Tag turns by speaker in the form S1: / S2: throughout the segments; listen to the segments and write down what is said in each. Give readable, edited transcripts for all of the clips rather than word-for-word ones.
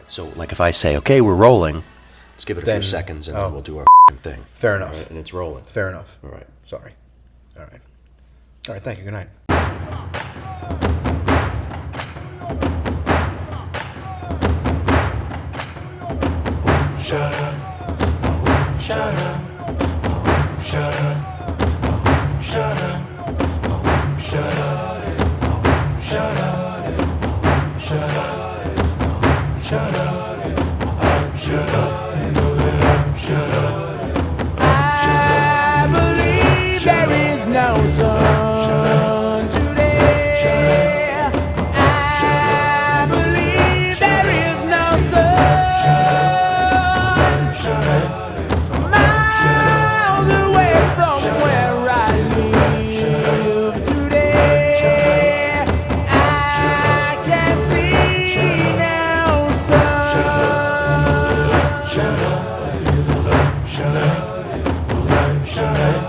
S1: So, like, if I say, okay, we're rolling, let's give it a few seconds, and then we'll do our thing.
S2: Fair enough.
S1: Right? And it's rolling.
S2: Fair enough.
S1: All right.
S2: Sorry. All right. Thank you. Good night.
S3: Shut up. Shut up. Shut up. Shut up. Shut up. Shut up. Shut up. Shut up. Shut up. You know that I'm shut up. I believe there is no sun today. I believe there is no sun. Miles away from where I live today. I can see no sun. Shut up, I feel the love. Shut up, shut up,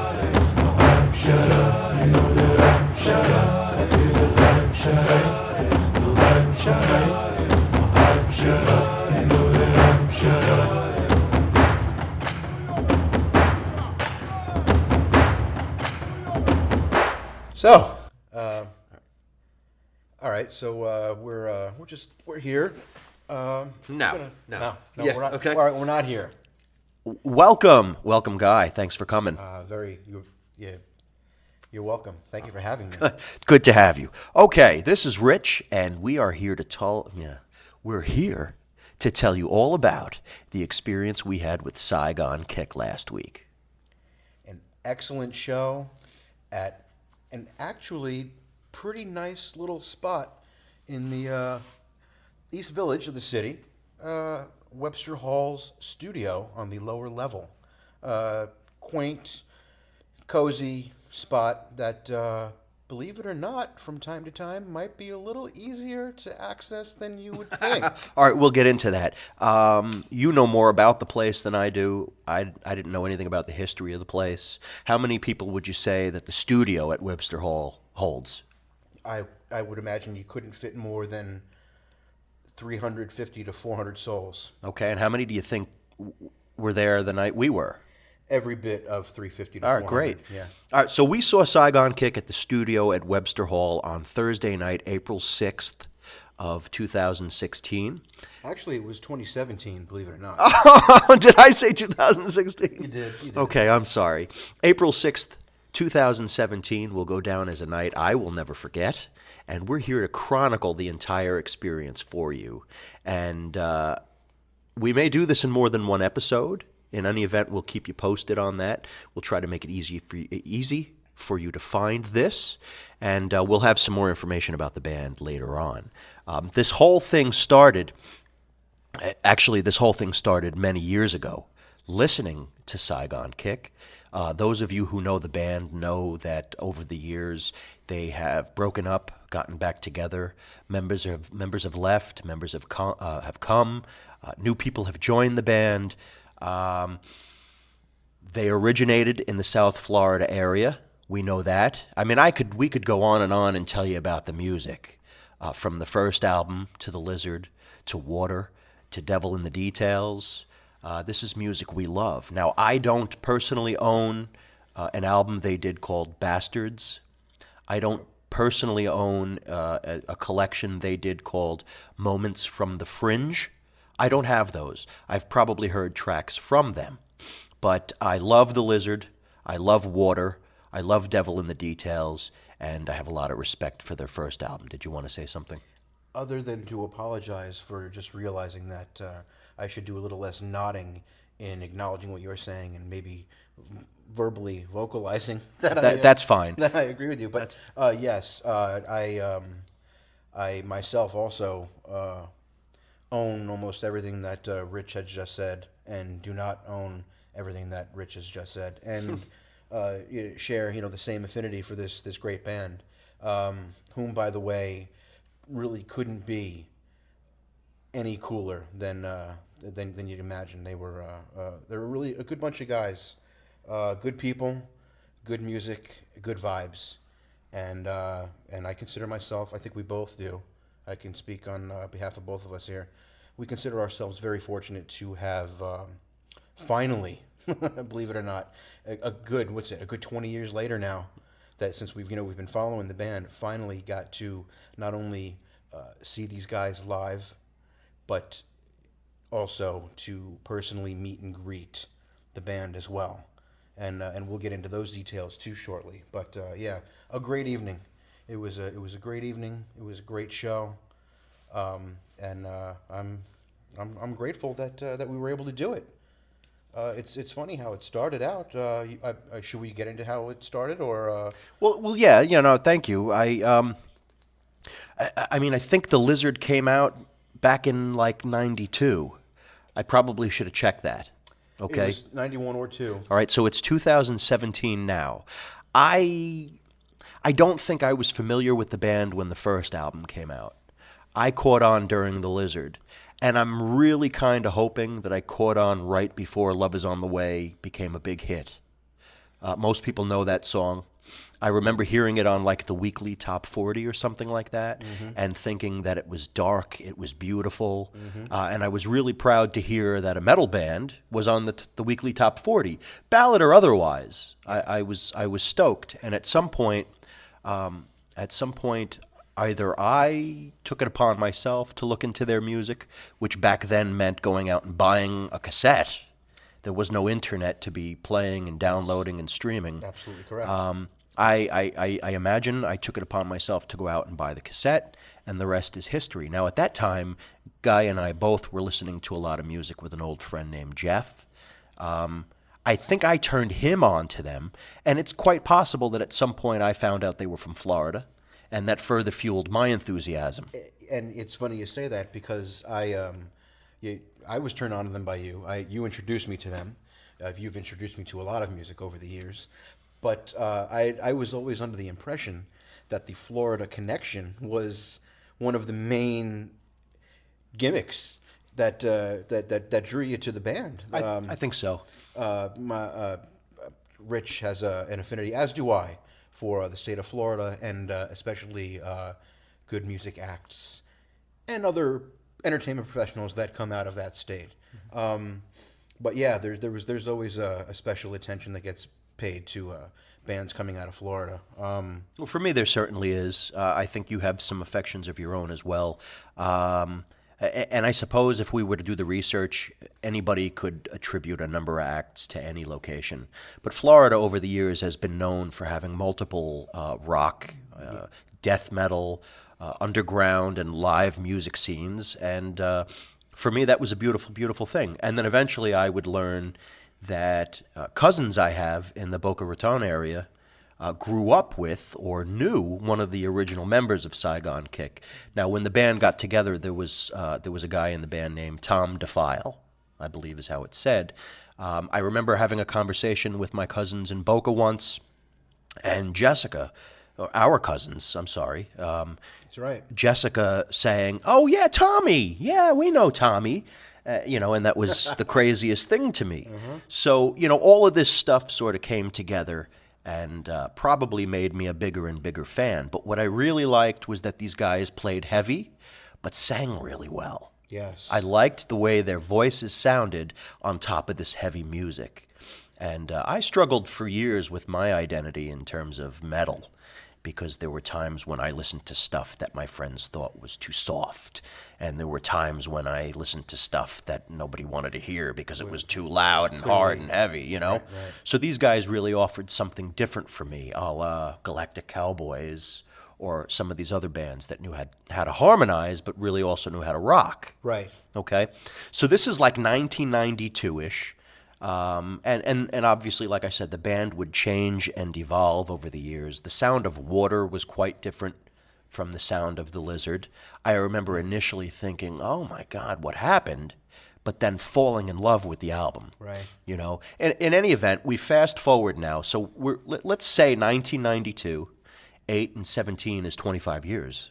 S3: shut up. You know that I'm shut up. I feel the love. Shut up, shut up, shut up. You know that I'm shut up.
S2: So, all right. So we're here.
S1: No.
S2: Yeah, we're not.
S1: Okay.
S2: All right, we're not here.
S1: Welcome, Guy. Thanks for coming.
S2: You're welcome. Thank you for having me.
S1: Good to have you. Okay, this is Rich, and we are here to tell. We're here to tell you all about the experience we had with Saigon Kick last week.
S2: An excellent show at an actually pretty nice little spot in the East Village of the city, Webster Hall's studio on the lower level. Quaint, cozy spot that, believe it or not, from time to time might be a little easier to access than you would think.
S1: All right, we'll get into that. You know more about the place than I do. I didn't know anything about the history of the place. How many people would you say that the studio at Webster Hall holds?
S2: I would imagine you couldn't fit more than 350 to 400 souls.
S1: Okay, and how many do you think were there the night we were?
S2: Every bit of 350 to 400.
S1: All right, great.
S2: Yeah.
S1: All right, so we saw Saigon Kick at the studio at Webster Hall on Thursday night, April 6th of 2016.
S2: Actually, it was 2017, believe it or not.
S1: Did I say 2016?
S2: You did.
S1: Okay, I'm sorry. April 6th, 2017 will go down as a night I will never forget, and we're here to chronicle the entire experience for you. And we may do this in more than one episode. In any event, we'll keep you posted on that. We'll try to make it easy for you to find this, and we'll have some more information about the band later on. This whole thing started many years ago, listening to Saigon Kick. Those of you who know the band know that over the years they have broken up, gotten back together. Members have left, members have come, new people have joined the band. They originated in the South Florida area. We know that. I mean, we could go on and tell you about the music, from the first album to The Lizard to Water to Devil in the Details. This is music we love. Now, I don't personally own an album they did called Bastards. I don't personally own a collection they did called Moments from the Fringe. I don't have those. I've probably heard tracks from them. But I love The Lizard, I love Water, I love Devil in the Details, and I have a lot of respect for their first album. Did you want to say something?
S2: Other than to apologize for just realizing that I should do a little less nodding in acknowledging what you're saying and maybe verbally vocalizing
S1: that's fine.
S2: That I agree with you. But yes, I myself also own almost everything that Rich has just said, and do not own everything that Rich has just said, and share the same affinity for this great band, whom, by the way, really couldn't be any cooler than you'd imagine. They were really a good bunch of guys, good people, good music, good vibes, and I consider myself, I think we both do, I can speak on behalf of both of us here, we consider ourselves very fortunate to have finally, believe it or not, a good, a good 20 years later now, that since we've been following the band, finally got to not only see these guys live, but also to personally meet and greet the band as well. And we'll get into those details too shortly. But yeah, a great evening. It was a great evening. It was a great show, and I'm grateful that we were able to do it. It's funny how it started out. Should we get into how it started, or?
S1: Well, yeah, thank you. I mean, I think the Lizard came out back in like '92. I probably should have checked that. Okay.
S2: It was 91 or 2.
S1: All right, so it's 2017 now. I don't think I was familiar with the band when the first album came out. I caught on during the Lizard, and I'm really kind of hoping that I caught on right before Love Is on the Way became a big hit. Most people know that song. I remember hearing it on like the weekly top 40 or something like that, and thinking that it was dark, it was beautiful, and I was really proud to hear that a metal band was on the weekly top 40, ballad or otherwise. I was stoked, and at some point, either I took it upon myself to look into their music, which back then meant going out and buying a cassette. There was no internet to be playing and downloading and streaming.
S2: Absolutely correct.
S1: I imagine I took it upon myself to go out and buy the cassette, and the rest is history. Now, at that time, Guy and I both were listening to a lot of music with an old friend named Jeff. I think I turned him on to them, and it's quite possible that at some point I found out they were from Florida, and that further fueled my enthusiasm.
S2: And it's funny you say that, because I was turned on to them by you. You introduced me to them. You've introduced me to a lot of music over the years. But I was always under the impression that the Florida connection was one of the main gimmicks that drew you to the band.
S1: I think so.
S2: Rich has an affinity, as do I, for the state of Florida, and especially good music acts and other entertainment professionals that come out of that state. But yeah, there's always a special attention that gets paid to bands coming out of Florida.
S1: Well, for me, there certainly is. I think you have some affections of your own as well. And I suppose if we were to do the research, anybody could attribute a number of acts to any location. But Florida, over the years, has been known for having multiple rock, death metal, underground, and live music scenes. And for me, that was a beautiful, beautiful thing. And then eventually I would learn that cousins I have in the Boca Raton area grew up with or knew one of the original members of Saigon Kick. Now, when the band got together, there was a guy in the band named Tom Defile, I believe is how it's said. I remember having a conversation with my cousins in Boca once, and Jessica, or our cousins, I'm sorry.
S2: That's right.
S1: Jessica saying, "Oh yeah, Tommy. Yeah, we know Tommy." And that was the craziest thing to me. So, all of this stuff sort of came together and probably made me a bigger and bigger fan. But what I really liked was that these guys played heavy, but sang really well.
S2: Yes.
S1: I liked the way their voices sounded on top of this heavy music. And I struggled for years with my identity in terms of metal, because there were times when I listened to stuff that my friends thought was too soft. And there were times when I listened to stuff that nobody wanted to hear because it was too loud and hard and heavy,
S2: Right.
S1: So these guys really offered something different for me, a la Galactic Cowboys or some of these other bands that knew how to harmonize but really also knew how to rock.
S2: Right.
S1: Okay? So this is like 1992-ish. And obviously, like I said, the band would change and evolve over the years. The sound of Water was quite different from the sound of the Lizard. I remember initially thinking, "Oh my God, what happened?" But then falling in love with the album.
S2: Right.
S1: In any event, we fast forward now. So let's say 1992. 8 and 17 is 25 years.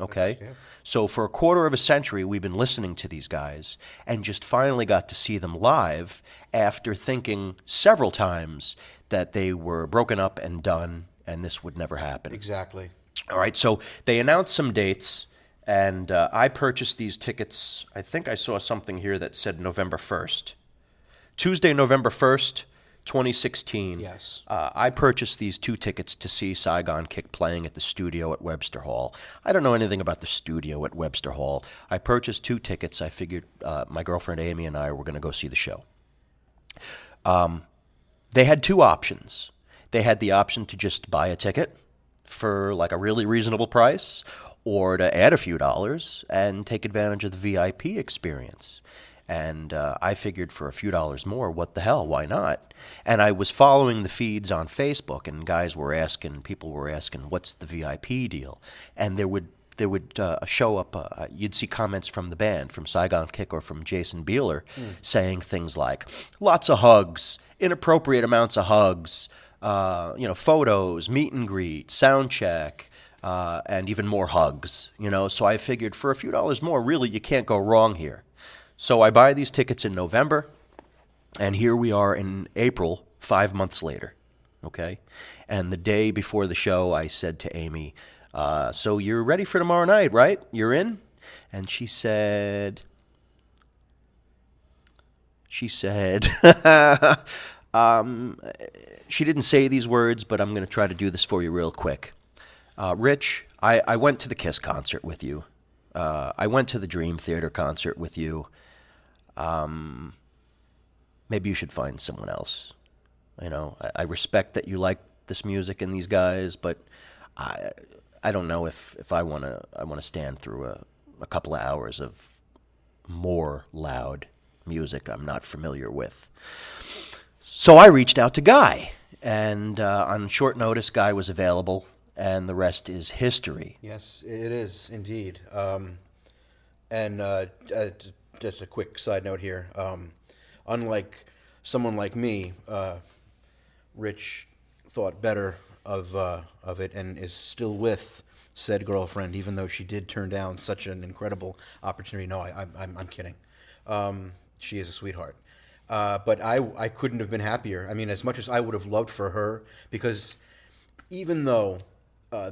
S1: Okay? So for a quarter of a century, we've been listening to these guys and just finally got to see them live after thinking several times that they were broken up and done and this would never happen.
S2: Exactly.
S1: All right, so they announced some dates And I purchased these tickets. I think I saw something here that said November 1st. Tuesday, November 1st, 2016.
S2: Yes.
S1: I purchased these 2 tickets to see Saigon Kick playing at the studio at Webster Hall. I don't know anything about the studio at Webster Hall. I purchased 2 tickets. I figured my girlfriend Amy and I were going to go see the show. They had 2 options. They had the option to just buy a ticket for like a really reasonable price, or to add a few dollars and take advantage of the VIP experience. And I figured for a few dollars more, what the hell, why not? And I was following the feeds on Facebook, and people were asking, what's the VIP deal? And there would show up, you'd see comments from the band, from Saigon Kick or from Jason Bieler, saying things like, lots of hugs, inappropriate amounts of hugs, photos, meet and greet, sound check, and even more hugs, So I figured for a few dollars more, really, you can't go wrong here. So I buy these tickets in November, and here we are in April, 5 months later, okay? And the day before the show, I said to Amy, so you're ready for tomorrow night, right? You're in? And she said, she didn't say these words, but I'm going to try to do this for you real quick. Rich, I went to the Kiss concert with you. I went to the Dream Theater concert with you. Maybe you should find someone else. I respect that you like this music and these guys, but I don't know if I want to stand through a couple of hours of more loud music I'm not familiar with. So I reached out to Guy, and on short notice, Guy was available, and the rest is history.
S2: Yes, it is indeed. And just a quick side note here. Unlike someone like me, Rich thought better of it and is still with said girlfriend, even though she did turn down such an incredible opportunity. No, I'm kidding. She is a sweetheart. But I couldn't have been happier. I mean, as much as I would have loved for her, because even though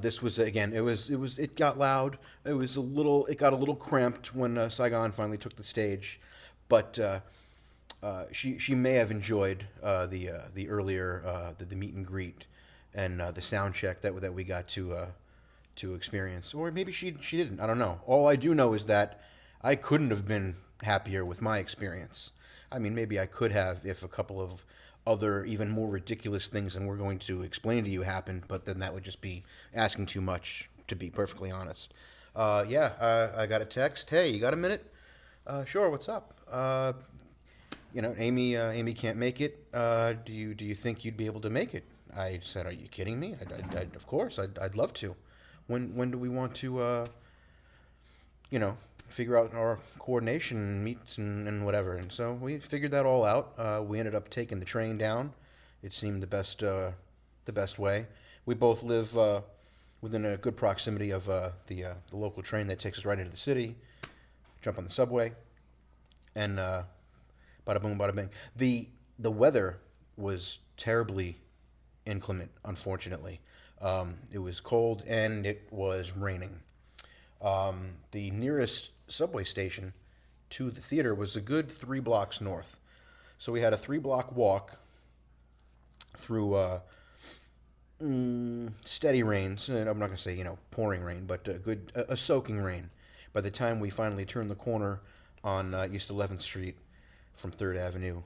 S2: this was, again, it got loud. It got a little cramped when Saigon finally took the stage, but she may have enjoyed the earlier the meet and greet and the sound check that we got to experience, or maybe she didn't. I don't know. All I do know is that I couldn't have been happier with my experience. I mean, maybe I could have if a couple of other, even more ridiculous things than we're going to explain to you happened, but then that would just be asking too much, to be perfectly honest. I got a text. Hey, you got a minute? Sure. What's up? Amy can't make it. Do you think you'd be able to make it? I said, are you kidding me? Of course, I'd love to. When do we want to, figure out our coordination meets and whatever? And so we figured that all out. We ended up taking the train down. It seemed the best way. We both live within a good proximity of the local train that takes us right into the city. Jump on the subway, and bada boom, bada bing. The weather was terribly inclement, unfortunately. It was cold and it was raining. The nearest subway station to the theater was a good 3 blocks north. So we had a 3-block walk through steady rains. I'm not going to say, pouring rain, but a soaking rain. By the time we finally turned the corner on East 11th Street from 3rd Avenue,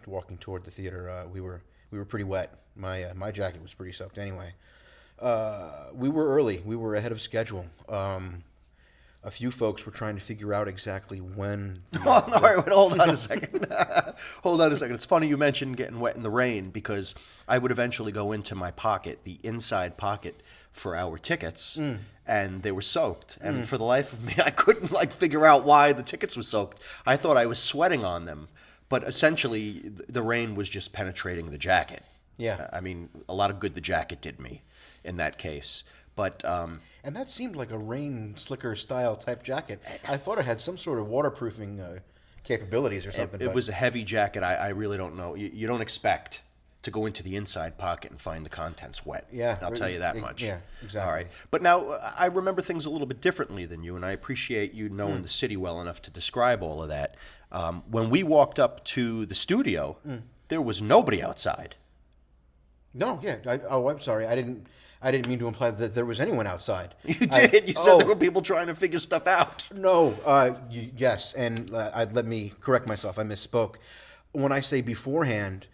S2: walking toward the theater, we were pretty wet. My jacket was pretty soaked anyway. We were early. We were ahead of schedule. A few folks were trying to figure out exactly when.
S1: All right, hold on a second. Hold on a second. It's funny you mentioned getting wet in the rain, because I would eventually go into my pocket, the inside pocket for our tickets, and they were soaked. And for the life of me, I couldn't figure out why the tickets were soaked. I thought I was sweating on them, but essentially the rain was just penetrating the jacket.
S2: Yeah.
S1: I mean, a lot of good the jacket did me in that case. But
S2: and that seemed like a rain slicker style type jacket. I thought it had some sort of waterproofing capabilities or something.
S1: It was a heavy jacket. I really don't know. You don't expect to go into the inside pocket and find the contents wet.
S2: Yeah,
S1: I'll tell you that much.
S2: Yeah, exactly.
S1: All right. But now I remember things a little bit differently than you, and I appreciate you knowing the city well enough to describe all of that. When we walked up to the studio, there was nobody outside.
S2: No, yeah. I'm sorry. I didn't mean to imply that there was anyone outside.
S1: You did. You said there were people trying to figure stuff out.
S2: No. Yes, and let me correct myself. I misspoke. When I say beforehand,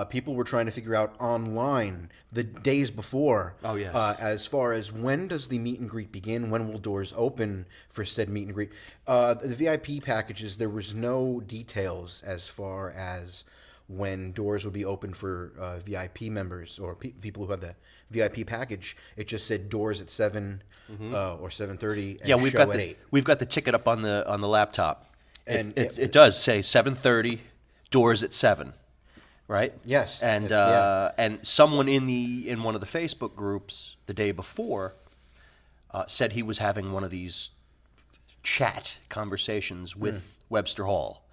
S2: people were trying to figure out online the days before.
S1: Oh, yes.
S2: As far as when does the meet and greet begin? When will doors open for said meet and greet? The VIP packages, there was no details as far as when doors would be open for VIP members or people who had the VIP package. It just said doors at 7 or 7:30. And
S1: Yeah,
S2: show at 8.
S1: we've got the ticket up on the laptop.
S2: And
S1: it does say 7:30, doors at 7. Right.
S2: Yes.
S1: And
S2: Yeah.
S1: and someone in one of the Facebook groups the day before said he was having one of these chat conversations with Webster Hall.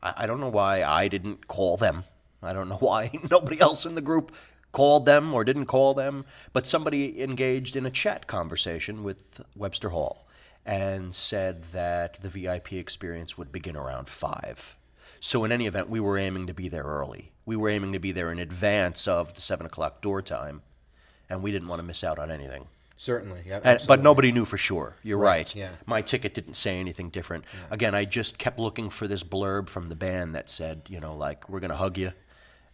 S1: I don't know why I didn't call them. I don't know why nobody else in the group called them or didn't call them. But somebody engaged in a chat conversation with Webster Hall and said that the VIP experience would begin around 5. So in any event, we were aiming to be there early. We were aiming to be there in advance of the 7 o'clock door time, and we didn't want to miss out on anything.
S2: Certainly, yeah.
S1: But nobody knew for sure. You're right.
S2: Yeah.
S1: My ticket didn't say anything different. Again, I just kept looking for this blurb from the band that said, like, we're going to hug you,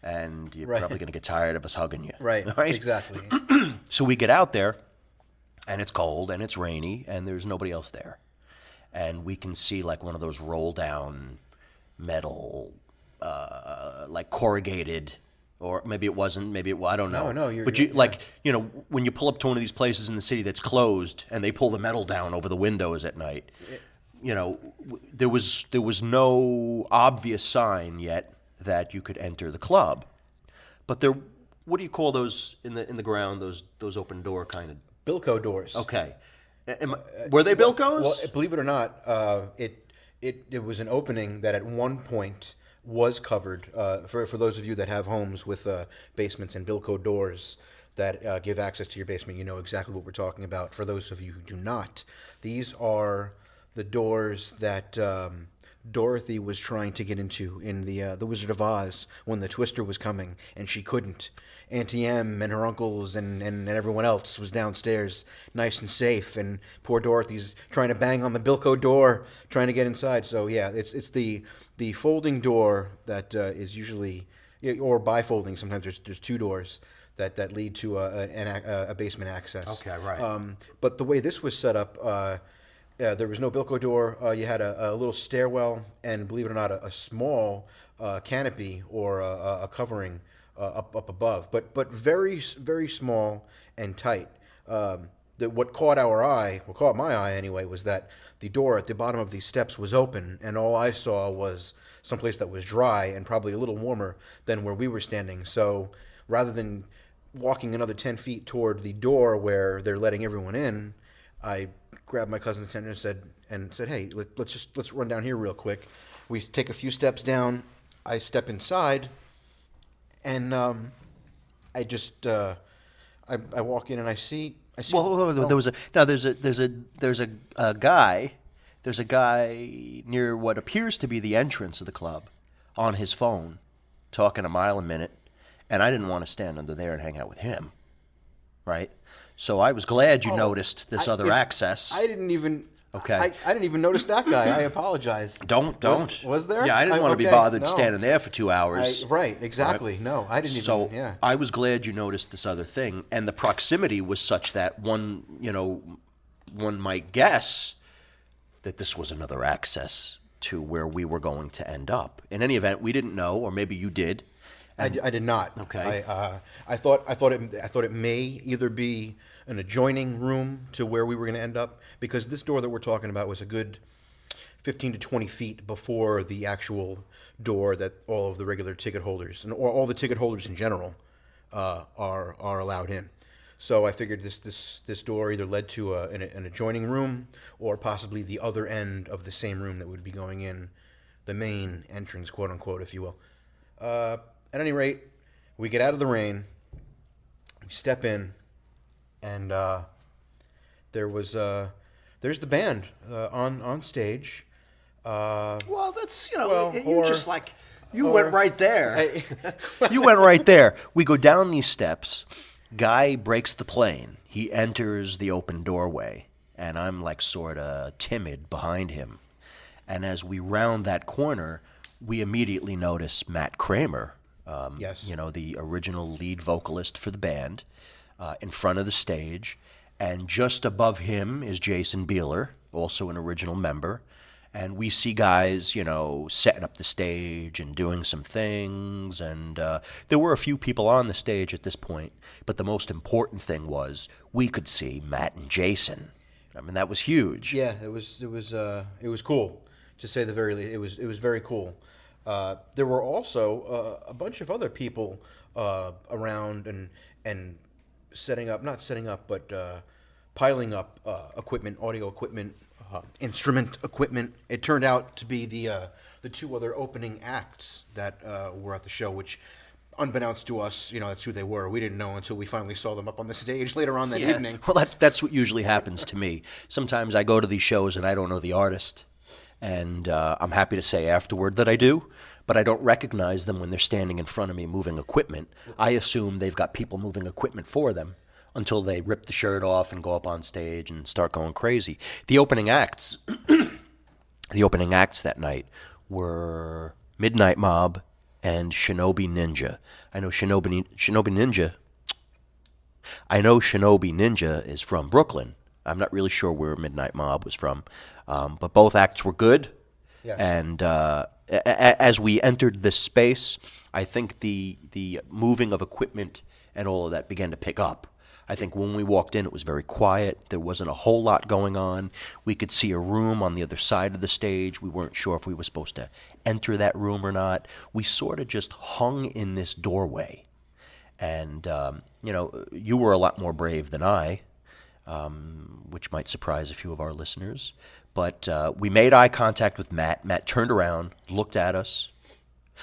S1: and you're probably going to get tired of us hugging you.
S2: Right. Exactly.
S1: So we get out there, and it's cold, and it's rainy, and there's nobody else there. And we can see, like, one of those roll-down metal, like corrugated, or maybe it wasn't, maybe it was, I don't know.
S2: No,
S1: but when you pull up to one of these places in the city that's closed and they pull the metal down over the windows at night, there was no obvious sign yet that you could enter the club. But there, what do you call those in the ground? Those open door kind of
S2: Bilko doors.
S1: Okay, were they Bilkos?
S2: Well, believe it or not, it was an opening that at one point was covered. For those of you that have homes with basements and Bilko doors that give access to your basement, you know exactly what we're talking about. For those of you who do not, these are the doors that Dorothy was trying to get into in the Wizard of Oz when the Twister was coming, and she couldn't. Auntie M and her uncles and everyone else was downstairs, nice and safe, and poor Dorothy's trying to bang on the Bilko door, trying to get inside. So yeah, it's the folding door that is usually, or bifolding. Sometimes there's 2 doors that lead to a basement access.
S1: Okay, right.
S2: But the way this was set up, there was no Bilko door. You had a little stairwell, and believe it or not, a small canopy or a covering up above, but very, very small and tight. What caught my eye anyway, was that the door at the bottom of these steps was open, and all I saw was someplace that was dry and probably a little warmer than where we were standing. So rather than walking another 10 feet toward the door where they're letting everyone in, I grabbed my cousin's attendant and said, "Hey, let's run down here real quick." We take a few steps down. I step inside, and I just I walk in and I see.
S1: Well, there's a guy near what appears to be the entrance of the club on his phone, talking a mile a minute, and I didn't want to stand under there and hang out with him, right? So I was glad you noticed this other access.
S2: I didn't even.
S1: Okay.
S2: I didn't even notice that guy. I apologize.
S1: Don't.
S2: Was there?
S1: Yeah, I didn't want to be bothered standing there for 2 hours.
S2: Right, exactly. Right. No, I didn't even.
S1: So
S2: yeah.
S1: I was glad you noticed this other thing, and the proximity was such that one might guess that this was another access to where we were going to end up. In any event, we didn't know, or maybe you did.
S2: I did not.
S1: Okay.
S2: I thought it may either be an adjoining room to where we were going to end up, because this door that we're talking about was a good 15 to 20 feet before the actual door that all of the regular ticket holders or all the ticket holders in general are allowed in. So I figured this door either led to an adjoining room or possibly the other end of the same room that would be going in the main entrance, quote unquote, if you will. At any rate, we get out of the rain, we step in, and there's the band on stage.
S1: Well, that's,
S2: You
S1: went right there. You went right there. We go down these steps. Guy breaks the plane. He enters the open doorway, and I'm like sort of timid behind him. And as we round that corner, we immediately notice Matt Kramer,
S2: Yes.
S1: the original lead vocalist for the band, in front of the stage. And just above him is Jason Bieler, also an original member. And we see guys, setting up the stage and doing some things. And there were a few people on the stage at this point. But the most important thing was we could see Matt and Jason. I mean, that was huge.
S2: Yeah, it was cool, to say the very least. It was very cool. There were also a bunch of other people around and piling up equipment, audio equipment, instrument equipment. It turned out to be the two other opening acts that were at the show, which, unbeknownst to us, that's who they were. We didn't know until we finally saw them up on the stage later on that evening.
S1: Well, that's what usually happens to me. Sometimes I go to these shows and I don't know the artist, and I'm happy to say afterward that I do, but I don't recognize them when they're standing in front of me moving equipment. I assume they've got people moving equipment for them until they rip the shirt off and go up on stage and start going crazy. The opening acts that night were Midnight Mob and Shinobi Ninja. I know Shinobi Ninja is from Brooklyn. I'm not really sure where Midnight Mob was from, but both acts were good.
S2: Yes.
S1: And as we entered this space, I think the moving of equipment and all of that began to pick up. I think when we walked in, it was very quiet. There wasn't a whole lot going on. We could see a room on the other side of the stage. We weren't sure if we were supposed to enter that room or not. We sort of just hung in this doorway. And, you were a lot more brave than I, which might surprise a few of our listeners. But we made eye contact with Matt. Matt turned around, looked at us,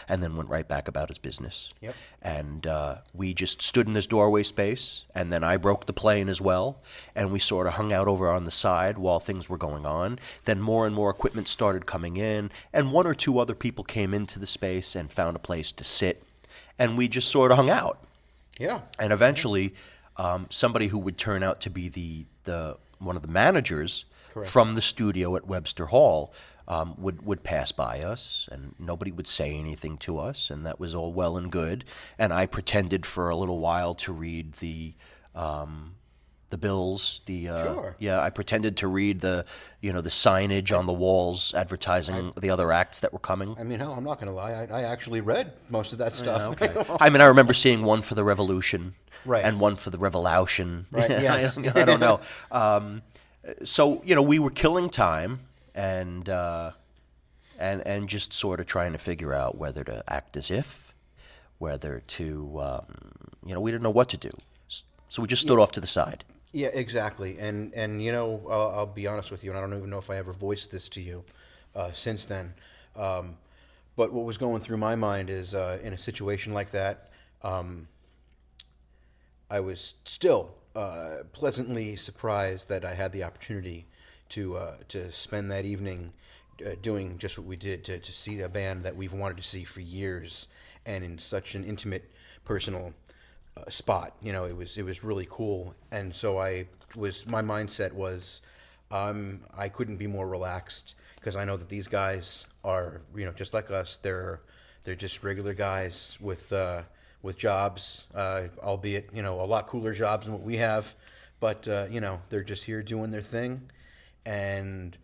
S1: and then went right back about his business.
S2: Yep.
S1: And we just stood in this doorway space, and then I broke the plane as well, and we sort of hung out over on the side while things were going on. Then more and more equipment started coming in, and one or two other people came into the space and found a place to sit, and we just sort of hung out.
S2: Yeah.
S1: And eventually, somebody who would turn out to be the one of the managers
S2: Correct.
S1: from the studio at Webster Hall would pass by us, and nobody would say anything to us, and that was all well and good. And I pretended for a little while to read the bills.
S2: Sure.
S1: Yeah, I pretended to read the signage on the walls advertising the other acts that were coming.
S2: I mean, hell, I'm not going to lie. I actually read most of that stuff.
S1: Yeah, okay. I mean, I remember seeing one for the Revolution,
S2: Right.
S1: and one for the Revolution.
S2: Right, yes.
S1: I don't know. So we were killing time and just sort of trying to figure out whether to act as if, whether to we didn't know what to do. So we just stood off to the side.
S2: Yeah, exactly. And I'll be honest with you, and I don't even know if I ever voiced this to you since then. But what was going through my mind is, in a situation like that, I was still pleasantly surprised that I had the opportunity to spend that evening doing just what we did, to see a band that we've wanted to see for years, and in such an intimate, personal spot. It was really cool. And so my mindset was, I couldn't be more relaxed, because I know that these guys are, just like us. They're just regular guys with jobs, albeit a lot cooler jobs than what we have. But they're just here doing their thing, and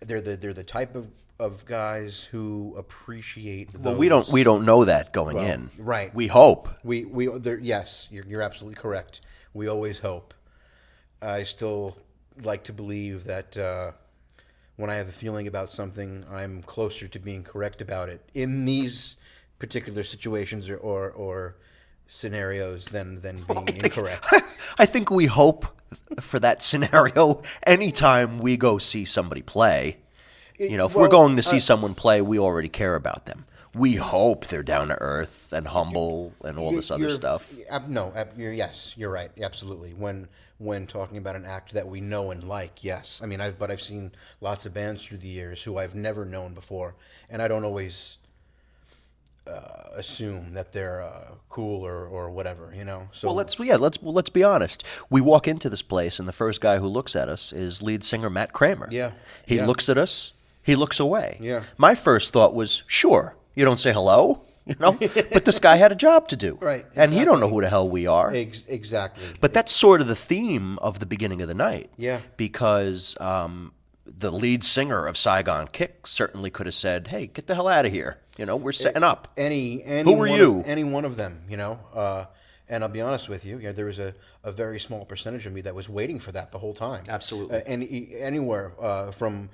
S2: they're the type of guys who appreciate those.
S1: Well, we don't know that going in.
S2: Right.
S1: We hope.
S2: Yes, you're absolutely correct. We always hope. I still like to believe that when I have a feeling about something, I'm closer to being correct about it in these particular situations or scenarios than being incorrect.
S1: I think we hope for that scenario anytime we go see somebody play. If we're going to see someone play, we already care about them. we hope they're down to earth and humble and all this other stuff.
S2: Yes, you're right. Absolutely. When talking about an act that we know and like, yes. I mean, I've seen lots of bands through the years who I've never known before, and I don't always assume that they're cool or whatever, you know. So
S1: Let's be honest. We walk into this place, and the first guy who looks at us is lead singer Matt Kramer.
S2: Yeah.
S1: He looks at us. He looks away.
S2: Yeah.
S1: My first thought was, sure, you don't say hello, you know, but this guy had a job to do,
S2: Right?
S1: And he don't know who the hell we are.
S2: Exactly.
S1: But that's sort of the theme of the beginning of the night.
S2: Yeah.
S1: Because the lead singer of Saigon Kick certainly could have said, "Hey, get the hell out of here! You know, we're setting up."
S2: Who
S1: were you?
S2: Any one of them, you know. And I'll be honest with you, there was a very small percentage of me that was waiting for that the whole time.
S1: Absolutely.
S2: Anywhere from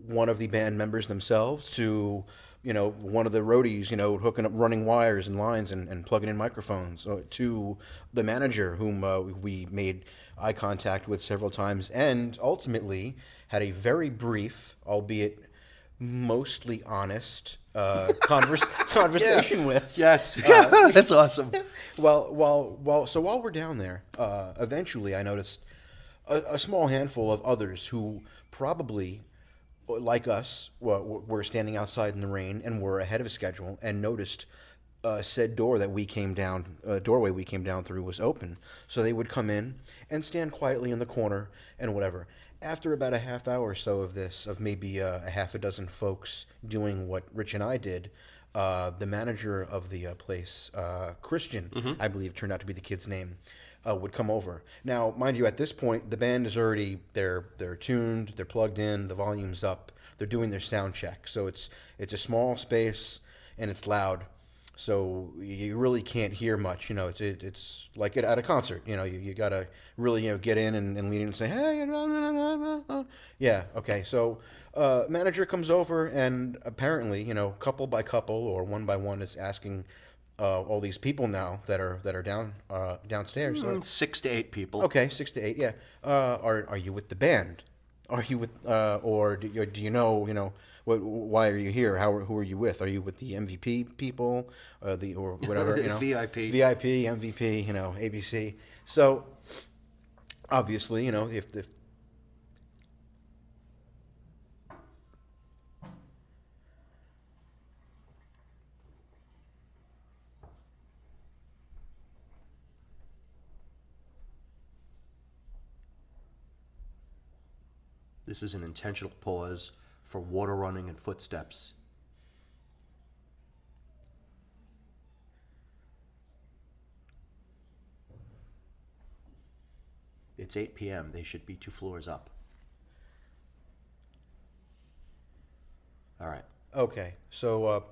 S2: one of the band members themselves to, you know, one of the roadies, you know, hooking up running wires and lines and plugging in microphones, to the manager whom we made eye contact with several times and ultimately had a very brief, albeit mostly honest, conversation with.
S1: Yes. That's awesome.
S2: While we're down there, eventually I noticed a small handful of others who probably, like us, were standing outside in the rain and were ahead of schedule and noticed said doorway we came down through was open. So they would come in and stand quietly in the corner and whatever. After about a half hour or so of this, of maybe a half a dozen folks doing what Rich and I did, the manager of the place, Christian, I believe turned out to be the kid's name, would come over. Now, mind you, at this point, the band is already, they're tuned, they're plugged in, the volume's up, they're doing their sound check. So it's a small space and it's loud. So you really can't hear much, you know. It's like at a concert, you know. You gotta really, you know, get in and lean in and say, hey, yeah, okay. So manager comes over and apparently, you know, couple by couple or one by one is asking all these people now that are downstairs.
S1: 6 to 8 people.
S2: Okay, 6 to 8. Yeah. Are you with the band? Are you with or do you know, you know? Why are you here? Who are you with? Are you with the MVP people, or whatever, you know?
S1: VIP,
S2: MVP, you know, ABC. So obviously, you know, if
S1: This is an intentional pause for water running and footsteps. It's 8 p.m. They should be 2 floors up. All right.
S2: Okay, so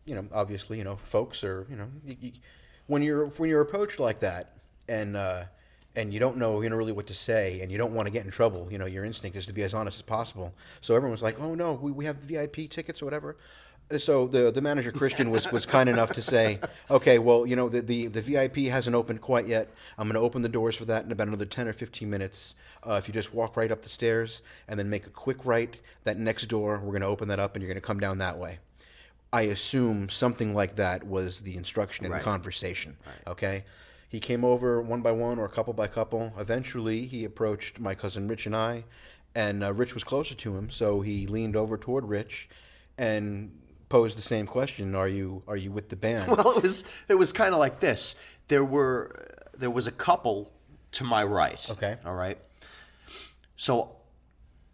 S2: you know, obviously, you know, folks are, you know, when you're approached like that, and you don't know, you know, really what to say, and you don't want to get in trouble, you know, your instinct is to be as honest as possible. So everyone's like, "Oh no, we have VIP tickets or whatever." So the manager Christian was kind enough to say, "Okay, well, you know, the VIP hasn't opened quite yet. I'm going to open the doors for that in about another 10 or 15 minutes. If you just walk right up the stairs and then make a quick right, that next door, we're going to open that up and you're going to come down that way." I assume something like that was the instruction in the conversation. Right. Okay. He came over one by one or couple by couple. Eventually, he approached my cousin Rich and I, and Rich was closer to him, so he leaned over toward Rich and posed the same question: Are you with the band?
S1: Well, it was kind of like this. There was a couple to my right.
S2: Okay.
S1: All right. So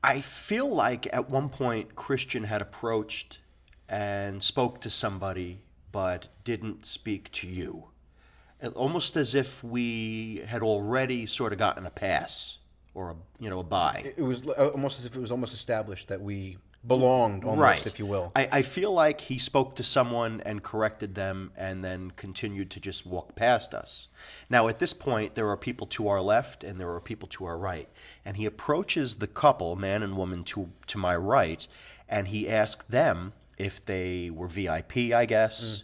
S1: I feel like at one point Christian had approached and spoke to somebody, but didn't speak to you. Almost as if we had already sort of gotten a pass or a bye.
S2: It was almost as if it was almost established that we belonged, almost,
S1: right,
S2: if you will.
S1: I feel like he spoke to someone and corrected them and then continued to just walk past us. Now, at this point, there are people to our left and there are people to our right. And he approaches the couple, man and woman, to my right, and he asked them if they were VIP, I guess,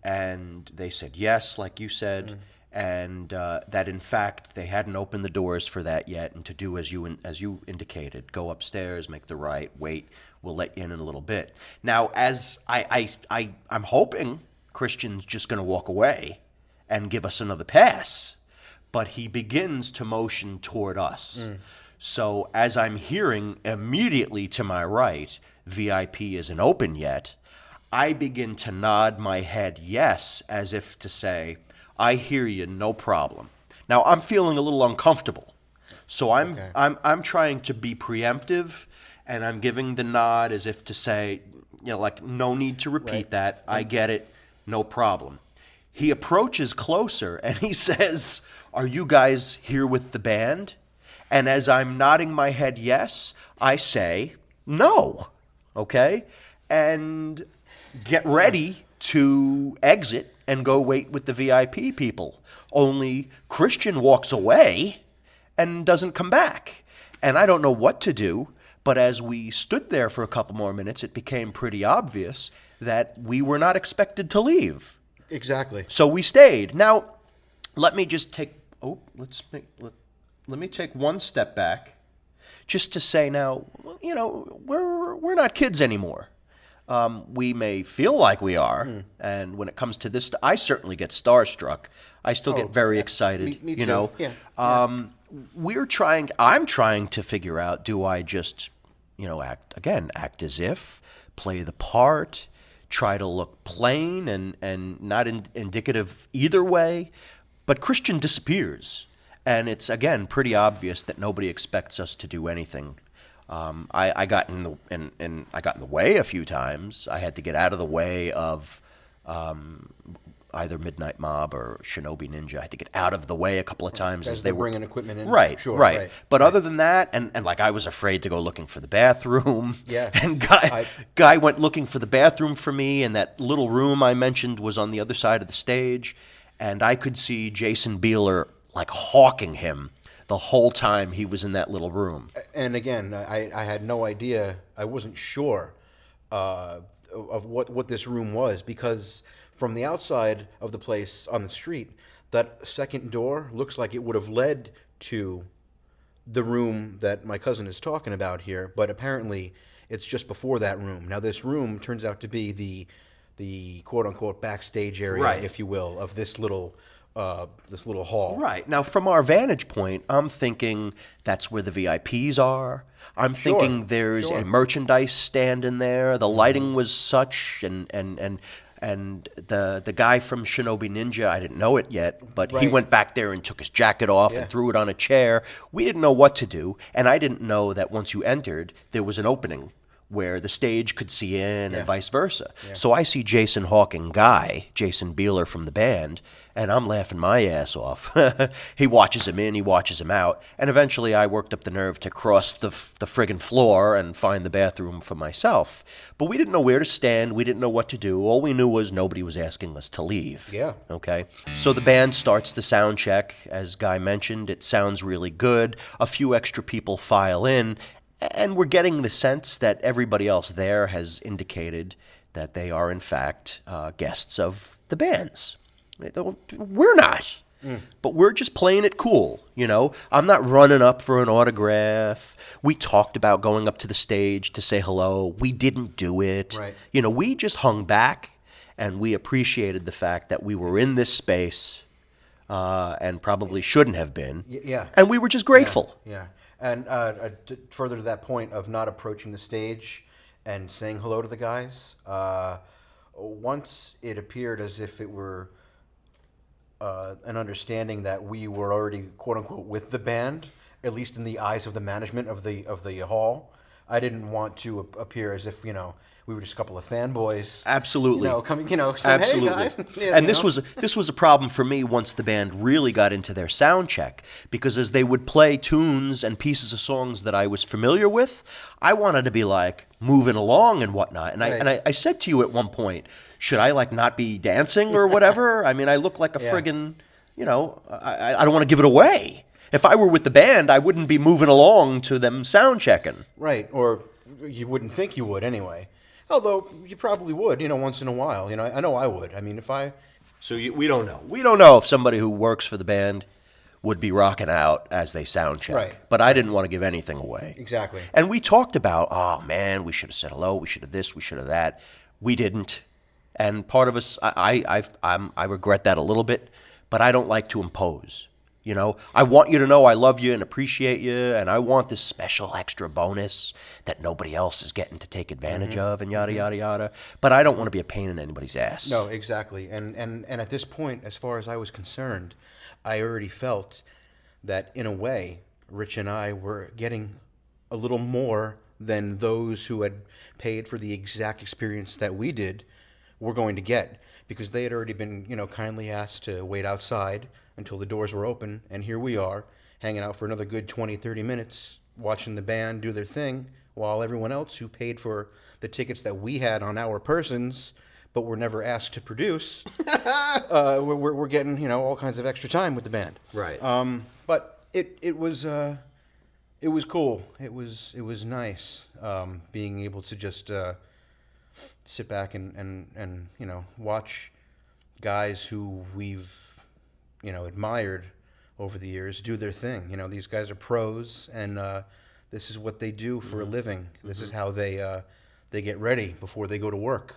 S1: and they said yes, like you said, and that in fact they hadn't opened the doors for that yet, and to do as you indicated, go upstairs, make the right, wait, we'll let you in a little bit. Now, as I'm hoping Christian's just going to walk away and give us another pass, but he begins to motion toward us. So as I'm hearing immediately to my right, VIP isn't open yet, I begin to nod my head yes, as if to say, I hear you, no problem. Now I'm feeling a little uncomfortable, so I'm trying to be preemptive, and I'm giving the nod as if to say, like, no need to repeat that. I get it, no problem. He approaches closer and he says, "Are you guys here with the band?" And as I'm nodding my head yes, I say no. Okay, and get ready to exit and go wait with the VIP people. Only Christian walks away and doesn't come back. And I don't know what to do, but as we stood there for a couple more minutes, it became pretty obvious that we were not expected to leave.
S2: Exactly.
S1: So we stayed. Now, let me just take, let me take one step back just to say now, we're not kids anymore. We may feel like we are, and when it comes to this, I certainly get starstruck. I still get very excited.
S2: Me too. Yeah.
S1: I'm trying to figure out: do I just, act as if, play the part, try to look plain and not indicative either way? But Christian disappears, and it's again pretty obvious that nobody expects us to do anything. I got in the way a few times. I had to get out of the way of either Midnight Mob or Shinobi Ninja. I had to get out of the way a couple of times
S2: as they were bringing equipment in.
S1: Right,
S2: sure,
S1: right. But other than that, and like I was afraid to go looking for the bathroom.
S2: Yeah.
S1: And guy went looking for the bathroom for me, and that little room I mentioned was on the other side of the stage, and I could see Jason Bieler like hawking him the whole time he was in that little room.
S2: And again, I had no idea. I wasn't sure of what this room was, because from the outside of the place on the street, that second door looks like it would have led to the room that my cousin is talking about here, but apparently it's just before that room. Now, this room turns out to be the quote-unquote backstage area,
S1: Right.
S2: if you will, of this little hall.
S1: Right. Now, from our vantage point, I'm thinking that's where the VIPs are. I'm thinking there's a merchandise stand in there. The lighting was such, and the guy from Shinobi Ninja, I didn't know it yet, but he went back there and took his jacket off and threw it on a chair. We didn't know what to do, and I didn't know that once you entered, there was an opening where the stage could see in and vice versa. Yeah. So I see Jason Jason Bieler from the band, and I'm laughing my ass off. He watches him in, he watches him out, and eventually I worked up the nerve to cross the friggin' floor and find the bathroom for myself. But we didn't know where to stand, we didn't know what to do. All we knew was nobody was asking us to leave.
S2: Yeah.
S1: Okay? So the band starts the sound check. As Guy mentioned, it sounds really good. A few extra people file in, and we're getting the sense that everybody else there has indicated that they are, in fact, guests of the bands. We're not. But we're just playing it cool, I'm not running up for an autograph. We talked about going up to the stage to say hello. We didn't do it.
S2: Right.
S1: We just hung back, and we appreciated the fact that we were in this space and probably shouldn't have been.
S2: Yeah.
S1: And we were just grateful.
S2: Yeah. And further to that point of not approaching the stage and saying hello to the guys, once it appeared as if it were an understanding that we were already, quote unquote, with the band, at least in the eyes of the management of the hall, I didn't want to appear as if, we were just a couple of fanboys.
S1: Absolutely.
S2: Coming, saying,
S1: absolutely.
S2: Hey, guys.
S1: And this was a problem for me once the band really got into their sound check, because as they would play tunes and pieces of songs that I was familiar with, I wanted to be like moving along and whatnot. And I said to you at one point, should I like not be dancing or whatever? I mean, I look like a friggin', I don't want to give it away. If I were with the band, I wouldn't be moving along to them sound checking.
S2: Right. Or you wouldn't think you would anyway. Although you probably would, once in a while. I know I would. I mean, if I
S1: So we don't know. We don't know if somebody who works for the band would be rocking out as they sound check.
S2: Right.
S1: But I didn't want to give anything away.
S2: Exactly.
S1: And we talked about, oh man, we should have said hello. We should have this. We should have that. We didn't. And part of us, I regret that a little bit. But I don't like to impose. You know, I want you to know I love you and appreciate you, and I want this special extra bonus that nobody else is getting to take advantage of, and yada yada yada. But I don't want to be a pain in anybody's ass.
S2: No, exactly. And at this point, as far as I was concerned, I already felt that in a way, Rich and I were getting a little more than those who had paid for the exact experience that we did were going to get, because they had already been, kindly asked to wait outside until the doors were open, and here we are, hanging out for another good 20, 30 minutes, watching the band do their thing, while everyone else who paid for the tickets that we had on our persons, but were never asked to produce, we're getting, all kinds of extra time with the band.
S1: Right.
S2: But it was cool. It was nice being able to just sit back and watch guys who we've admired over the years do their thing. These guys are pros, and this is what they do for a living. This is how they get ready before they go to work,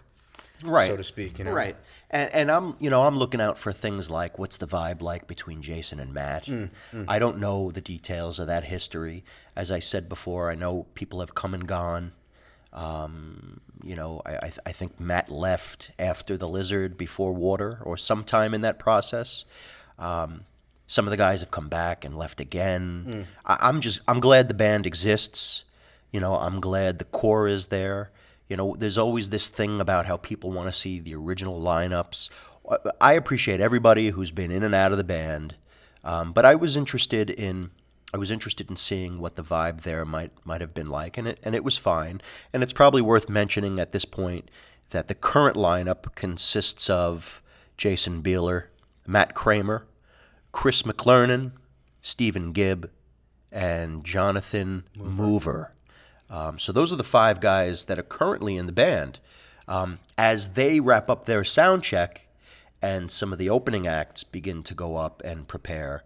S1: right,
S2: so to speak.
S1: Right. And I'm looking out for things like, what's the vibe like between Jason and Matt? I don't know the details of that history. As I said before, I know people have come and gone. I think Matt left after the Lizard, before Water, or sometime in that process. Some of the guys have come back and left again. I'm glad the band exists. I'm glad the core is there. There's always this thing about how people want to see the original lineups. I appreciate everybody who's been in and out of the band, but I was interested in seeing what the vibe there might have been like, and it was fine. And it's probably worth mentioning at this point that the current lineup consists of Jason Bieler, Matt Kramer, Chris McLernan, Stephen Gibb, and Jonathan Mover. So those are the 5 guys that are currently in the band. As they wrap up their sound check and some of the opening acts begin to go up and prepare,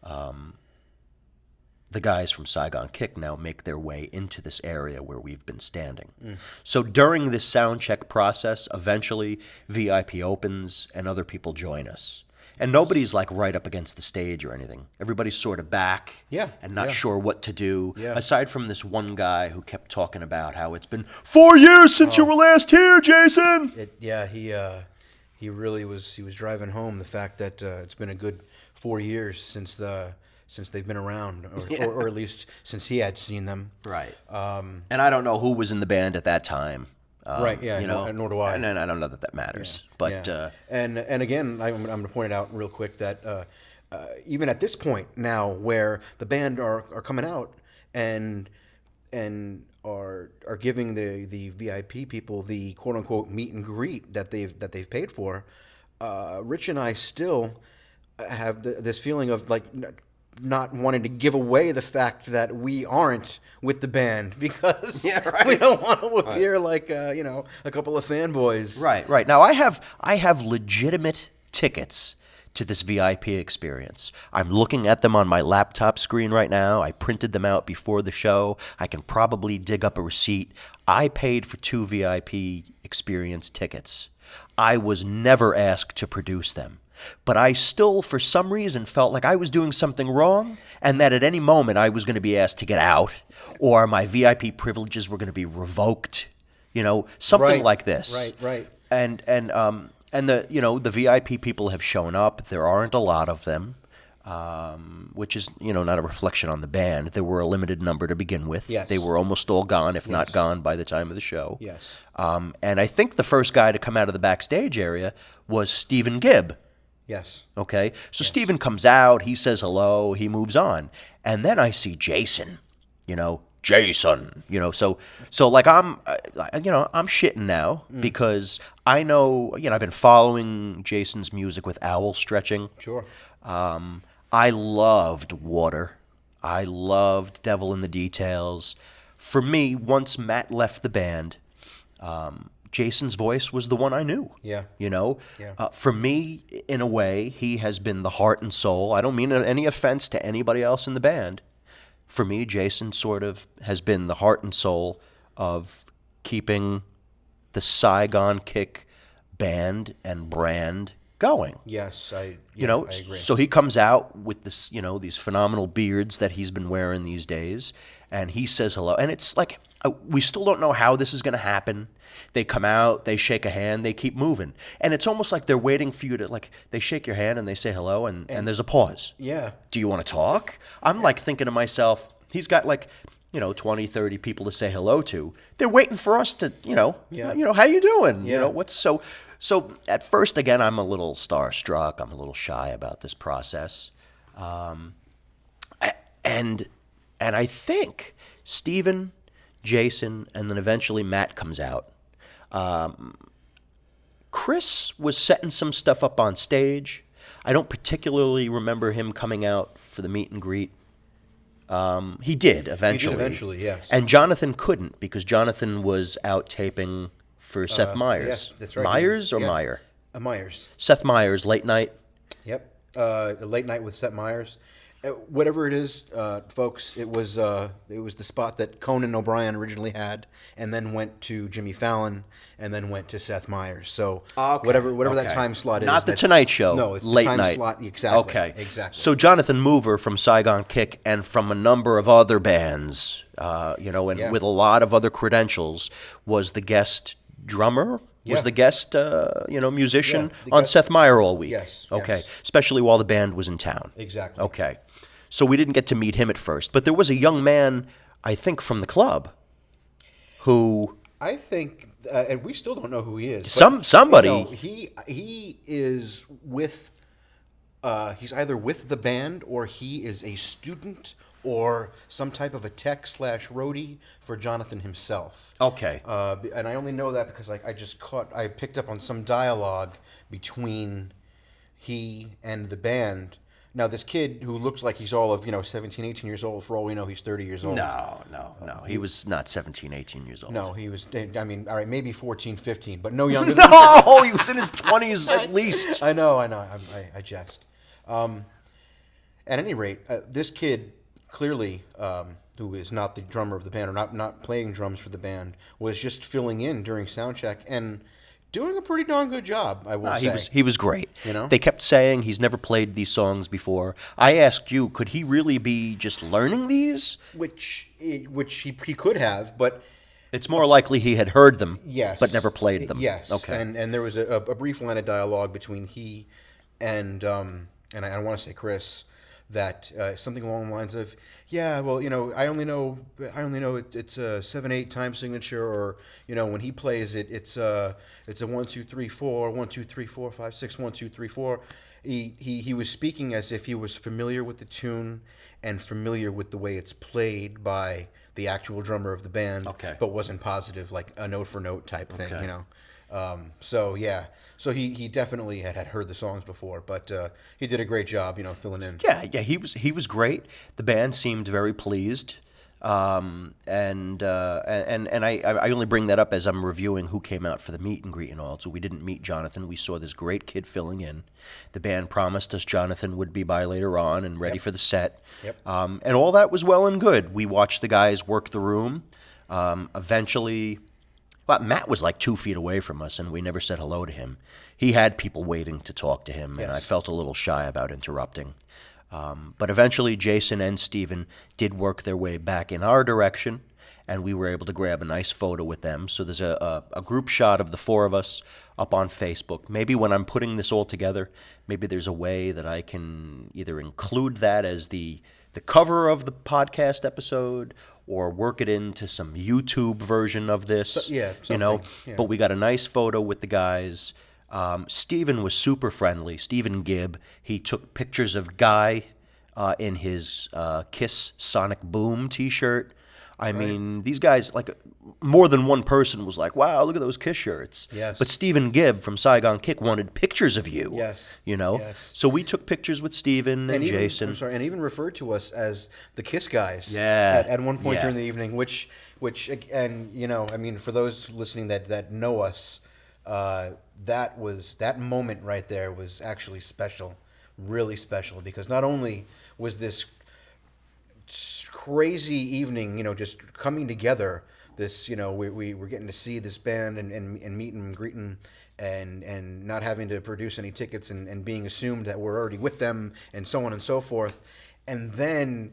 S1: the guys from Saigon Kick now make their way into this area where we've been standing. So during this sound check process, eventually VIP opens and other people join us. And nobody's like right up against the stage or anything. Everybody's sort of back and not sure what to do. Yeah. Aside from this one guy who kept talking about how it's been 4 years since you were last here, Jason.
S2: He really was. He was driving home the fact that it's been a good 4 years since they've been around, or at least since he had seen them.
S1: Right. And I don't know who was in the band at that time.
S2: Right. Yeah. Nor do I.
S1: And I don't know that matters. Yeah. But
S2: and again, I'm going to point out real quick that even at this point now, where the band are coming out and are giving the VIP people the quote unquote meet and greet that they've paid for, Rich and I still have this feeling of like not wanting to give away the fact that we aren't with the band, because we don't want to appear like a couple of fanboys.
S1: Right. Now I have legitimate tickets to this VIP experience. I'm looking at them on my laptop screen right now. I printed them out before the show. I can probably dig up a receipt. I paid for 2 VIP experience tickets. I was never asked to produce them. But I still, for some reason, felt like I was doing something wrong, and that at any moment I was going to be asked to get out, or my VIP privileges were going to be revoked, something like this.
S2: Right.
S1: And the VIP people have shown up. There aren't a lot of them, which is not a reflection on the band. There were a limited number to begin with.
S2: Yes.
S1: They were almost all gone, if not gone, by the time of the show.
S2: Yes.
S1: And I think the first guy to come out of the backstage area was Stephen Gibb.
S2: Yes.
S1: Okay. So Stephen comes out, he says hello, he moves on. And then I see Jason, Jason, so like I'm shitting now because I know, I've been following Jason's music with Owl Stretching.
S2: Sure.
S1: I loved Water. I loved Devil in the Details. For me, once Matt left the band, Jason's voice was the one I knew.
S2: Yeah.
S1: You know,
S2: Yeah.
S1: for me, in a way, he has been the heart and soul. I don't mean any offense to anybody else in the band. For me, Jason sort of has been the heart and soul of keeping the Saigon Kick band and brand going.
S2: Yes, I agree.
S1: So he comes out with this, these phenomenal beards that he's been wearing these days, and he says hello. And it's like, we still don't know how this is going to happen. They come out, they shake a hand, they keep moving. And it's almost like they're waiting for you to, like, they shake your hand and they say hello, and there's a pause.
S2: Yeah.
S1: Do you want to talk? I'm like thinking to myself, he's got like, 20, 30 people to say hello to. They're waiting for us to, how you doing?
S2: Yeah.
S1: What's so at first, again, I'm a little starstruck. I'm a little shy about this process. And I think Steven, Jason, and then eventually Matt comes out. Chris was setting some stuff up on stage. I don't particularly remember him coming out for the meet and greet. He did eventually.
S2: Yes.
S1: And Jonathan couldn't because Jonathan was out taping for Seth Meyers.
S2: Yes, that's right.
S1: Myers or
S2: Yeah.
S1: Meyer?
S2: Myers.
S1: Seth Meyers, late night.
S2: Yep. Late night with Seth Meyers. Whatever it is, folks, it was the spot that Conan O'Brien originally had, and then went to Jimmy Fallon, and then went to Seth Meyers. So whatever that time slot is.
S1: Not the Tonight Show.
S2: No, it's
S1: late
S2: the time
S1: night.
S2: slot. Exactly.
S1: Okay.
S2: Exactly.
S1: So Jonathan Mover from Saigon Kick and from a number of other bands, and with a lot of other credentials, was the guest drummer. Was
S2: Yeah.
S1: the guest, musician
S2: the
S1: on
S2: guest-
S1: Seth Meyer all week?
S2: Yes,
S1: Okay.
S2: yes.
S1: Especially while the band was in town.
S2: Exactly.
S1: Okay. So we didn't get to meet him at first, but there was a young man, I think, from the club, who
S2: I think, and we still don't know who he is.
S1: somebody.
S2: He is with. He's either with the band or he is a student or some type of a tech/roadie for Jonathan himself.
S1: Okay.
S2: And I only know that because I picked up on some dialogue between he and the band. Now, this kid who looks like he's all of, 17, 18 years old, for all we know, he's 30 years old.
S1: No. He was not 17, 18 years old.
S2: No, he was, all right, maybe 14, 15, but no younger than
S1: No, he was in his 20s at least.
S2: I know. I jest. At any rate, this kid clearly, who is not the drummer of the band or not playing drums for the band, was just filling in during sound check and doing a pretty darn good job, I will say.
S1: He was great.
S2: You know?
S1: They kept saying he's never played these songs before. I asked you, could he really be just learning these?
S2: Which he could have, but
S1: It's more likely he had heard them,
S2: yes,
S1: but never played them.
S2: Yes.
S1: Okay.
S2: And there was a brief line of dialogue between he and I want to say Chris, that something along the lines of, yeah, well, I only know it's a 7/8 time signature, or when he plays it, it's a 1 2 3 4 1 2 3 4 5 6 1 2 3 4. He was speaking as if he was familiar with the tune and familiar with the way it's played by the actual drummer of the band,
S1: Okay.
S2: but wasn't positive, like a note for note type thing,
S1: Okay.
S2: So yeah, so he definitely had heard the songs before, but he did a great job, filling in.
S1: Yeah, he was great. The band seemed very pleased, and I only bring that up as I'm reviewing who came out for the meet and greet and all. So we didn't meet Jonathan. We saw this great kid filling in. The band promised us Jonathan would be by later on and ready for the set.
S2: Yep.
S1: And all that was well and good. We watched the guys work the room. Eventually. Well, Matt was like 2 feet away from us, and we never said hello to him. He had people waiting to talk to him, and I
S2: Yes.
S1: felt a little shy about interrupting. But eventually, Jason and Steven did work their way back in our direction, and we were able to grab a nice photo with them. So there's a group shot of the four of us up on Facebook. Maybe when I'm putting this all together, maybe there's a way that I can either include that as the cover of the podcast episode, or work it into some YouTube version of this.
S2: Yeah,
S1: you
S2: yeah.
S1: But we got a nice photo with the guys. Steven was super friendly. Steven Gibb. He took pictures of Guy in his Kiss Sonic Boom T-shirt. I mean, these guys, like, more than one person was like, wow, look at those Kiss shirts.
S2: Yes.
S1: But Stephen Gibb from Saigon Kick wanted pictures of you.
S2: Yes.
S1: You know?
S2: Yes.
S1: So we took pictures with Stephen and
S2: even,
S1: Jason.
S2: I'm sorry, and even referred to us as the Kiss guys.
S1: Yeah.
S2: At one point
S1: Yeah.
S2: during the evening, which, and you know, I mean, for those listening that know us, that moment right there was actually special, really special, because not only was this crazy evening, you know, just coming together. This, you know, we were getting to see this band and meet and greet them, and not having to produce any tickets and being assumed that we're already with them and so on and so forth. And then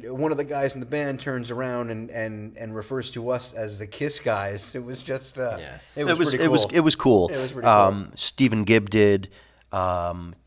S2: one of the guys in the band turns around and refers to us as the Kiss guys. It was just it was pretty cool.
S1: It was cool.
S2: It was pretty cool.
S1: Stephen Gibb did.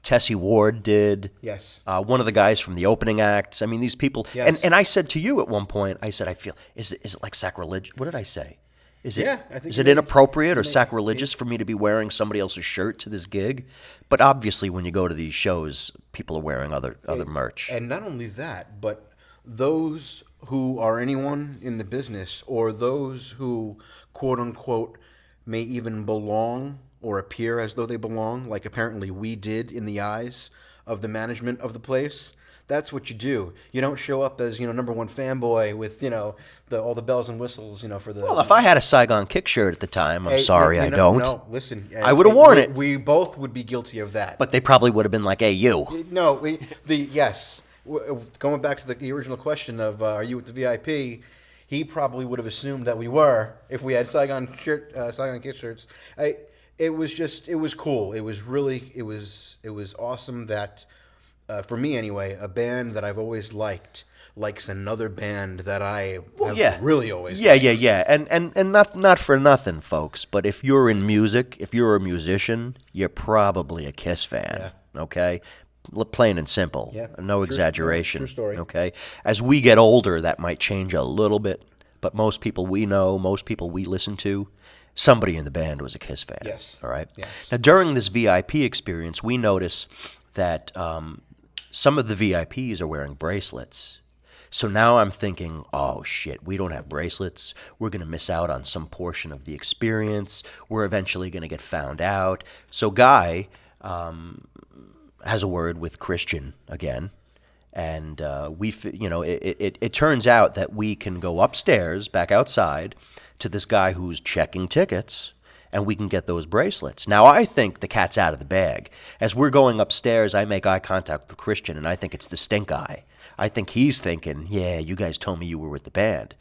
S1: Tessie Ward did.
S2: Yes.
S1: One of the guys from the opening acts. I mean, these people.
S2: Yes.
S1: And I said to you at one point, I said, I feel, is it like sacrilege? What did I say? Is it,
S2: Yeah, I think
S1: is
S2: you
S1: it
S2: made-
S1: inappropriate or
S2: you made-
S1: sacrilegious for me to be wearing somebody else's shirt to this gig? But obviously, when you go to these shows, people are wearing other merch.
S2: And not only that, but those who are anyone in the business, or those who, quote unquote, may even belong or appear as though they belong, like apparently we did in the eyes of the management of the place. That's what you do. You don't show up as, you know, number one fanboy with, you know, all the bells and whistles, you know, for the...
S1: Well, if I had a Saigon Kick shirt at the time, I'm
S2: Hey,
S1: sorry, I
S2: you know,
S1: don't.
S2: No, listen.
S1: I would've worn it.
S2: We both would be guilty of that.
S1: But they probably would have been like, hey, you.
S2: No, yes. Going back to the original question of are you with the VIP, he probably would have assumed that we were if we had Saigon Kick shirts. It was cool. It was awesome that, for me anyway, a band that I've always likes another band that I have really always liked.
S1: Yeah. And not for nothing, folks, but if you're in music, if you're a musician, you're probably a Kiss fan, okay? Plain and simple.
S2: Yeah,
S1: no exaggeration.
S2: true story.
S1: Okay? As we get older, that might change a little bit, but most people we know, most people we listen to, somebody in the band was a Kiss fan.
S2: Yes.
S1: All right?
S2: Yes.
S1: Now, during this VIP experience, we notice that some of the VIPs are wearing bracelets. So now I'm thinking, oh, shit, we don't have bracelets. We're going to miss out on some portion of the experience. We're eventually going to get found out. So Guy has a word with Christian again. And it turns out that we can go upstairs, back outside, to this guy who's checking tickets, and we can get those bracelets. Now, I think the cat's out of the bag. As we're going upstairs, I make eye contact with Christian, and I think it's the stink eye. I think he's thinking, yeah, you guys told me you were with the band.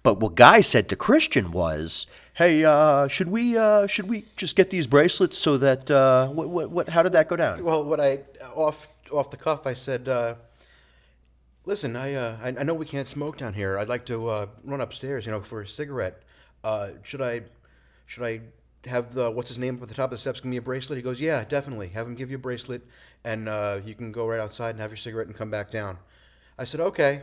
S1: But what Guy said to Christian was, hey, should we just get these bracelets so that, how did that go down?
S2: Well, what off the cuff, I said, listen, I know we can't smoke down here. I'd like to run upstairs, you know, for a cigarette. Should I have what's his name up at the top of the steps give me a bracelet? He goes, yeah, definitely. Have him give you a bracelet, and you can go right outside and have your cigarette and come back down. I said, okay.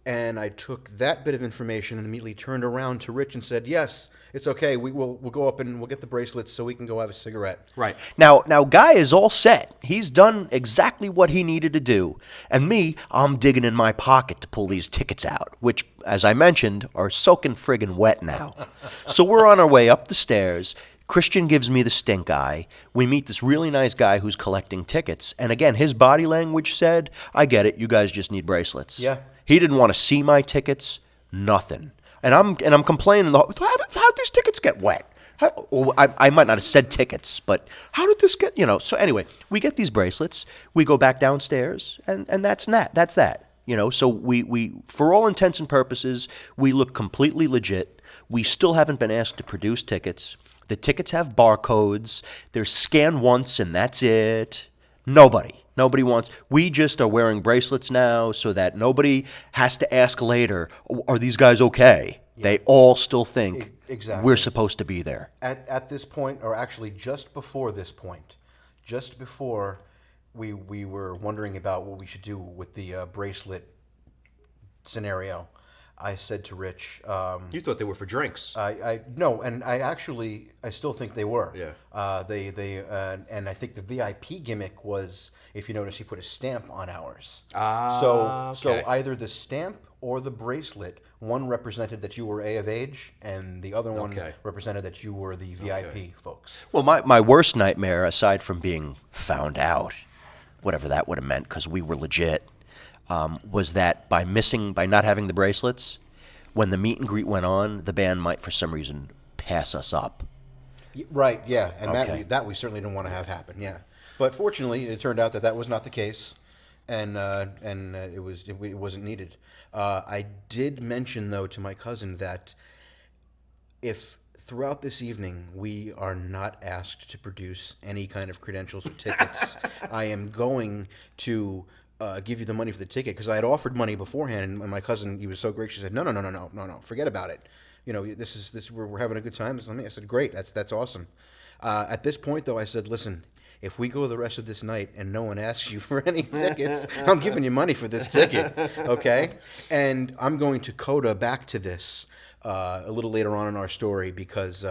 S2: And I took that bit of information and immediately turned around to Rich and said, yes, it's okay. We'll go up and we'll get the bracelets so we can go have a cigarette.
S1: Right. Now Guy is all set. He's done exactly what he needed to do. And me, I'm digging in my pocket to pull these tickets out, which, as I mentioned, are soaking friggin' wet now. So we're on our way up the stairs. Christian gives me the stink eye. We meet this really nice guy who's collecting tickets. And again, his body language said, I get it, you guys just need bracelets.
S2: Yeah.
S1: He didn't want to see my tickets, nothing. And I'm complaining, how'd these tickets get wet? I might not have said tickets, but how did this get, So anyway, we get these bracelets, we go back downstairs, and that's that. That's that. So we for all intents and purposes, we look completely legit. We still haven't been asked to produce tickets. The tickets have barcodes. They're scanned once and that's it. Nobody wants. We just are wearing bracelets now so that nobody has to ask later, are these guys okay? Yeah. They all still think
S2: exactly.
S1: We're supposed to be there.
S2: At this point, or actually just before this point, just before we were wondering about what we should do with the bracelet scenario, I said to Rich,
S1: You thought they were for drinks.
S2: I no, and I still think they were.
S1: Yeah.
S2: And I think the VIP gimmick was, if you notice, he put a stamp on ours. So
S1: Okay.
S2: either the stamp or the bracelet, one represented that you were A of age, and the other one
S1: Okay.
S2: represented that you were the VIP folks.
S1: Well, my worst nightmare, aside from being found out, whatever that would have meant, because we were legit, was that by not having the bracelets, when the meet and greet went on, the band might, for some reason, pass us up.
S2: Right, yeah, and
S1: Okay.
S2: that we certainly didn't want to have happen, yeah. But fortunately, it turned out that was not the case, and it wasn't needed. I did mention though to my cousin that if throughout this evening we are not asked to produce any kind of credentials or tickets, I am going to give you the money for the ticket, because I had offered money beforehand, and my cousin, he was so gracious, said, no, forget about it. You know, we're having a good time. I said, great, that's awesome. At this point, though, I said, listen, if we go the rest of this night and no one asks you for any tickets, I'm giving you money for this ticket, okay? And I'm going to coda back to this a little later on in our story, because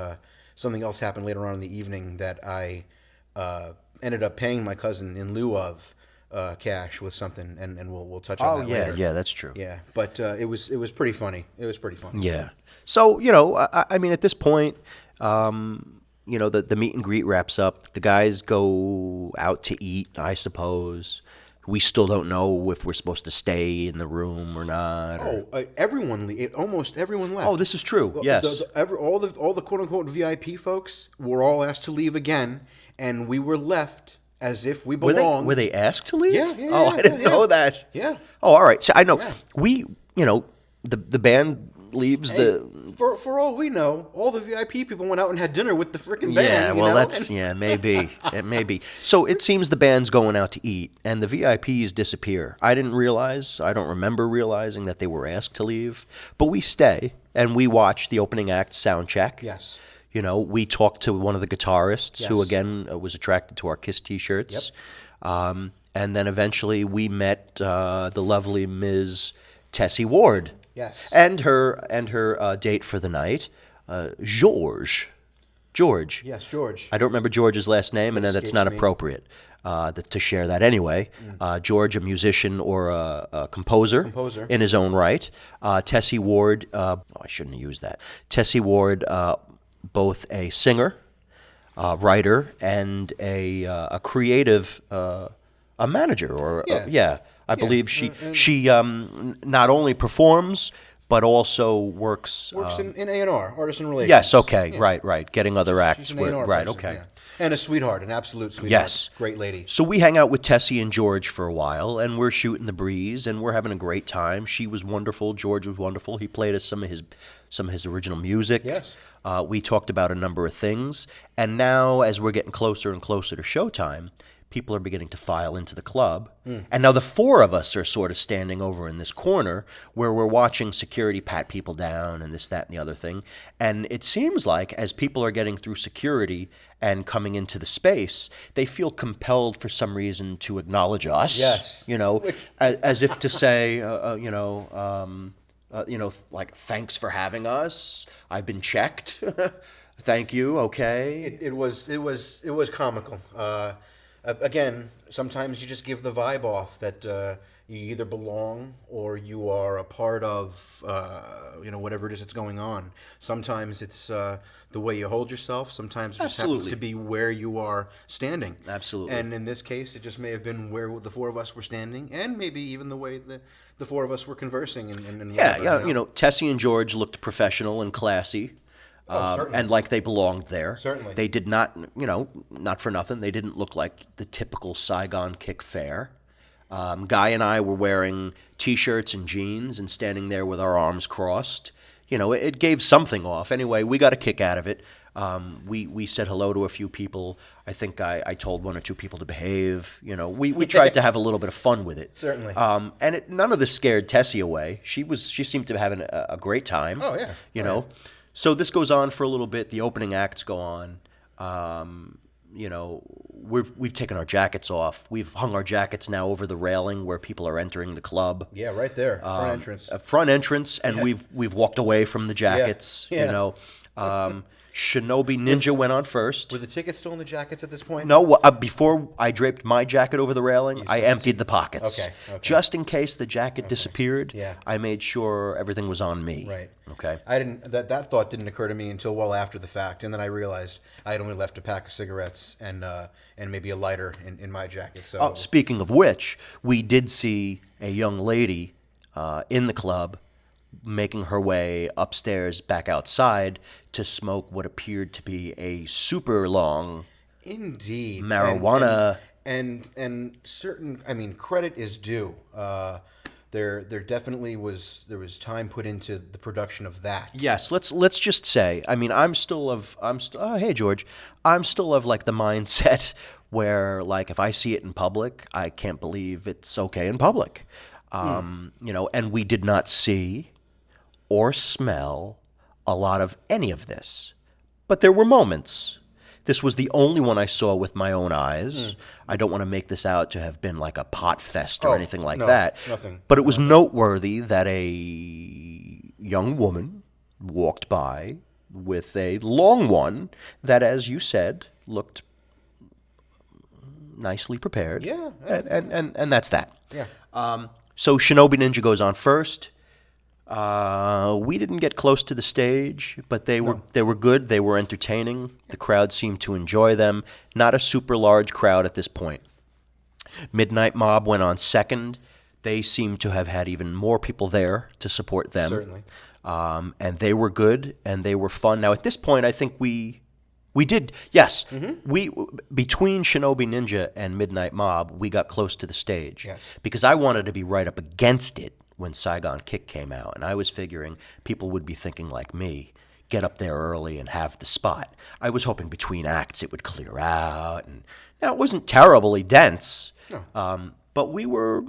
S2: something else happened later on in the evening that I ended up paying my cousin in lieu of cash with something, and we'll touch on that later.
S1: Yeah, that's true.
S2: Yeah, but it was pretty funny. It was pretty funny.
S1: Yeah. So, you know, I mean, at this point, you know, the meet and greet wraps up. The guys go out to eat, I suppose. We still don't know if we're supposed to stay in the room or not.
S2: Almost everyone left.
S1: Oh, this is true. Yes.
S2: All the quote unquote VIP folks were all asked to leave again, and we were left as if we belonged.
S1: Were they asked to leave?
S2: Yeah,
S1: Oh, I didn't know that.
S2: Yeah.
S1: Oh, all right. So I know
S2: Yeah.
S1: the band leaves
S2: Hey, for all we know, all the VIP people went out and had dinner with the freaking band.
S1: Yeah,
S2: you
S1: well,
S2: know?
S1: maybe. It may be. So it seems the band's going out to eat, and the VIPs disappear. I don't remember realizing that they were asked to leave, but we stay, and we watch the opening act sound check.
S2: Yes.
S1: You know, we talked to one of the guitarists who,
S2: Yes.
S1: again, was attracted to our KISS T-shirts. Yep. And then eventually we met the lovely Ms. Tessie Ward.
S2: Yes.
S1: And her date for the night, George.
S2: Yes, George.
S1: I don't remember George's last name, and that's
S2: escapes
S1: not
S2: me.
S1: appropriate to share that anyway. George, a musician or a composer, in his own right. Tessie Ward, I shouldn't have used that. Tessie Ward, both a singer, writer, and a creative, a manager, or I believe she not only performs but also works
S2: in A&R, artisan relations.
S1: Yes, okay,
S2: Yeah.
S1: right. Getting other acts.
S2: She's an A&R
S1: Right,
S2: person,
S1: okay.
S2: yeah. And a sweetheart, an absolute sweetheart.
S1: Yes.
S2: Great lady.
S1: So we hang out with Tessie and George for a while, and we're shooting the breeze, and we're having a great time. She was wonderful. George was wonderful. He played us some of his original music.
S2: Yes.
S1: We talked about a number of things, and now as we're getting closer and closer to showtime, people are beginning to file into the club. And now the four of us are sort of standing over in this corner where we're watching security pat people down and this, that, and the other thing. And it seems like as people are getting through security and coming into the space, they feel compelled for some reason to acknowledge us.
S2: Yes.
S1: You know, as if to say, like, thanks for having us. I've been checked. Thank you. Okay.
S2: It was comical. Again, sometimes you just give the vibe off that you either belong or you are a part of whatever it is that's going on. Sometimes it's the way you hold yourself. Sometimes it just happens to be where you are standing.
S1: Absolutely.
S2: And in this case, it just may have been where the four of us were standing, and maybe even the way the four of us were conversing. And
S1: Yeah, Tessie and George looked professional and classy. And like they belonged there.
S2: Certainly.
S1: They did not, not for nothing, they didn't look like the typical Saigon Kick fare. Guy and I were wearing T-shirts and jeans and standing there with our arms crossed. It gave something off. Anyway, we got a kick out of it. We said hello to a few people. I think I told one or two people to behave. We tried to have a little bit of fun with it.
S2: Certainly.
S1: And none of this scared Tessie away. She seemed to be having a great time.
S2: Oh, yeah.
S1: Yeah. So this goes on for a little bit. The opening acts go on. we've taken our jackets off. We've hung our jackets now over the railing where people are entering the club.
S2: Yeah, right there, front entrance.
S1: Front entrance, and we've walked away from the jackets.
S2: Yeah.
S1: You know, Shinobi Ninja went on first.
S2: Were the tickets still in the jackets at this point?
S1: No, before I draped my jacket over the railing, I emptied the pockets.
S2: Okay.
S1: Just in case the jacket disappeared,
S2: Yeah.
S1: I made sure everything was on me.
S2: Right.
S1: Okay.
S2: I didn't. That thought didn't occur to me until well after the fact, and then I realized I had only left a pack of cigarettes and maybe a lighter in my jacket. So
S1: Speaking of which, we did see a young lady in the club making her way upstairs back outside to smoke what appeared to be a super long
S2: indeed
S1: marijuana.
S2: And certain. I mean, credit is due. There definitely was time put into the production of that.
S1: Yes, let's just say, I mean, hey George, I'm still of like the mindset where like if I see it in public, I can't believe it's okay in public. You know, and we did not see or smell a lot of any of this. But there were moments. This was the only one I saw with my own eyes. I don't want to make this out to have been like a pot fest or anything like that.
S2: Nothing.
S1: But it was noteworthy that a young woman walked by with a long one that, as you said, looked nicely prepared.
S2: Yeah.
S1: And that's that.
S2: Yeah.
S1: So Shinobi Ninja goes on first. We didn't get close to the stage, but they were good. They were entertaining. The crowd seemed to enjoy them. Not a super large crowd at this point. Midnight Mob went on second. They seemed to have had even more people there to support them.
S2: Certainly.
S1: And they were good and they were fun. Now at this point, I think we did, yes. We between Shinobi Ninja and Midnight Mob, we got close to the stage.
S2: Yes.
S1: Because I wanted to be right up against it when Saigon Kick came out, and I was figuring people would be thinking like me, get up there early and have the spot. I was hoping between acts it would clear out, and now it wasn't terribly dense, but we were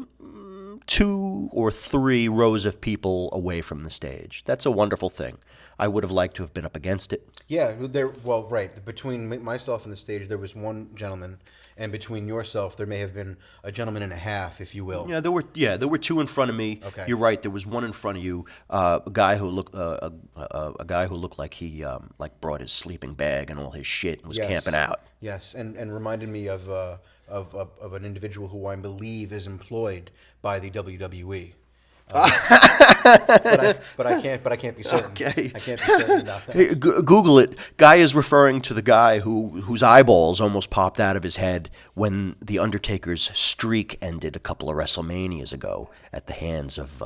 S1: 2 or 3 rows of people away from the stage. That's a wonderful thing. I would have liked to have been up against it.
S2: Yeah, right. Between myself and the stage, there was one gentleman, and between yourself, there may have been a gentleman and a half, if you will.
S1: Yeah, there were 2 in front of me.
S2: Okay.
S1: You're right. There was one in front of you. A guy who looked like he like brought his sleeping bag and all his shit and was camping out.
S2: Yes, and reminded me of an individual who I believe is employed by the WWE. But I can't be certain.
S1: Okay.
S2: I can't be certain about that.
S1: Hey, Google it. Guy is referring to the guy whose eyeballs almost popped out of his head when the Undertaker's streak ended a couple of WrestleManias ago at the hands of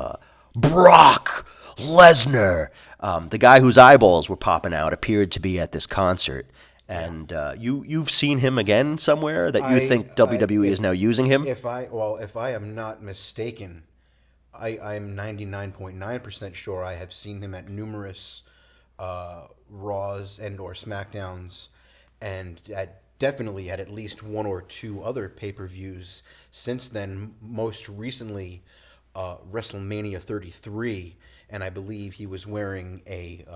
S1: Brock Lesnar. The guy whose eyeballs were popping out appeared to be at this concert. And you've seen him again somewhere that you think WWE is now using him?
S2: If I am not mistaken, I'm 99.9% sure I have seen him at numerous Raws and or SmackDowns, and definitely at least 1 or 2 other pay-per-views since then. Most recently, WrestleMania 33, and I believe he was wearing a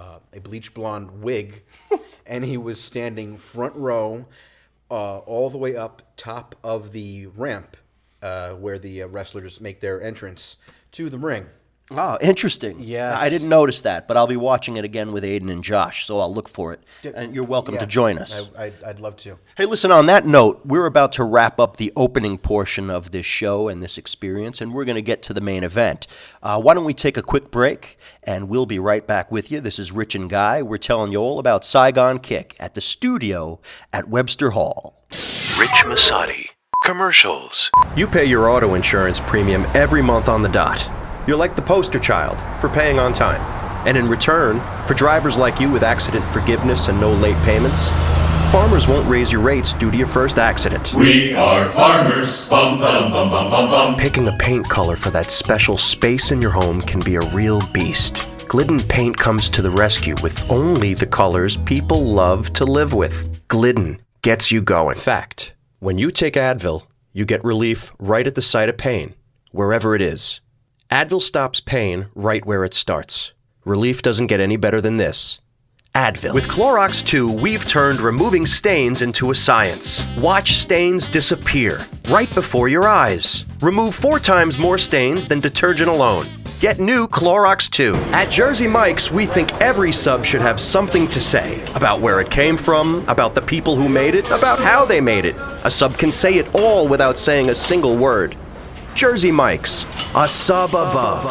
S2: bleach blonde wig, and he was standing front row, all the way up top of the ramp where the wrestlers make their entrance to the ring.
S1: Oh, interesting.
S2: Yes.
S1: I didn't notice that, but I'll be watching it again with Aiden and Josh, so I'll look for it. And you're welcome to join us.
S2: I'd love to.
S1: Hey, listen, on that note, we're about to wrap up the opening portion of this show and this experience, and we're going to get to the main event. Why don't we take a quick break, and we'll be right back with you. This is Rich and Guy. We're telling you all about Saigon Kick at the studio at Webster Hall.
S4: Rich Masadi. Commercials.
S5: You pay your auto insurance premium every month on the dot. You're like the poster child for paying on time. And in return, for drivers like you with accident forgiveness and no late payments, Farmers won't raise your rates due to your first accident.
S3: We are farmers. Bum, bum, bum, bum, bum, bum.
S5: Picking a paint color for that special space in your home can be a real beast. Glidden Paint comes to the rescue with only the colors people love to live with. Glidden gets you going. Fact. When you take Advil, you get relief right at the site of pain, wherever it is. Advil stops pain right where it starts. Relief doesn't get any better than this. Advil. With Clorox 2, we've turned removing stains into a science. Watch stains disappear right before your eyes. Remove 4 times more stains than detergent alone. Get new Clorox 2. At Jersey Mike's, we think every sub should have something to say about where it came from, about the people who made it, about how they made it. A sub can say it all without saying a single word. Jersey Mike's, a sub above.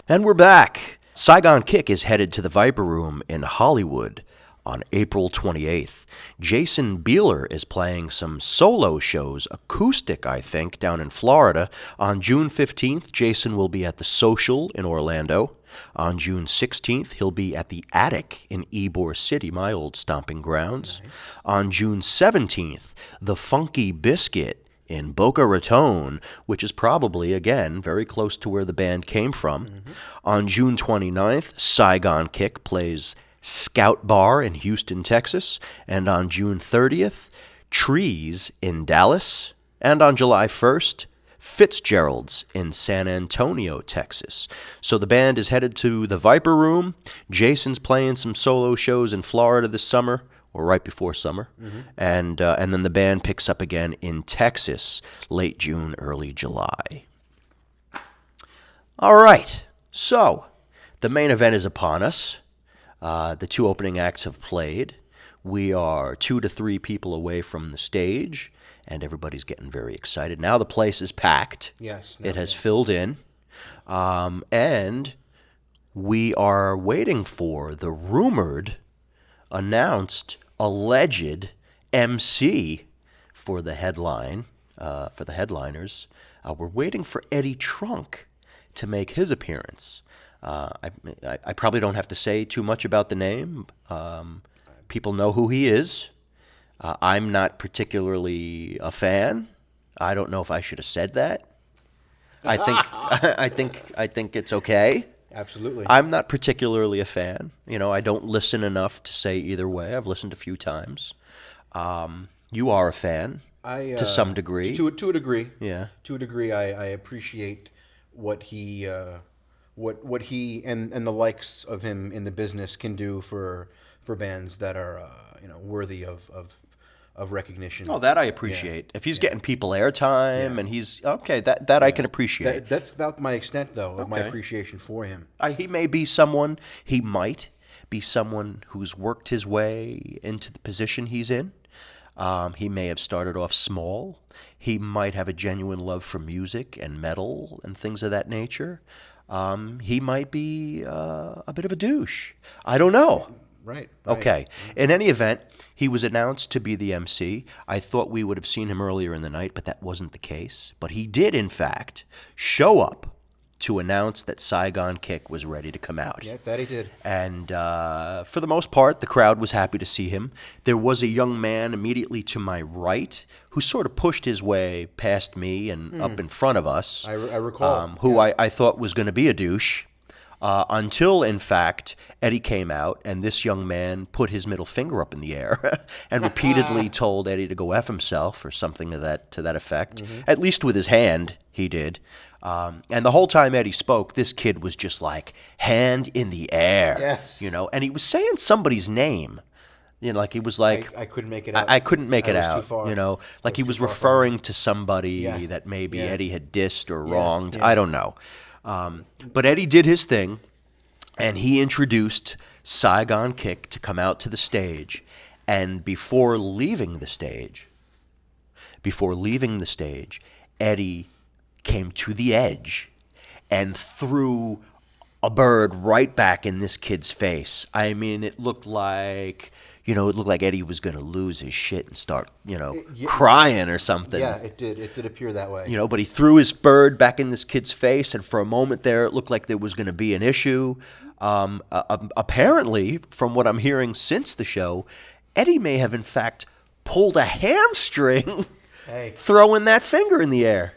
S1: And we're back. Saigon Kick is headed to the Viper Room in Hollywood on April 28th. Jason Bieler is playing some solo shows, acoustic, I think, down in Florida. On June 15th, Jason will be at the Social in Orlando. On June 16th, he'll be at the Attic in Ybor City, my old stomping grounds. Nice. On June 17th, the Funky Biscuit in Boca Raton, which is probably, again, very close to where the band came from. Mm-hmm. On June 29th, Saigon Kick plays Scout Bar in Houston, Texas. And on June 30th, Trees in Dallas. And on July 1st, Fitzgerald's in San Antonio, Texas. So the band is headed to the Viper Room. Jason's playing some solo shows in Florida this summer, or right before summer. Mm-hmm. And then the band picks up again in Texas, late June, early July. All right, so the main event is upon us. The 2 opening acts have played. We are 2 to 3 people away from the stage, and everybody's getting very excited. Now the place is packed.
S2: Yes.
S1: It has filled in. And we are waiting for the rumored, announced, alleged MC for the headline, for the headliners. We're waiting for Eddie Trunk to make his appearance. I probably don't have to say too much about the name. People know who he is. I'm not particularly a fan. I don't know if I should have said that. I think it's okay.
S2: Absolutely.
S1: I'm not particularly a fan. I don't listen enough to say either way. I've listened a few times. You are a fan to some degree.
S2: To a degree.
S1: Yeah.
S2: To a degree, I appreciate what he what he and the likes of him in the business can do for bands that are worthy of recognition.
S1: Oh, that I appreciate. Yeah. If he's getting people airtime and he's okay, that I can appreciate.
S2: That's about my extent, though, of my appreciation for him.
S1: He may be someone. He might be someone who's worked his way into the position he's in. He may have started off small. He might have a genuine love for music and metal and things of that nature. He might be a bit of a douche. I don't know.
S2: Right.
S1: Okay. In any event, he was announced to be the MC. I thought we would have seen him earlier in the night, but that wasn't the case. But he did, in fact, show up to announce that Saigon Kick was ready to come out.
S2: Yeah, that he did.
S1: And for the most part, the crowd was happy to see him. There was a young man immediately to my right who sort of pushed his way past me and up in front of us.
S2: I recall.
S1: Who I thought was going to be a douche. Until, in fact, Eddie came out, and this young man put his middle finger up in the air and repeatedly told Eddie to go F himself or something to that effect. Mm-hmm. At least with his hand, he did. And the whole time Eddie spoke, this kid was just like, hand in the air.
S2: Yes.
S1: And he was saying somebody's name. Like he was like...
S2: I couldn't make it out.
S1: I couldn't make it out.
S2: Too far.
S1: Like he was referring to somebody that maybe Eddie had dissed or wronged. I don't know. But Eddie did his thing, and he introduced Saigon Kick to come out to the stage. And before leaving the stage, Eddie came to the edge and threw a bird right back in this kid's face. I mean, it looked like... it looked like Eddie was going to lose his shit and start, crying or something.
S2: Yeah, it did. It did appear that way.
S1: But he threw his bird back in this kid's face, and for a moment there, it looked like there was going to be an issue. Apparently, from what I'm hearing since the show, Eddie may have, in fact, pulled a hamstring throwing that finger in the air.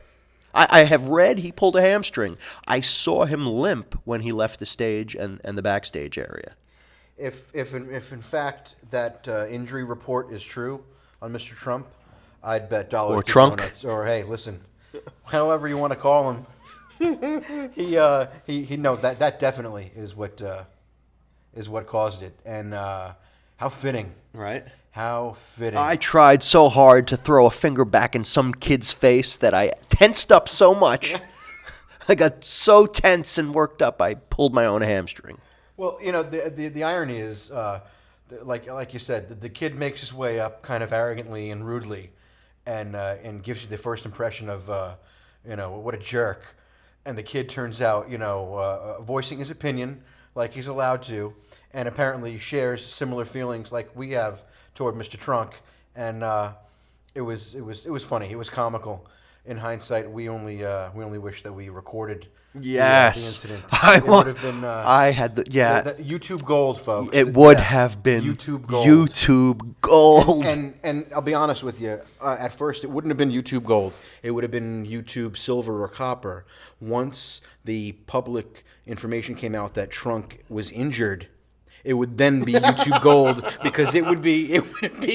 S1: I have read he pulled a hamstring. I saw him limp when he left the stage and the backstage area.
S2: If in fact that injury report is true on Mr. Trump, I'd bet dollars
S1: or Trunk
S2: donuts, or hey, listen, however you want to call him, he no, that definitely is what is what caused it. And how fitting.
S1: Right.
S2: How fitting.
S1: I tried so hard to throw a finger back in some kid's face that I tensed up so much. I got so tense and worked up, I pulled my own hamstring.
S2: Well, the irony is, like you said, the kid makes his way up kind of arrogantly and rudely, and gives you the first impression of, what a jerk. And the kid turns out, voicing his opinion like he's allowed to, and apparently shares similar feelings like we have toward Mr. Trunk. And it was funny. It was comical. In hindsight, we only wish that we recorded the incident. It would have been.
S1: I had the
S2: YouTube gold, folks.
S1: It would have been
S2: YouTube gold.
S1: YouTube gold.
S2: And I'll be honest with you. At first, it wouldn't have been YouTube gold. It would have been YouTube silver or copper. Once the public information came out that Trunk was injured, it would then be YouTube gold because it would be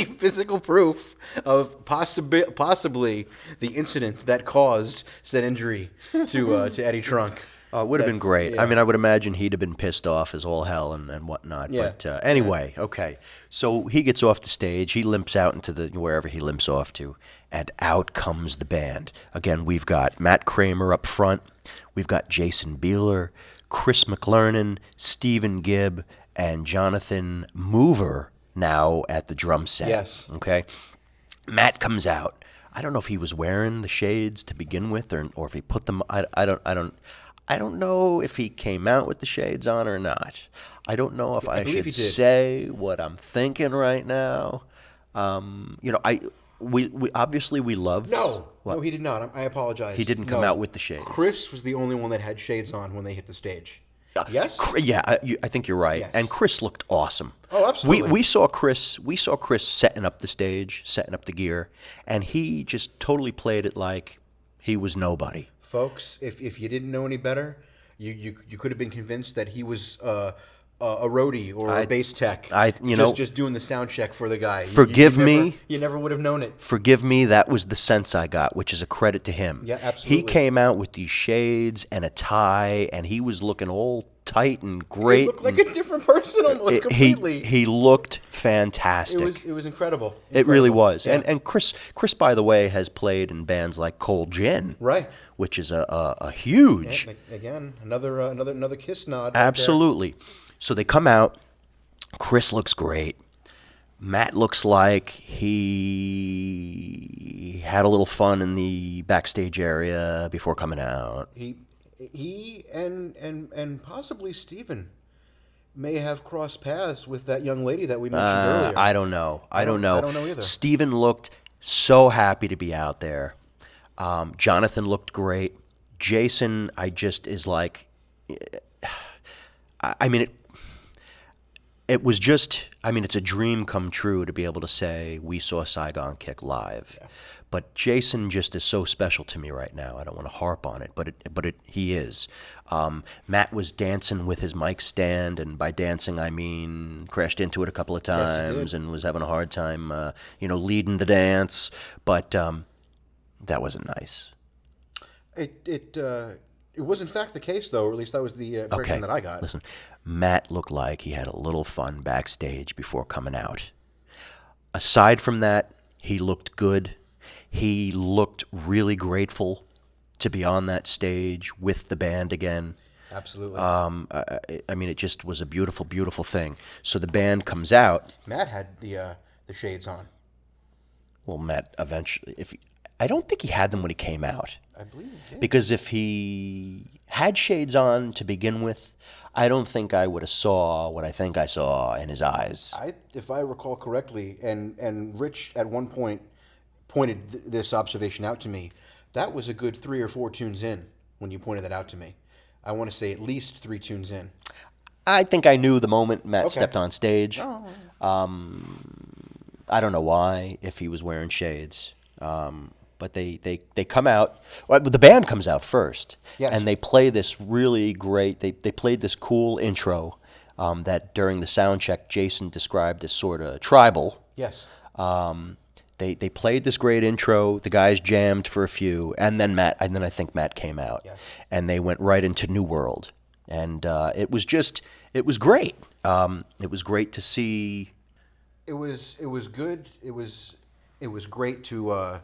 S2: physical proof of possibly the incident that caused said injury to Eddie Trunk.
S1: It would have been great.
S2: Yeah.
S1: I mean, I would imagine he'd have been pissed off as all hell and whatnot.
S2: Yeah.
S1: But anyway, okay. So he gets off the stage. He limps out into wherever he limps off to, and out comes the band. Again, we've got Matt Kramer up front. We've got Jason Bieler, Chris McLernan, Stephen Gibb, and Jonathan Mover now at the drum set.
S2: Yes.
S1: Okay. Matt comes out. I don't know if he was wearing the shades to begin with, or if he put them. I don't know if he came out with the shades on or not. I don't know if I
S2: believe he
S1: should
S2: did.
S1: say what I'm thinking right now. We obviously we love.
S2: No,
S1: What?
S2: no, he did not. I apologize.
S1: He didn't come
S2: No.
S1: out with the shades.
S2: Chris was the only one that had shades on when they hit the stage. Yes.
S1: Yeah, I think you're right.
S2: Yes.
S1: And Chris looked awesome.
S2: Oh, absolutely.
S1: We saw Chris setting up the stage, setting up the gear, and he just totally played it like he was nobody.
S2: Folks, if you didn't know any better, you could have been convinced that he was a roadie or a bass tech. Just doing the sound check for the guy.
S1: Forgive me.
S2: You never would have known it.
S1: Forgive me, that was the sense I got, which is a credit to him.
S2: Yeah, absolutely.
S1: He came out with these shades and a tie, and he was looking all tight and great.
S2: He looked like a different person almost completely.
S1: He looked fantastic.
S2: It was incredible.
S1: It really was.
S2: Yeah.
S1: And Chris, by the way, has played in bands like Cold Gin,
S2: Right.
S1: which is a huge.
S2: Yeah, again, another Kiss nod.
S1: Absolutely. So they come out. Chris looks great. Matt looks like he had a little fun in the backstage area before coming out.
S2: He and possibly Steven may have crossed paths with that young lady that we mentioned earlier.
S1: I don't know. I don't know.
S2: I don't know either.
S1: Steven looked so happy to be out there. Jonathan looked great. Jason, is like, I mean, it was just, it's a dream come true to be able to say we saw Saigon Kick live. Yeah. But Jason just is so special to me right now. I don't want to harp on it, but he is. Matt was dancing with his mic stand, and by dancing I mean crashed into it a couple of times and was having a hard time, leading the dance. But that wasn't nice.
S2: It was in fact the case, though, or at least that was the impression that I got.
S1: Listen, Matt looked like he had a little fun backstage before coming out. Aside from that, he looked good. He looked really grateful to be on that stage with the band again.
S2: Absolutely.
S1: It just was a beautiful, beautiful thing. So the band comes out.
S2: Matt had the shades on.
S1: Well, Matt eventually, I don't think he had them when he came out.
S2: I believe he did.
S1: Because if he had shades on to begin with, I don't think I would have saw what I think I saw in his eyes.
S2: If I recall correctly, and Rich at one point pointed this observation out to me, that was a good 3 or 4 tunes in when you pointed that out to me. I want to say at least 3 tunes in.
S1: I think I knew the moment Matt stepped on stage.
S2: Oh.
S1: I don't know why, if he was wearing shades. But they come out. Well, the band comes out first.
S2: Yes.
S1: And they play this really great, they played this cool intro that during the sound check Jason described as sort of tribal.
S2: Yes.
S1: They played this great intro. The guys jammed for a few, and then I think Matt came out,
S2: Yes.
S1: and they went right into New World. and it was great. It was great to see.
S2: It was good. It was great to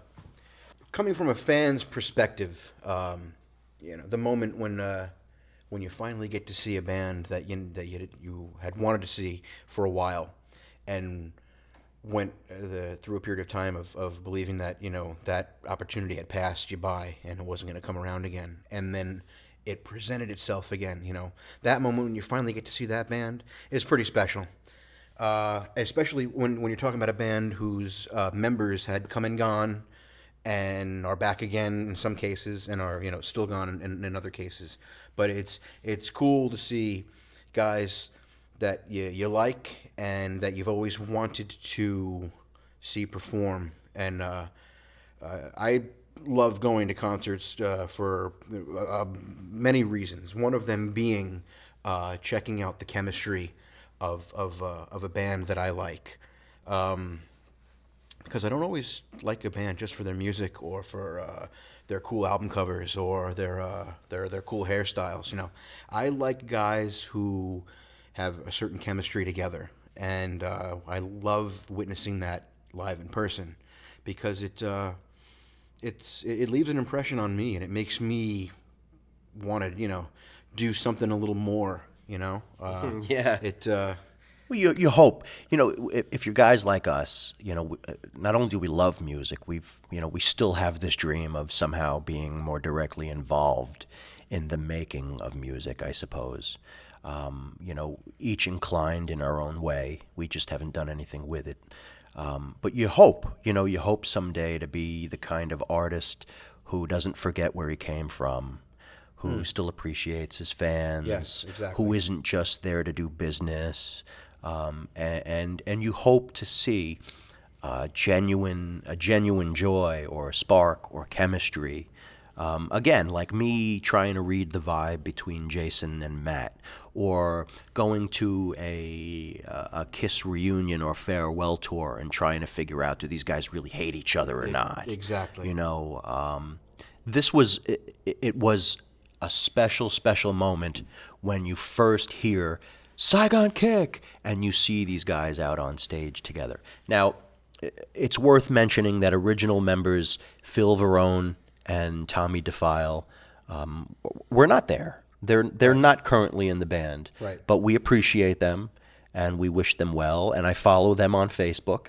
S2: coming from a fan's perspective. The moment when you finally get to see a band that you had wanted to see for a while, and went through a period of time of believing that that opportunity had passed you by and it wasn't going to come around again, and then it presented itself again. That moment when you finally get to see that band is pretty special. Especially when you're talking about a band whose members had come and gone and are back again in some cases and are still gone in other cases. But it's cool to see guys that you like and that you've always wanted to see perform. And I love going to concerts for many reasons. One of them being checking out the chemistry of a band that I like, because I don't always like a band just for their music or for their cool album covers or their cool hairstyles. I like guys who have a certain chemistry together, and I love witnessing that live in person because it leaves an impression on me, and it makes me want to do something a little more.
S1: Yeah.
S2: Well,
S1: you hope, if you're guys like us, not only do we love music, we still have this dream of somehow being more directly involved in the making of music, I suppose. Each inclined in our own way. We just haven't done anything with it. But you hope someday to be the kind of artist who doesn't forget where he came from, who still appreciates his fans,
S2: Yes, exactly.
S1: who isn't just there to do business, and you hope to see a genuine joy or spark or chemistry. Again, like me trying to read the vibe between Jason and Matt, or going to a Kiss reunion or farewell tour and trying to figure out, do these guys really hate each other or not?
S2: Exactly.
S1: This was it was a special moment when you first hear Saigon Kick and you see these guys out on stage together. Now, it's worth mentioning that original members Phil Varone and Tommy DeFile were not there. They're not currently in the band,
S2: Right.
S1: but we appreciate them and we wish them well. And I follow them on Facebook,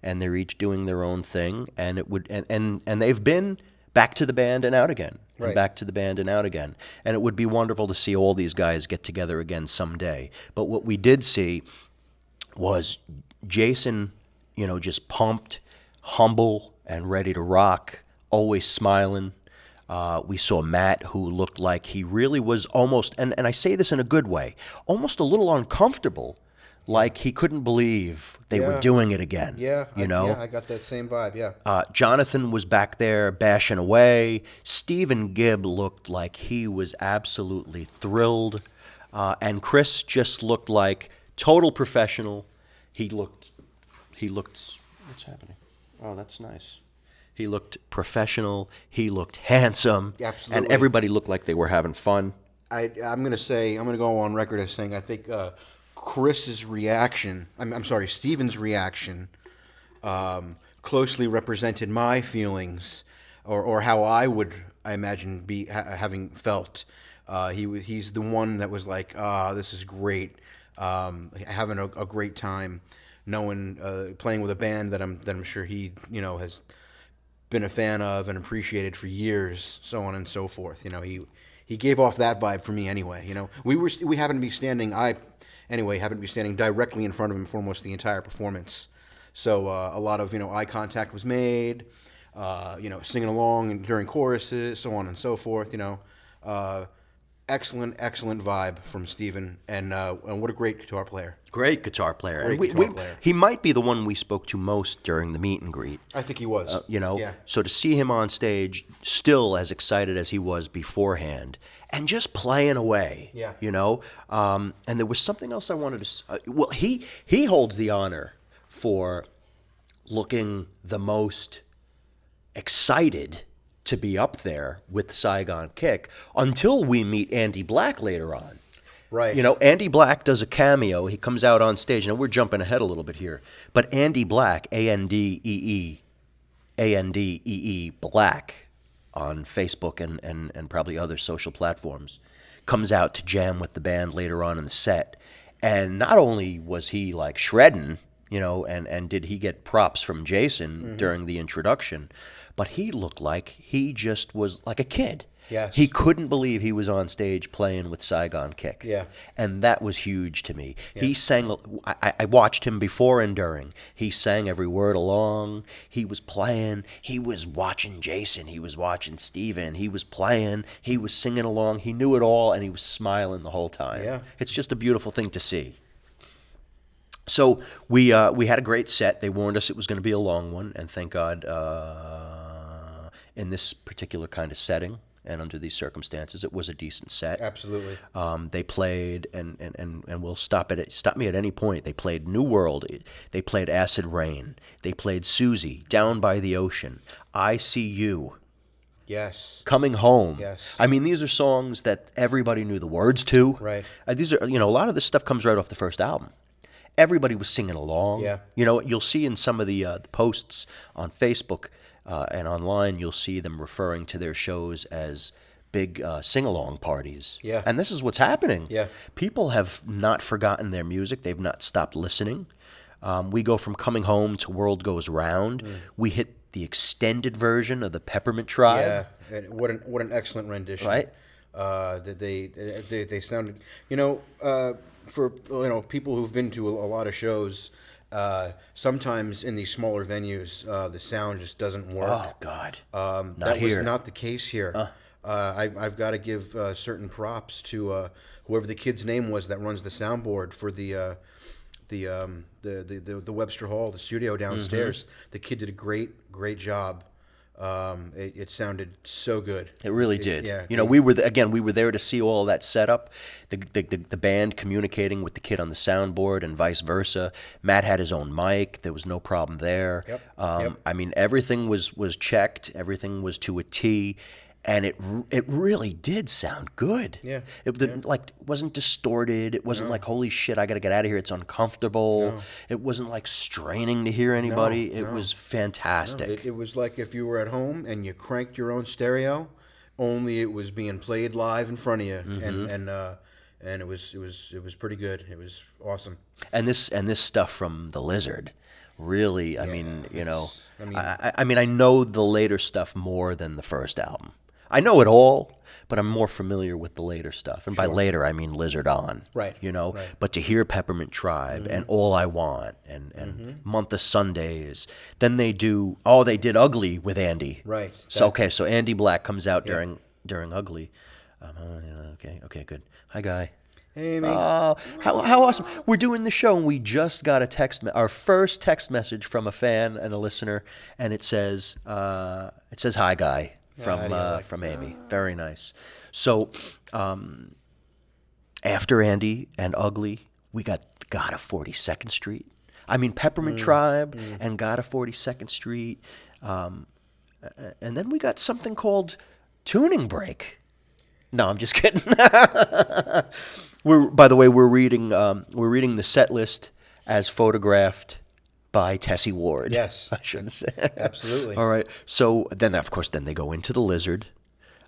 S1: and they're each doing their own thing. And and they've been back to the band and out again, and
S2: Right.
S1: back to the band and out again. And it would be wonderful to see all these guys get together again someday. But what we did see was Jason, just pumped, humble, and ready to rock, always smiling. We saw Matt, who looked like he really was almost, and I say this in a good way, almost a little uncomfortable, like he couldn't believe they were
S2: Yeah.
S1: doing it again.
S2: Yeah,
S1: Yeah,
S2: I got that same vibe. Yeah.
S1: Jonathan was back there bashing away. Stephen Gibb looked like he was absolutely thrilled. And Chris just looked like total professional. He looked, what's happening? Oh, that's nice. He looked professional. He looked handsome.
S2: Absolutely.
S1: And everybody looked like they were having fun.
S2: I'm gonna go on record as saying I think Chris's reaction, I'm sorry, Steven's reaction, closely represented my feelings, or how I imagine having felt. He's the one that was like, this is great, having a great time, knowing playing with a band that I'm sure he has been a fan of and appreciated for years, so on and so forth. He gave off that vibe for me anyway. We happened to be standing. Happened to be standing directly in front of him for almost the entire performance. So a lot of eye contact was made. Singing along and during choruses, so on and so forth. Excellent vibe from Steven, and what a great guitar player.
S1: Great guitar player.
S2: Great
S1: And
S2: guitar player.
S1: He might be the one we spoke to most during the meet and greet.
S2: I think he was. Yeah.
S1: So to see him on stage, still as excited as he was beforehand, and just playing away.
S2: Yeah.
S1: And there was something else I wanted to. He holds the honor for looking the most excited to be up there with Saigon Kick until we meet Andy Black later on.
S2: Right.
S1: You know, Andy Black does a cameo. He comes out on stage. Now, we're jumping ahead a little bit here. But Andy Black, A-N-D-E-E, Black, on Facebook and probably other social platforms, comes out to jam with the band later on in the set. And not only was he, like, shredding, you know, and did he get props from Jason during the introduction, but he looked like he just was like a kid.
S2: Yes.
S1: He couldn't believe he was on stage playing with Saigon Kick.
S2: Yeah.
S1: And that was huge to me. Yeah. He sang, I watched him before and during. He sang every word along. He was playing. He was watching Jason. He was watching Steven. He was playing. He was singing along. He knew it all, and he was smiling the whole time.
S2: Yeah.
S1: It's just a beautiful thing to see. So we had a great set. They warned us it was going to be a long one, and thank God in this particular kind of setting and under these circumstances, it was a decent set.
S2: Absolutely.
S1: They played, and we'll stop me at any point. They played New World. They played Acid Rain. They played Susie, Down by the Ocean, I See You.
S2: Yes.
S1: Coming Home.
S2: Yes.
S1: I mean, these are songs that everybody knew the words to.
S2: Right.
S1: These are, you know, a lot of this stuff comes right off the first album. Everybody was singing along.
S2: Yeah.
S1: You know, you'll see in some of the posts on Facebook and online, you'll see them referring to their shows as big sing-along parties.
S2: Yeah.
S1: And this is what's happening.
S2: Yeah.
S1: People have not forgotten their music. They've not stopped listening. We go from Coming Home to World Goes Round. We hit the extended version of the Peppermint Tribe.
S2: Yeah. And what an excellent rendition.
S1: Right.
S2: They sounded, you know, for, you know, people who've been to a lot of shows, sometimes in these smaller venues, the sound just doesn't work.
S1: Oh, God.
S2: That was not the case here. I've got to give certain props to whoever the kid's name was that runs the soundboard for the Webster Hall, the studio downstairs. The kid did a great job. It sounded so good.
S1: It really did.
S2: Yeah.
S1: You know, we were there to see all that setup, the band communicating with the kid on the soundboard and vice versa. Matt had his own mic. There was no problem there.
S2: Yep.
S1: I mean, everything was checked. Everything was to a T. And it really did sound good.
S2: Yeah.
S1: It wasn't distorted. It wasn't like, holy shit, I got to get out of here. It's uncomfortable.
S2: No.
S1: It wasn't like straining to hear anybody. It was fantastic.
S2: It was like if you were at home and you cranked your own stereo, only it was being played live in front of you, and it was pretty good. It was awesome.
S1: And this stuff from the Lizard, really. I mean, you know, I mean, I know the later stuff more than the first album. I know it all, but I'm more familiar with the later stuff. And by later, I mean Lizard on.
S2: Right.
S1: You know?
S2: Right.
S1: But to hear Peppermint Tribe and All I Want and Month of Sundays, then they did Ugly with Andy.
S2: Right.
S1: So Andy Black comes out during Ugly. Okay, good. Hi, Guy.
S2: Hey, Amy.
S1: Oh, how awesome. We're doing the show, and we just got our first text message from a fan and a listener, and it says, hi, Guy, from Amy. Very nice. So after Andy and Ugly, we got God of 42nd Street. I mean, Peppermint Tribe and God of 42nd Street. And then we got something called Tuning Break. No, I'm just kidding. By the way, we're reading the set list as photographed by Tessie Ward.
S2: Yes,
S1: I should say.
S2: Absolutely.
S1: All right. So then, of course, they go into the Lizard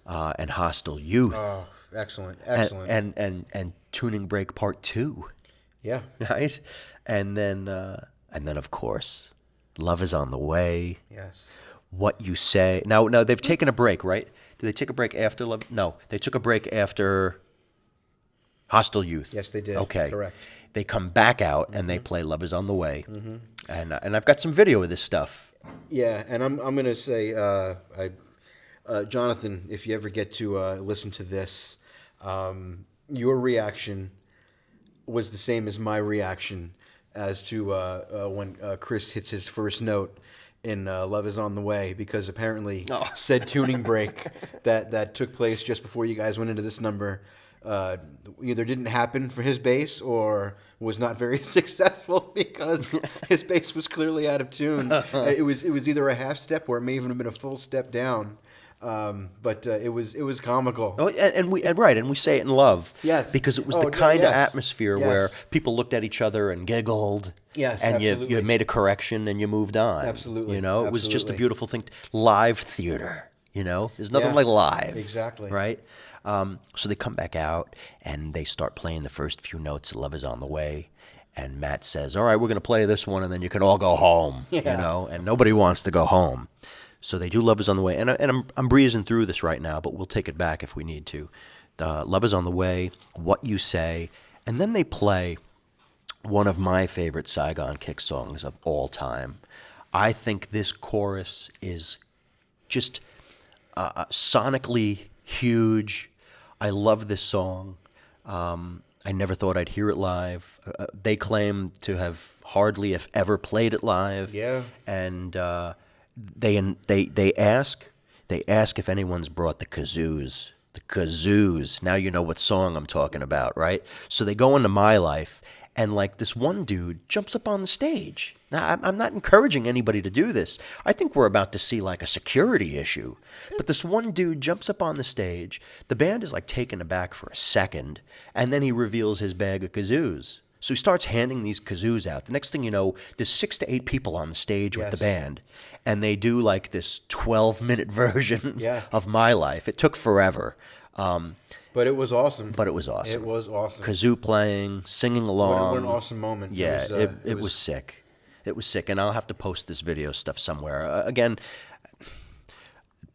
S1: and Hostile Youth.
S2: Oh, excellent.
S1: And Tuning Break Part 2.
S2: Yeah.
S1: Right. And then of course, Love Is on the Way.
S2: Yes.
S1: What You Say. Now they've taken a break, right? Did they take a break after Love? No, they took a break after Hostile Youth.
S2: Yes, they did.
S1: Okay.
S2: Correct.
S1: They come back out and they play Love Is on the Way. And I've got some video of this stuff.
S2: Yeah, and I'm going to say, Jonathan, if you ever get to listen to this, your reaction was the same as my reaction as to when Chris hits his first note in Love Is on the Way, because apparently said tuning break that took place just before you guys went into this number either didn't happen for his bass or was not very successful because his bass was clearly out of tune. It was either a half step or it may even have been a full step down. But it was comical.
S1: Oh, and we say it in love.
S2: Yes.
S1: Because it was
S2: Oh,
S1: the kind of
S2: yes.
S1: atmosphere
S2: Yes.
S1: where people looked at each other and giggled.
S2: Yes,
S1: and you
S2: absolutely.
S1: made a correction and you moved on.
S2: Absolutely,
S1: You know, it was just a
S2: absolutely.
S1: beautiful thing. Live theater. You know, there's nothing like live.
S2: Exactly.
S1: Right. So they come back out and they start playing the first few notes of "Love Is on the Way." And Matt says, "All right, we're going to play this one, and then you can all go home." You know, and nobody wants to go home. So they do "Love Is on the Way," and I'm breezing through this right now, but we'll take it back if we need to. "Love Is on the Way," "What You Say," and then they play one of my favorite Saigon Kick songs of all time. I think this chorus is just sonically huge. I love this song. I never thought I'd hear it live. They claim to have hardly, if ever, played it live.
S2: Yeah.
S1: And they ask if anyone's brought the kazoos. The kazoos. Now you know what song I'm talking about, right? So they go into My Life, and like this one dude jumps up on the stage. Now I'm not encouraging anybody to do this. I think we're about to see like a security issue. But this one dude jumps up on the stage. The band is like taken aback for a second, and then he reveals his bag of kazoos. So he starts handing these kazoos out. The next thing you know, there's 6 to 8 people on the stage with the
S2: Yes.
S1: band, and they do like this 12-minute version
S2: Yeah.
S1: of My Life. It took forever,
S2: But it was awesome.
S1: but it was awesome.
S2: It was awesome.
S1: Kazoo playing, singing along.
S2: What an awesome moment.
S1: Yeah,
S2: It
S1: it was sick. It was sick, and I'll have to post this video stuff somewhere. Again,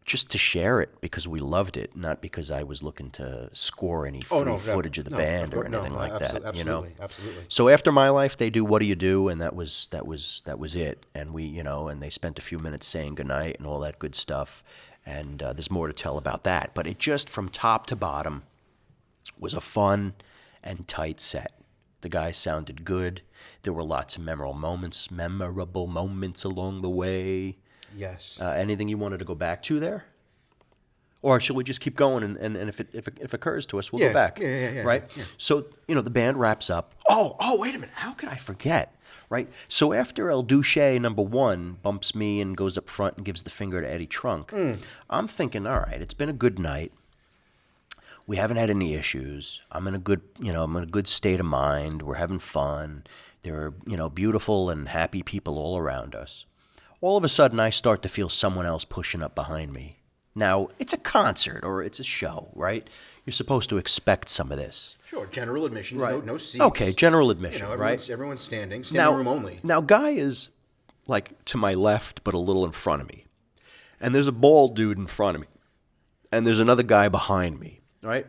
S1: just to share it because we loved it, not because I was looking to score any free footage of the band or anything like that. You know,
S2: Absolutely.
S1: So after My Life, they do "What Do You Do," and that was it. And we, and they spent a few minutes saying goodnight and all that good stuff. And there's more to tell about that. But it just, from top to bottom, was a fun and tight set. The guys sounded good. There were lots of memorable moments along the way.
S2: Yes.
S1: Anything you wanted to go back to there? Or shall we just keep going, and if it occurs to us, we'll
S2: Yeah,
S1: go back.
S2: yeah,
S1: Right?
S2: yeah.
S1: So, the band wraps up. Oh, wait a minute. How could I forget? Right? So after El Duce #1 bumps me and goes up front and gives the finger to Eddie Trunk, I'm thinking, all right, it's been a good night. We haven't had any issues. I'm in a good state of mind. We're having fun. There are, beautiful and happy people all around us. All of a sudden, I start to feel someone else pushing up behind me. Now, it's a concert or it's a show, right? You're supposed to expect some of this.
S2: Sure. General admission.
S1: Right.
S2: No seats.
S1: Okay, general admission,
S2: Everyone's standing. Standing
S1: Now,
S2: room only.
S1: now, Guy is like to my left, but a little in front of me. And there's a bald dude in front of me. And there's another guy behind me, right?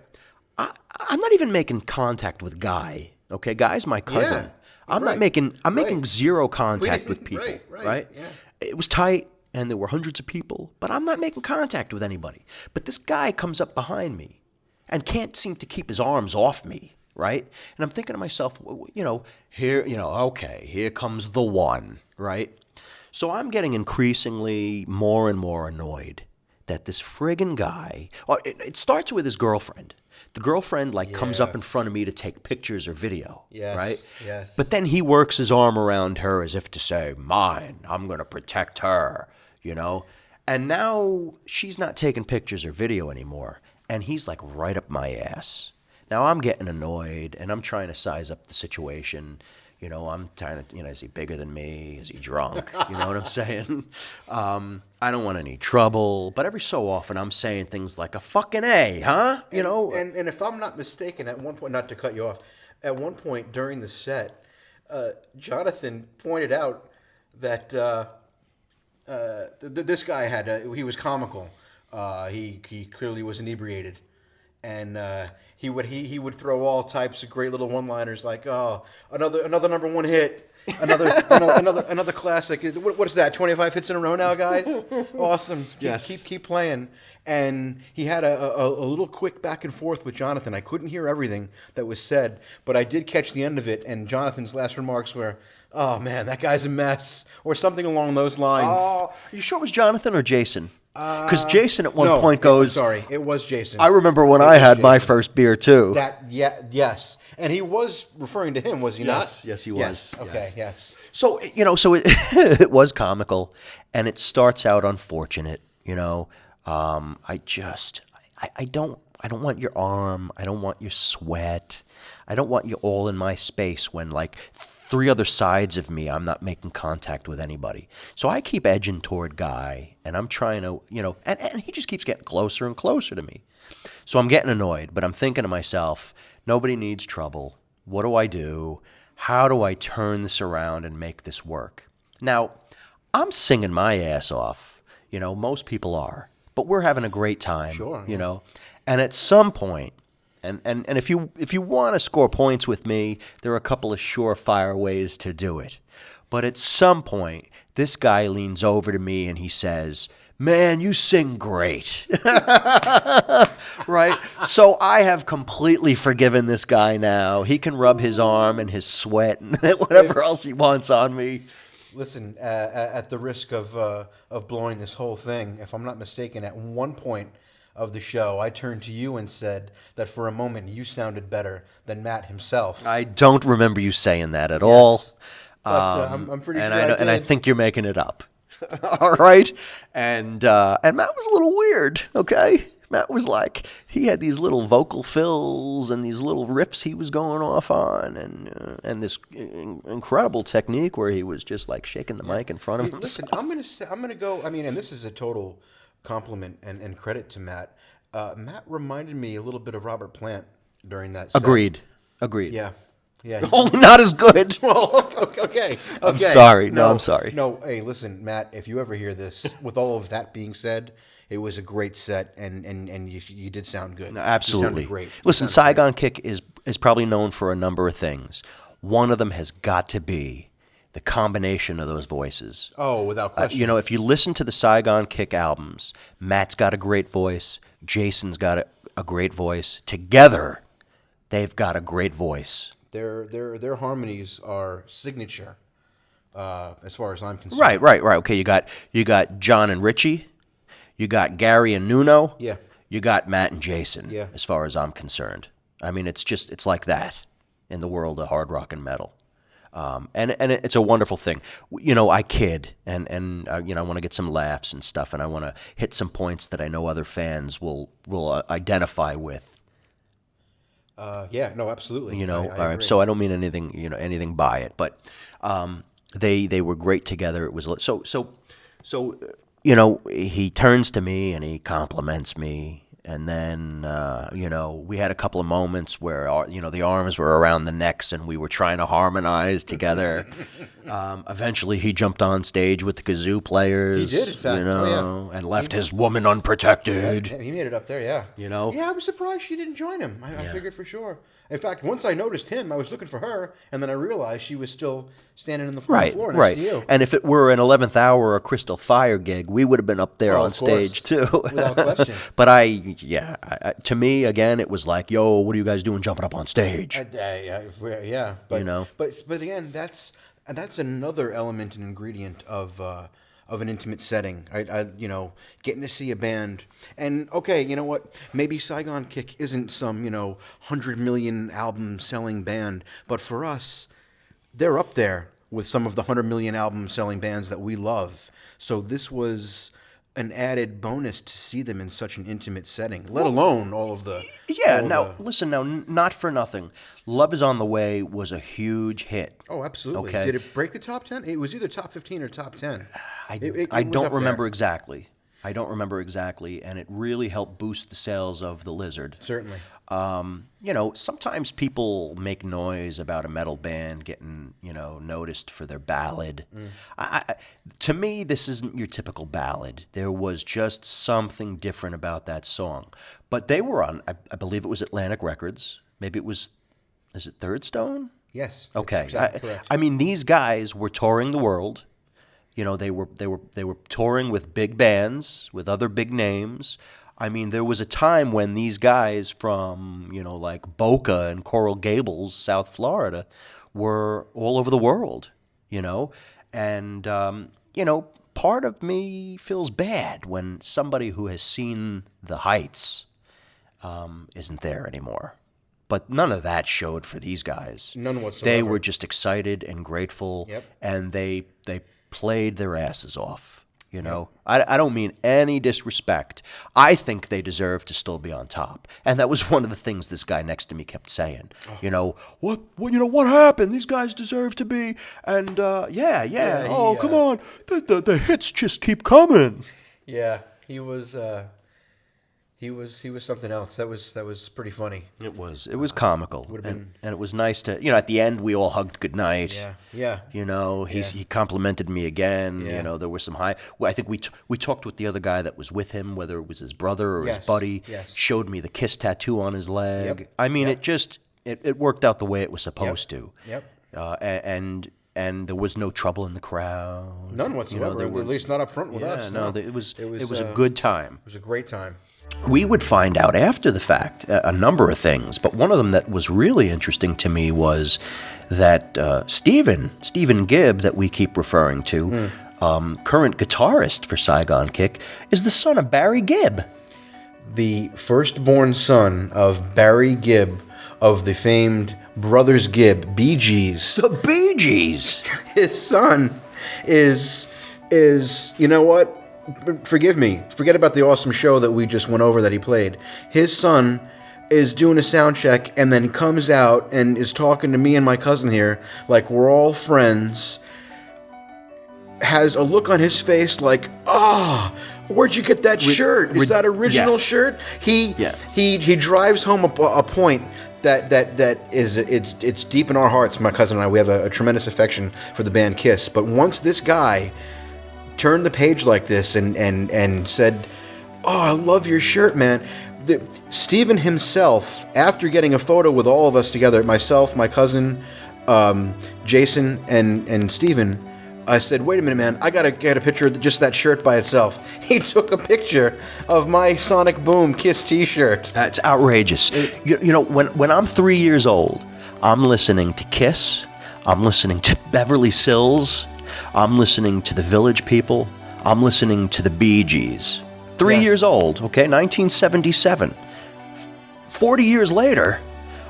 S1: I'm not even making contact with Guy, okay? Guy's my cousin.
S2: Yeah,
S1: I'm
S2: right,
S1: making
S2: right.
S1: zero contact with people,
S2: Right, yeah.
S1: It was tight, and there were hundreds of people, but I'm not making contact with anybody. But this guy comes up behind me and can't seem to keep his arms off me, right? And I'm thinking to myself, here comes the one, right? So I'm getting increasingly more and more annoyed that this friggin' guy, it starts with his girlfriend. The girlfriend comes up in front of me to take pictures or video,
S2: Yes,
S1: right?
S2: yes.
S1: But then he works his arm around her as if to say, mine, I'm going to protect her, And now she's not taking pictures or video anymore, and he's like right up my ass. Now I'm getting annoyed, and I'm trying to size up the situation. I'm trying to, is he bigger than me? Is he drunk? You know what I'm saying? I don't want any trouble, but every so often I'm saying things like a fucking A, huh?
S2: And if I'm not mistaken, at one point, not to cut you off, at one point during the set, Jonathan pointed out that this guy he was comical. He clearly was inebriated, and he would throw all types of great little one-liners like, "Oh, another #1 hit." another classic. What is that? 25 hits in a row now, guys. Awesome. Keep playing. And he had a little quick back and forth with Jonathan. I couldn't hear everything that was said, but I did catch the end of it. And Jonathan's last remarks were, "Oh man, that guy's a mess," or something along those lines.
S1: Oh, you sure it was Jonathan or Jason? Because Jason at one point goes,
S2: sorry, it was Jason.
S1: I remember when I had my first beer too.
S2: Yes. And he was referring to him, was he not?
S1: Yes, he was.
S2: Yes. Okay, yes.
S1: So, it, it was comical, and it starts out unfortunate, I don't want your arm. I don't want your sweat. I don't want you all in my space when like three other sides of me, I'm not making contact with anybody. So I keep edging toward Guy, and I'm trying to, and he just keeps getting closer and closer to me. So I'm getting annoyed, but I'm thinking to myself, nobody needs trouble. What do I do? How do I turn this around and make this work? Now, I'm singing my ass off. Most people are. But we're having a great time.
S2: Sure.
S1: And at some point, and if you want to score points with me, there are a couple of surefire ways to do it. But at some point, this guy leans over to me and he says, "Man, you sing great." Right? So I have completely forgiven this guy now. He can rub his arm and his sweat and whatever else he wants on me.
S2: Listen, at the risk of blowing this whole thing, if I'm not mistaken, at one point of the show, I turned to you and said that for a moment you sounded better than Matt himself.
S1: I don't remember you saying that at all.
S2: But I'm pretty sure
S1: and I think you're making it up. All right? And Matt was a little weird, okay? Matt was like, he had these little vocal fills and these little riffs he was going off on, and this incredible technique where he was just like shaking the mic in front of him.
S2: Listen, I'm gonna go. I mean, and this is a total compliment and credit to Matt. Matt reminded me a little bit of Robert Plant during that set.
S1: Agreed.
S2: Yeah.
S1: Only not as good.
S2: Well, okay.
S1: I'm sorry. No, I'm sorry.
S2: No, hey, listen, Matt, if you ever hear this, with all of that being said, it was a great set, and you did sound good.
S1: No, absolutely.
S2: You sounded great.
S1: Listen, Saigon Kick is probably known for a number of things. One of them has got to be the combination of those voices.
S2: Oh, without question.
S1: If you listen to the Saigon Kick albums, Matt's got a great voice, Jason's got a great voice. Together, they've got a great voice.
S2: Their harmonies are signature, as far as I'm concerned.
S1: Right. Okay, you got John and Richie, you got Gary and Nuno,
S2: Yeah.
S1: you got Matt and Jason.
S2: Yeah.
S1: As far as I'm concerned, I mean, it's like that in the world of hard rock and metal. And it's a wonderful thing. I kid, and I want to get some laughs and stuff, and I want to hit some points that I know other fans will identify with.
S2: Yeah, no, absolutely. I
S1: All right.
S2: agree.
S1: So I don't mean anything by it, but they were great together. It was so he turns to me and he compliments me. And then, we had a couple of moments where, the arms were around the necks and we were trying to harmonize together. Eventually, he jumped on stage with the kazoo players.
S2: He did, in fact.
S1: And left his woman unprotected.
S2: Yeah, he made it up there, yeah. Yeah, I was surprised she didn't join him. I figured for sure. In fact, once I noticed him, I was looking for her, and then I realized she was still standing in the floor next to you.
S1: And if it were an 11th Hour or Crystal Fire gig, we would have been up there on stage too.
S2: Without question.
S1: But to me, again, it was like, yo, what are you guys doing jumping up on stage?
S2: Yeah, but again, that's another element and ingredient of an intimate setting. Getting to see a band, and okay, you know what? Maybe Saigon Kick isn't some 100 million album selling band, but for us, they're up there with some of the 100 million album selling bands that we love. So this was an added bonus to see them in such an intimate setting, let alone all of the...
S1: Yeah, listen, not for nothing. Love Is on the Way was a huge hit.
S2: Oh, absolutely.
S1: Okay.
S2: Did it break the top 10? It was either top 15 or top 10.
S1: I don't remember exactly. And it really helped boost the sales of The Lizard.
S2: Certainly.
S1: Sometimes people make noise about a metal band getting, noticed for their ballad. To me, this isn't your typical ballad. There was just something different about that song. But they were on, I believe it was Atlantic Records. Maybe it was, is it Third Stone?
S2: Yes.
S1: Okay.
S2: Correct.
S1: I mean, these guys were touring the world. They were touring with big bands, with other big names. I mean, there was a time when these guys from, like Boca and Coral Gables, South Florida, were all over the world, And, part of me feels bad when somebody who has seen the heights isn't there anymore. But none of that showed for these guys.
S2: None whatsoever.
S1: They were just excited and grateful,
S2: Yep.
S1: and they played their asses off. You know, I don't mean any disrespect. I think they deserve to still be on top, and that was one of the things this guy next to me kept saying. You know, what happened? These guys deserve to be, and yeah. Oh, come on, the hits just keep coming.
S2: Yeah, he was something else. That was pretty funny.
S1: It was comical,
S2: Would have been.
S1: and it was nice to, at the end we all hugged goodnight.
S2: Yeah.
S1: You know, he complimented me again.
S2: Yeah.
S1: You know, there were some high. Well, I think we talked with the other guy that was with him, whether it was his brother or his buddy.
S2: Yes.
S1: Showed me the kiss tattoo on his leg.
S2: Yep.
S1: I mean,
S2: Yep.
S1: it just it worked out the way it was supposed to.
S2: Yep.
S1: And there was no trouble in the crowd.
S2: None whatsoever.
S1: there were-
S2: at least not up front with us.
S1: No, it was a good time.
S2: It was a great time.
S1: We would find out after the fact a number of things, but one of them that was really interesting to me was that Stephen Gibb, that we keep referring to, current guitarist for Saigon Kick, is the son of Barry Gibb.
S2: The firstborn son of Barry Gibb of the famed Brothers Gibb, Bee Gees.
S1: The Bee Gees!
S2: His son is you know what? Forgive me. Forget about the awesome show that we just went over that he played. His son is doing a sound check and then comes out and is talking to me and my cousin here like we're all friends. Has a look on his face like, where'd you get that shirt? Is that original shirt? He drives home a point that it's deep in our hearts. My cousin and I, we have a tremendous affection for the band Kiss. But once this guy turned the page like this and said, "Oh, I love your shirt, man." Stephen himself, after getting a photo with all of us together, myself, my cousin, Jason, and Stephen, I said, "Wait a minute, man, I gotta get a picture of just that shirt by itself." He took a picture of my Sonic Boom Kiss t-shirt.
S1: That's outrageous. You know, when I'm 3 years old, I'm listening to Kiss, I'm listening to Beverly Sills, I'm listening to the Village People, I'm listening to the Bee Gees. 3 years old, okay, 1977. 40 years later,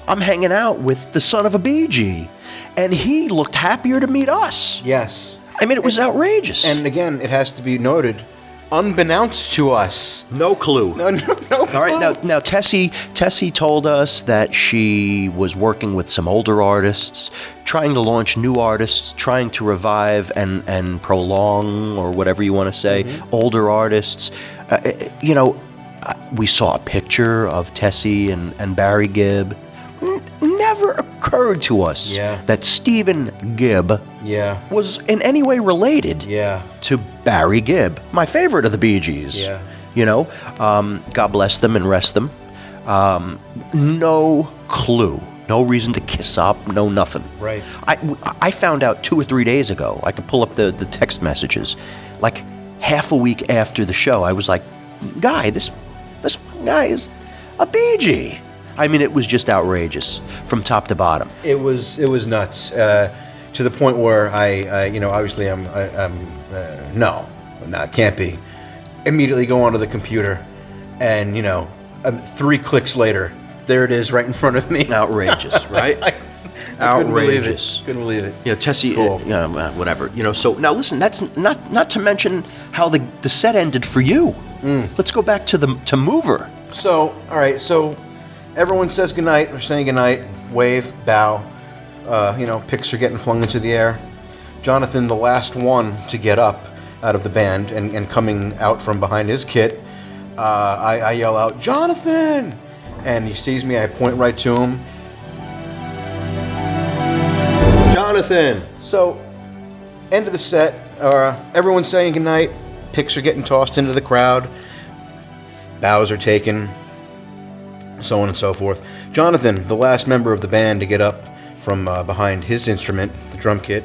S1: I'm hanging out with the son of a Bee Gee, and he looked happier to meet us.
S2: Yes.
S1: I mean, it was outrageous.
S2: And again, it has to be noted, unbeknownst to us.
S1: No clue.
S2: No clue.
S1: All right, now Tessie told us that she was working with some older artists, trying to launch new artists, trying to revive and prolong, or whatever you want to say, older artists. We saw a picture of Tessie and Barry Gibb. Never occurred to us that Stephen Gibb was in any way related to Barry Gibb, my favorite of the Bee Gees.
S2: Yeah.
S1: You know, God bless them and rest them. No clue. No reason to kiss up, no nothing.
S2: Right.
S1: I found out 2 or 3 days ago. I could pull up the text messages. Like half a week after the show, I was like, "Guy, this guy is a Bee Gee." I mean, it was just outrageous from top to bottom.
S2: It was nuts to the point where I obviously no, it can't be. Immediately go onto the computer, and 3 clicks later, there it is right in front of me.
S1: Outrageous, right?
S2: I
S1: Outrageous.
S2: Couldn't believe it.
S1: Tessie,
S2: Cool.
S1: whatever. So now listen, that's not to mention how the set ended for you. Let's go back to Mover.
S2: So, all right, so everyone says goodnight. We're saying goodnight. Wave, bow. Picks are getting flung into the air. Jonathan, the last one to get up out of the band and coming out from behind his kit, I yell out, "Jonathan!" And he sees me. I point right to him. Jonathan! So, end of the set. Everyone's saying goodnight. Picks are getting tossed into the crowd. Bows are taken. So on and so forth. Jonathan, the last member of the band to get up from behind his instrument, the drum kit,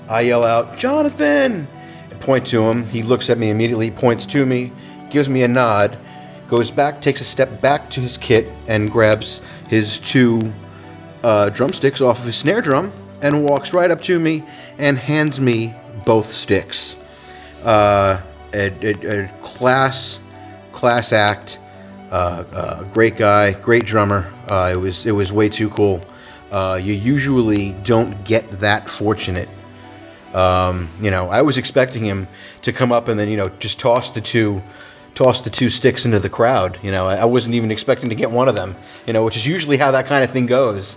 S2: I yell out, "Jonathan!" I point to him. He looks at me immediately, points to me, gives me a nod, goes back, takes a step back to his kit, and grabs his 2 drumsticks off of his snare drum, and walks right up to me and hands me both sticks. A class act. Great guy, great drummer. It was way too cool. You usually don't get that fortunate I was expecting him to come up and then just toss the two sticks into the crowd. I wasn't even expecting to get one of them. Which is usually how that kind of thing goes.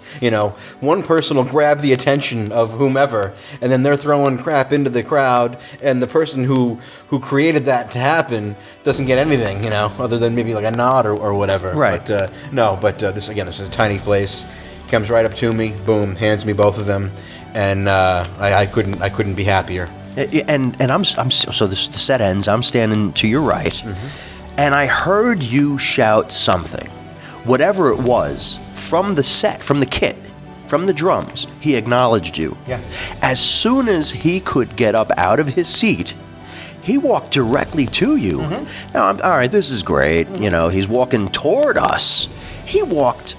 S2: One person will grab the attention of whomever, and then they're throwing crap into the crowd, and the person who created that to happen doesn't get anything. Other than maybe like a nod or whatever.
S1: Right.
S2: But this is a tiny place. Comes right up to me, boom, hands me both of them, and I couldn't be happier.
S1: And so the set ends. I'm standing to your right, and I heard you shout something, whatever it was, from the set, from the kit, from the drums. He acknowledged you.
S2: Yeah.
S1: As soon as he could get up out of his seat, he walked directly to you. Now, all right, this is great. He's walking toward us. He walked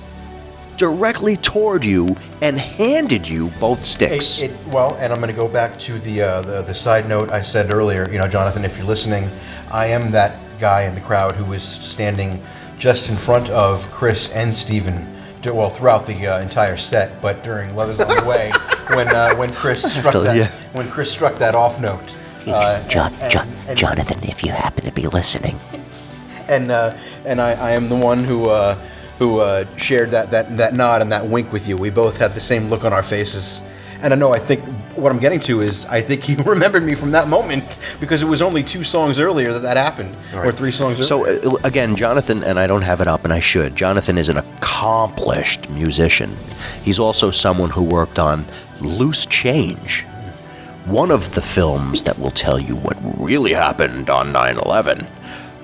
S1: directly toward you and handed you both sticks.
S2: And I'm going to go back to the side note I said earlier. Jonathan, if you're listening, I am that guy in the crowd who was standing just in front of Chris and Steven, throughout the entire set, but during Love Is on the Way, when Chris struck that off note.
S6: Jonathan, if you happen to be listening.
S2: And I am the one who shared that nod and that wink with you. We both had the same look on our faces. And I think what I'm getting to is I think he remembered me from that moment because it was only 2 songs earlier that happened, or 3 songs earlier.
S1: So again, Jonathan, and I don't have it up and I should, Jonathan is an accomplished musician. He's also someone who worked on Loose Change, one of the films that will tell you what really happened on 9/11.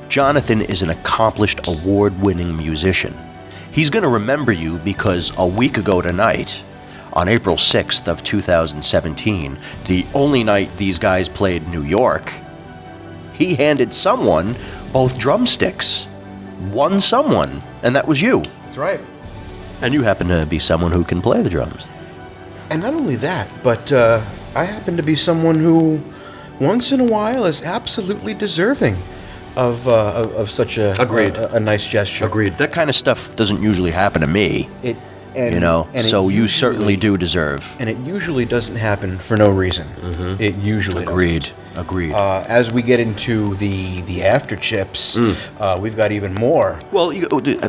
S1: Jonathan is an accomplished, award-winning musician. He's going to remember you because a week ago tonight, on April 6th of 2017, the only night these guys played New York, he handed someone both drumsticks. One someone, and that was you.
S2: That's right.
S1: And you happen to be someone who can play the drums.
S2: And not only that, but I happen to be someone who, once in a while, is absolutely deserving of such a nice gesture.
S1: Agreed. That kind of stuff doesn't usually happen to me. So you certainly do deserve.
S2: And it usually doesn't happen for no reason. It usually
S1: Agreed.
S2: As we get into the after chips, we've got even more.
S1: Well,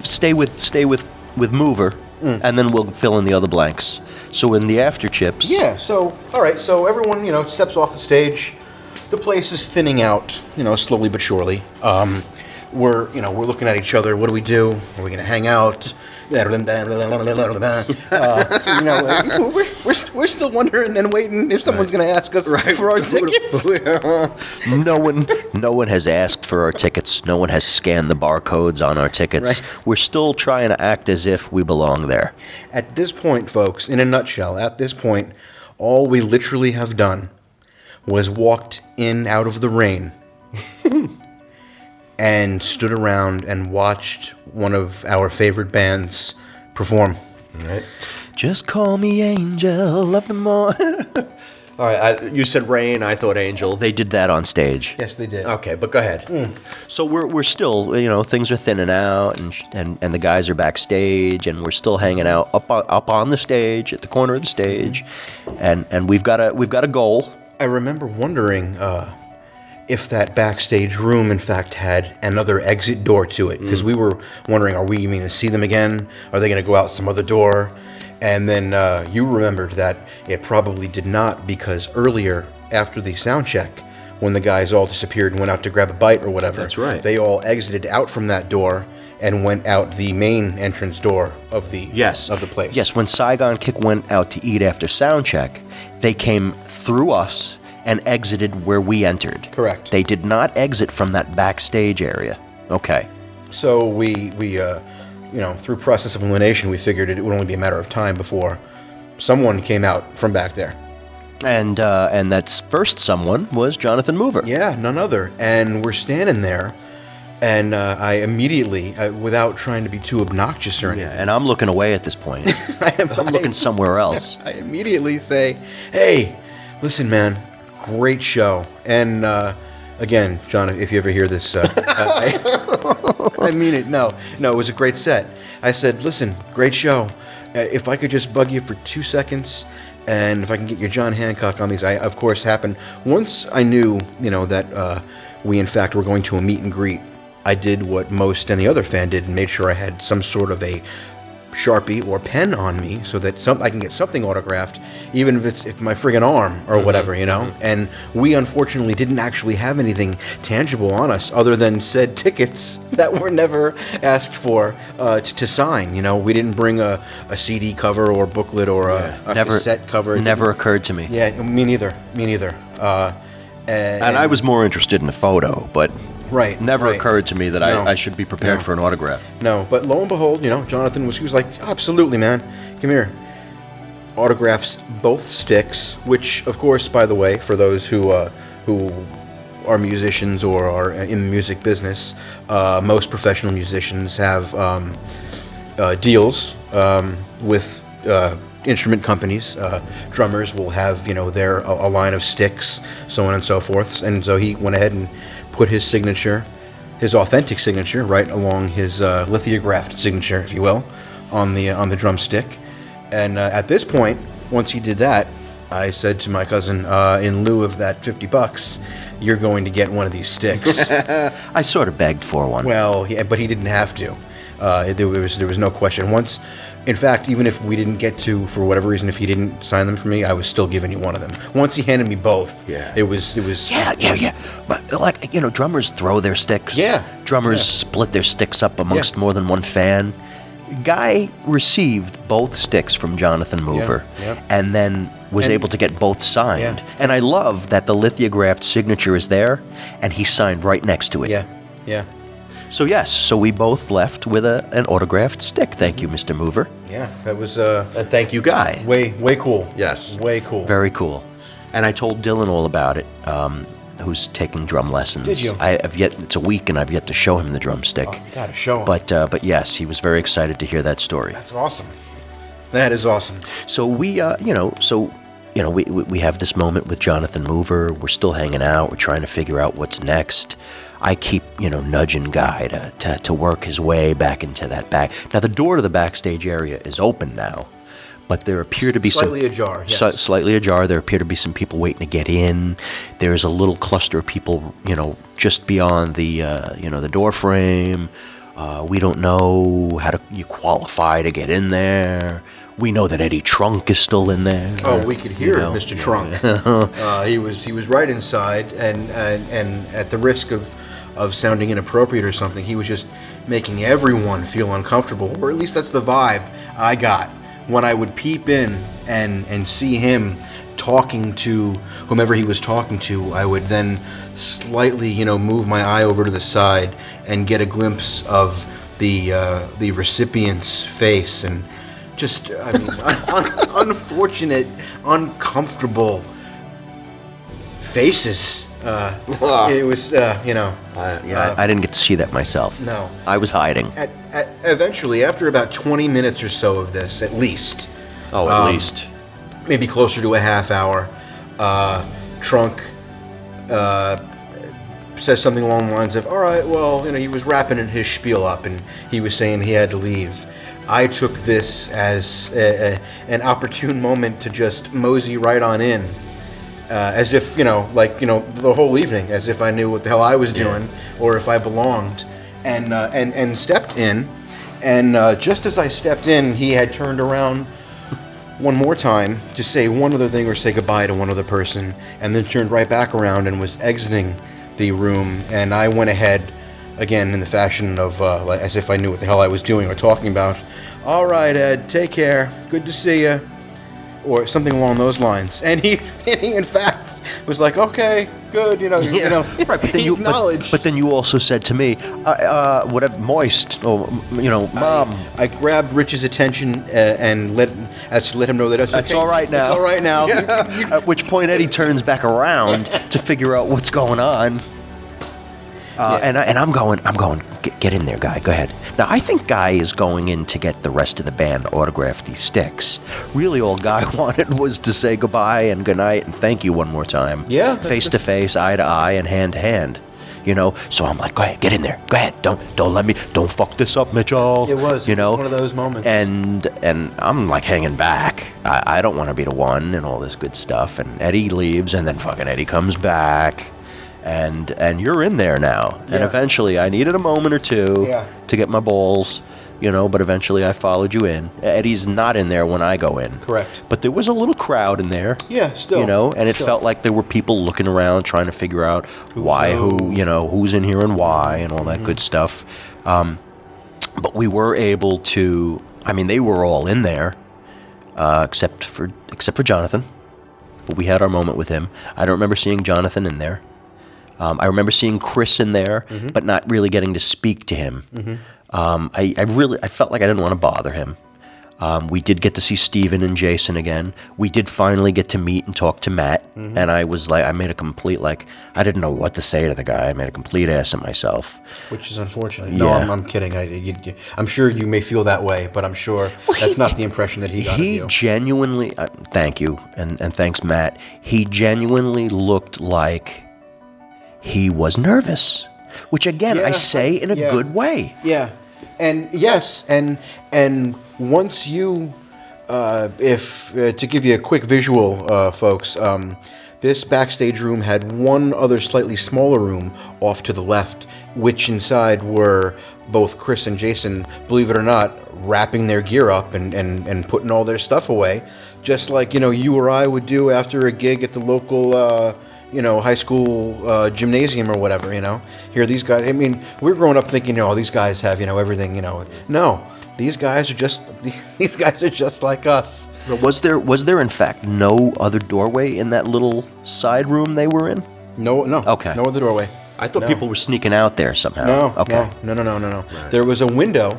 S1: stay with mover, and then we'll fill in the other blanks. So in the after chips.
S2: Yeah. So all right. So everyone steps off the stage. The place is thinning out, slowly but surely. We're looking at each other. What do we do? Are we going to hang out? We're still wondering and waiting if someone's going to ask us for our tickets.
S1: No one has asked for our tickets. No one has scanned the barcodes on our tickets.
S2: Right.
S1: We're still trying to act as if we belong there.
S2: At this point, folks, in a nutshell, all we literally have done was walked in out of the rain and stood around and watched one of our favorite bands perform.
S1: Right. Just call me Angel, love them more. All right, you said Rain, I thought Angel. They did that on stage.
S2: Yes, they did.
S1: Okay, but go ahead. So we're still, things are thinning out, and the guys are backstage, and we're still hanging out up on the stage, at the corner of the stage, and we've got a goal.
S2: I remember wondering if that backstage room, in fact, had another exit door to it, because we were wondering, are we even going to see them again? Are they going to go out some other door? And then you remembered that it probably did not, because earlier, after the sound check, when the guys all disappeared and went out to grab a bite or whatever,
S1: that's right,
S2: they all exited out from that door and went out the main entrance door of the place.
S1: Yes, when Saigon Kick went out to eat after sound check, they came through us and exited where we entered.
S2: Correct.
S1: They did not exit from that backstage area. Okay.
S2: So we through process of elimination, we figured it would only be a matter of time before someone came out from back there.
S1: And that first someone was Jonathan Mover.
S2: Yeah, none other. And we're standing there, and I immediately, without trying to be too obnoxious or anything.
S1: Yeah, and I'm looking away at this point. I'm looking somewhere else.
S2: I immediately say, hey, listen, man, great show. And again, John, if you ever hear this, I mean it. No, it was a great set. I said, listen, great show. If I could just bug you for 2 seconds And if I can get your John Hancock on these, I of course happened once I knew, that we in fact were going to a meet and greet. I did what most any other fan did and made sure I had some sort of a Sharpie or pen on me so that I can get something autographed, even if my friggin' arm or whatever, And we unfortunately didn't actually have anything tangible on us other than said tickets that were never asked for to sign. We didn't bring a CD cover or booklet or a cassette cover.
S1: Never occurred to me.
S2: Yeah, me neither.
S1: And I was more interested in the photo, but never
S2: right.
S1: occurred to me that
S2: No.
S1: I should be prepared for an autograph.
S2: No, but lo and behold, Jonathan was like, absolutely, man, come here. Autographs both sticks, which, of course, by the way, for those who are musicians or are in the music business, most professional musicians have deals with instrument companies. Drummers will have, their a line of sticks, so on and so forth. And so he went ahead and put his signature, his authentic signature, right along his lithographed signature, if you will, on the drumstick. And at this point, once he did that, I said to my cousin, in lieu of that $50, you're going to get one of these sticks.
S1: I sort of begged for one.
S2: Well, but he didn't have to. There was no question. Once, in fact, even if we didn't get to, for whatever reason, if he didn't sign them for me, I was still giving you one of them. Once he handed me both, it was.
S1: Yeah. But drummers throw their sticks.
S2: Yeah.
S1: Drummers split their sticks up amongst more than one fan. Guy received both sticks from Jonathan Mover, and then was able to get both signed.
S2: Yeah.
S1: And I love that the lithographed signature is there, and he signed right next to it.
S2: Yeah.
S1: So yes, so we both left with an autographed stick. Thank you, Mr. Mover.
S2: Yeah, that was
S1: And thank you, Guy.
S2: way cool.
S1: Yes.
S2: Way cool.
S1: Very cool. And I told Dylan all about it, who's taking drum lessons.
S2: Did you?
S1: It's a week, and I've yet to show him the drumstick.
S2: Oh, you gotta show him.
S1: But yes, he was very excited to hear that story.
S2: That's awesome. That is awesome.
S1: So we have this moment with Jonathan Mover. We're still hanging out. We're trying to figure out what's next. I keep, nudging Guy to work his way back into that back. Now, the door to the backstage area is open now, but there appear to be
S2: Slightly ajar, yes.
S1: Slightly ajar. There appear to be some people waiting to get in. There's a little cluster of people, just beyond the door frame. We don't know how you qualify to get in there. We know that Eddie Trunk is still in there.
S2: Oh, we could hear Mr. Trunk. He was right inside, and at the risk of sounding inappropriate or something, he was just making everyone feel uncomfortable, or at least that's the vibe I got when I would peep in and see him talking to whomever he was talking to. I would then slightly, move my eye over to the side and get a glimpse of the recipient's face, and just, unfortunate, uncomfortable faces. It was,
S1: I didn't get to see that myself.
S2: No.
S1: I was hiding.
S2: Eventually, after about 20 minutes or so of this, at least.
S1: At least.
S2: Maybe closer to a half hour, Trunk says something along the lines of, all right, well, he was wrapping his spiel up, and he was saying he had to leave. I took this as an opportune moment to just mosey right on in, as if, the whole evening, as if I knew what the hell I was doing, or if I belonged, and stepped in, and just as I stepped in, he had turned around one more time to say one other thing or say goodbye to one other person, and then turned right back around and was exiting the room, and I went ahead, again, in the fashion of, as if I knew what the hell I was doing or talking about. All right, Ed, take care. Good to see you. Or something along those lines. And he in fact, was like, okay, good,
S1: Right, but then
S2: he acknowledged.
S1: But then you also said to me, whatever, moist, or, Mom.
S2: I grabbed Rich's attention and let him know that it's okay.
S1: It's all right now.
S2: It's all right now.
S1: At which point Eddie turns back around to figure out what's going on. And I'm going, get in there, Guy. Go ahead. Now, I think Guy is going in to get the rest of the band to autograph these sticks. Really, all Guy wanted was to say goodbye and goodnight and thank you one more time.
S2: Yeah.
S1: Face to face, eye to eye, and hand to hand. you know. So I'm like, go ahead, get in there, go ahead, don't fuck this up, Mitchell.
S2: It was,
S1: you know,
S2: one of those moments.
S1: And I'm like hanging back. I don't want to be the one and all this good stuff. And Eddie leaves, and then fucking Eddie comes back, and you're in there now. And
S2: Yeah.
S1: eventually, I needed a moment or two
S2: Yeah.
S1: to get my balls, you know. But eventually, I followed you in. Eddie's not in there when I go in.
S2: Correct.
S1: But there was a little crowd in there.
S2: Yeah, still.
S1: You know, and it
S2: Still.
S1: felt like there were people looking around trying to figure out who's in here and why and all that good stuff. But we were able to. I mean, they were all in there, except for Jonathan. But we had our moment with him. I don't remember seeing Jonathan in there. I remember seeing Chris in there, but not really getting to speak to him. I felt like I didn't want to bother him. We did get to see Steven and Jason again. We did finally get to meet and talk to Matt. And I was like, I made a complete, like, I didn't know what to say to the guy. I made a complete ass of myself.
S2: Which is unfortunate. No,
S1: Yeah.
S2: I'm kidding. I'm sure you may feel that way, but I'm sure that's not the impression that he got of
S1: He
S2: you.
S1: genuinely, thank you, and thanks, Matt. He genuinely looked like he was nervous, which again, I
S2: Yeah,
S1: say in a
S2: yeah.
S1: good way.
S2: Yeah, and yes, and once you, if to give you a quick visual, folks, this backstage room had one other slightly smaller room off to the left, which inside were both Chris and Jason, believe it or not, wrapping their gear up and putting all their stuff away, just like you or I would do after a gig at the local. High school gymnasium or whatever, Here, these guys, I mean, we're growing up thinking, these guys have, everything, No, these guys are just like us.
S1: But was there in fact no other doorway in that little side room they were in?
S2: No.
S1: Okay.
S2: No other doorway.
S1: I thought people were sneaking out there somehow.
S2: No.
S1: Okay.
S2: No. There was a window,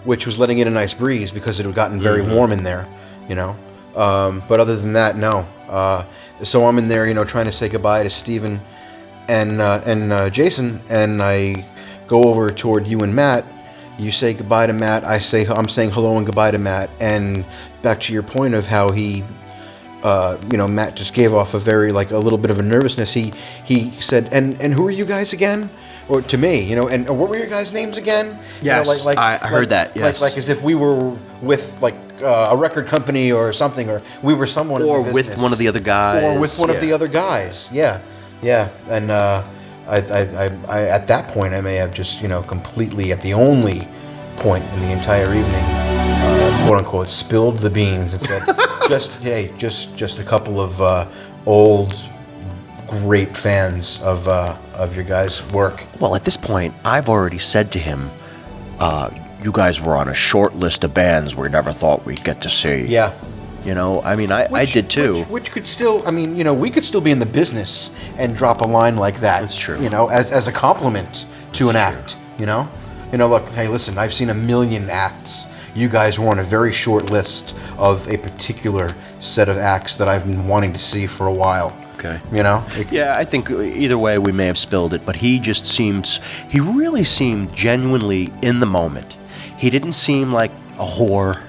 S2: which was letting in a nice breeze because it had gotten very warm in there, But other than that, no. So I'm in there, trying to say goodbye to Steven and Jason, and I go over toward you and Matt. You say goodbye to Matt. I'm saying hello and goodbye to Matt. And back to your point of how he, Matt just gave off a little bit of a nervousness. He said, and who are you guys again? Or to me, and what were your guys' names again?
S1: Yes, I heard that, yes.
S2: Like as if we were with a record company or something, or we were someone
S1: Or
S2: in the
S1: with
S2: business.
S1: one of the other guys.
S2: Or with one of the other guys. Yeah. And I at that point I may have just completely at the only point in the entire evening, quote unquote, spilled the beans and said, just a couple of old great fans of your guys' work.
S1: Well, at this point, I've already said to him, you guys were on a short list of bands we never thought we'd get to see.
S2: Yeah.
S1: I mean, I did too.
S2: Which could still, I mean, we could still be in the business and drop a line like that.
S1: That's true.
S2: As a compliment to an act, look, hey, listen, I've seen a million acts. You guys were on a very short list of a particular set of acts that I've been wanting to see for a while.
S1: Okay.
S2: Yeah,
S1: I think either way we may have spilled it, but he really seemed genuinely in the moment. He didn't seem like a whore.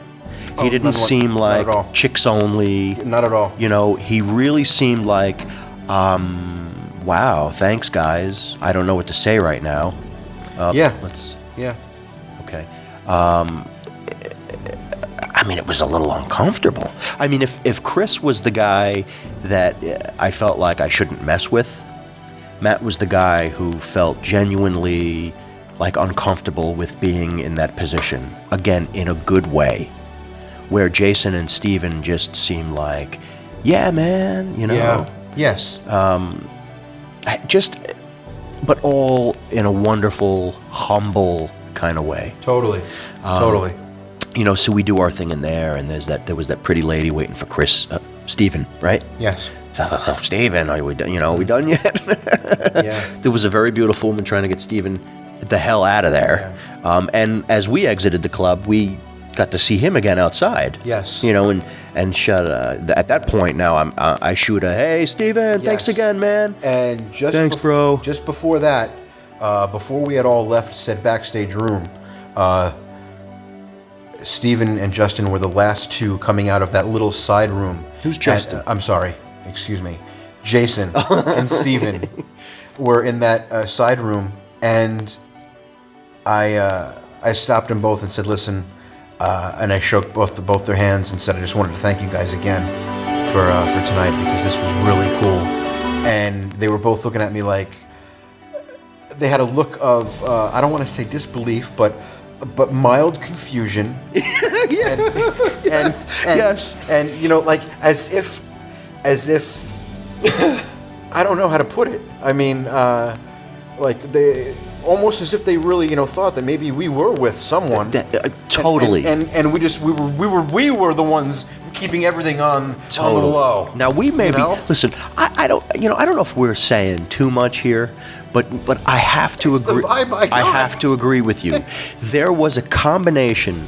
S1: He didn't seem
S2: not at all.
S1: like chicks only.
S2: Not at all.
S1: He really seemed like, wow, thanks guys. I don't know what to say right now.
S2: Yeah.
S1: Okay. I mean, it was a little uncomfortable. I mean, if Chris was the guy that I felt like I shouldn't mess with, Matt was the guy who felt genuinely like uncomfortable with being in that position. Again, in a good way. Where Jason and Steven just seemed like, yeah, man,
S2: Yeah. Yes.
S1: But all in a wonderful, humble kind of way.
S2: Totally.
S1: So we do our thing in there, and there was that pretty lady waiting for Chris, Steven, right?
S2: Yes.
S1: Steven, are we done? Are we done yet?
S2: Yeah.
S1: There was a very beautiful woman trying to get Steven the hell out of there.
S2: Yeah.
S1: And as we exited the club, we got to see him again outside.
S2: Yes.
S1: And shut. At that point now, I shoot a hey Steven, thanks
S2: Yes.
S1: again, man.
S2: And
S1: Thanks, bro.
S2: Just before that, before we had all left said backstage room, Steven and Justin were the last two coming out of that little side room.
S1: Who's Justin?
S2: I'm sorry, excuse me. Jason and Steven were in that side room, and I stopped them both and said, "Listen," and I shook both their hands and said, "I just wanted to thank you guys again for tonight because this was really cool." And they were both looking at me like they had a look of I don't want to say disbelief, but mild confusion.
S1: Yes.
S2: And you know, like as if I don't know how to put it. I mean, like they almost as if they really, you know, thought that maybe we were with someone.
S1: Totally.
S2: And we were the ones keeping everything on the low.
S1: Now we may
S2: you know?
S1: be. Listen, I don't know if we're saying too much here, but I have to
S2: It's the
S1: agree.
S2: vibe I got.
S1: have to agree with you. There was a combination.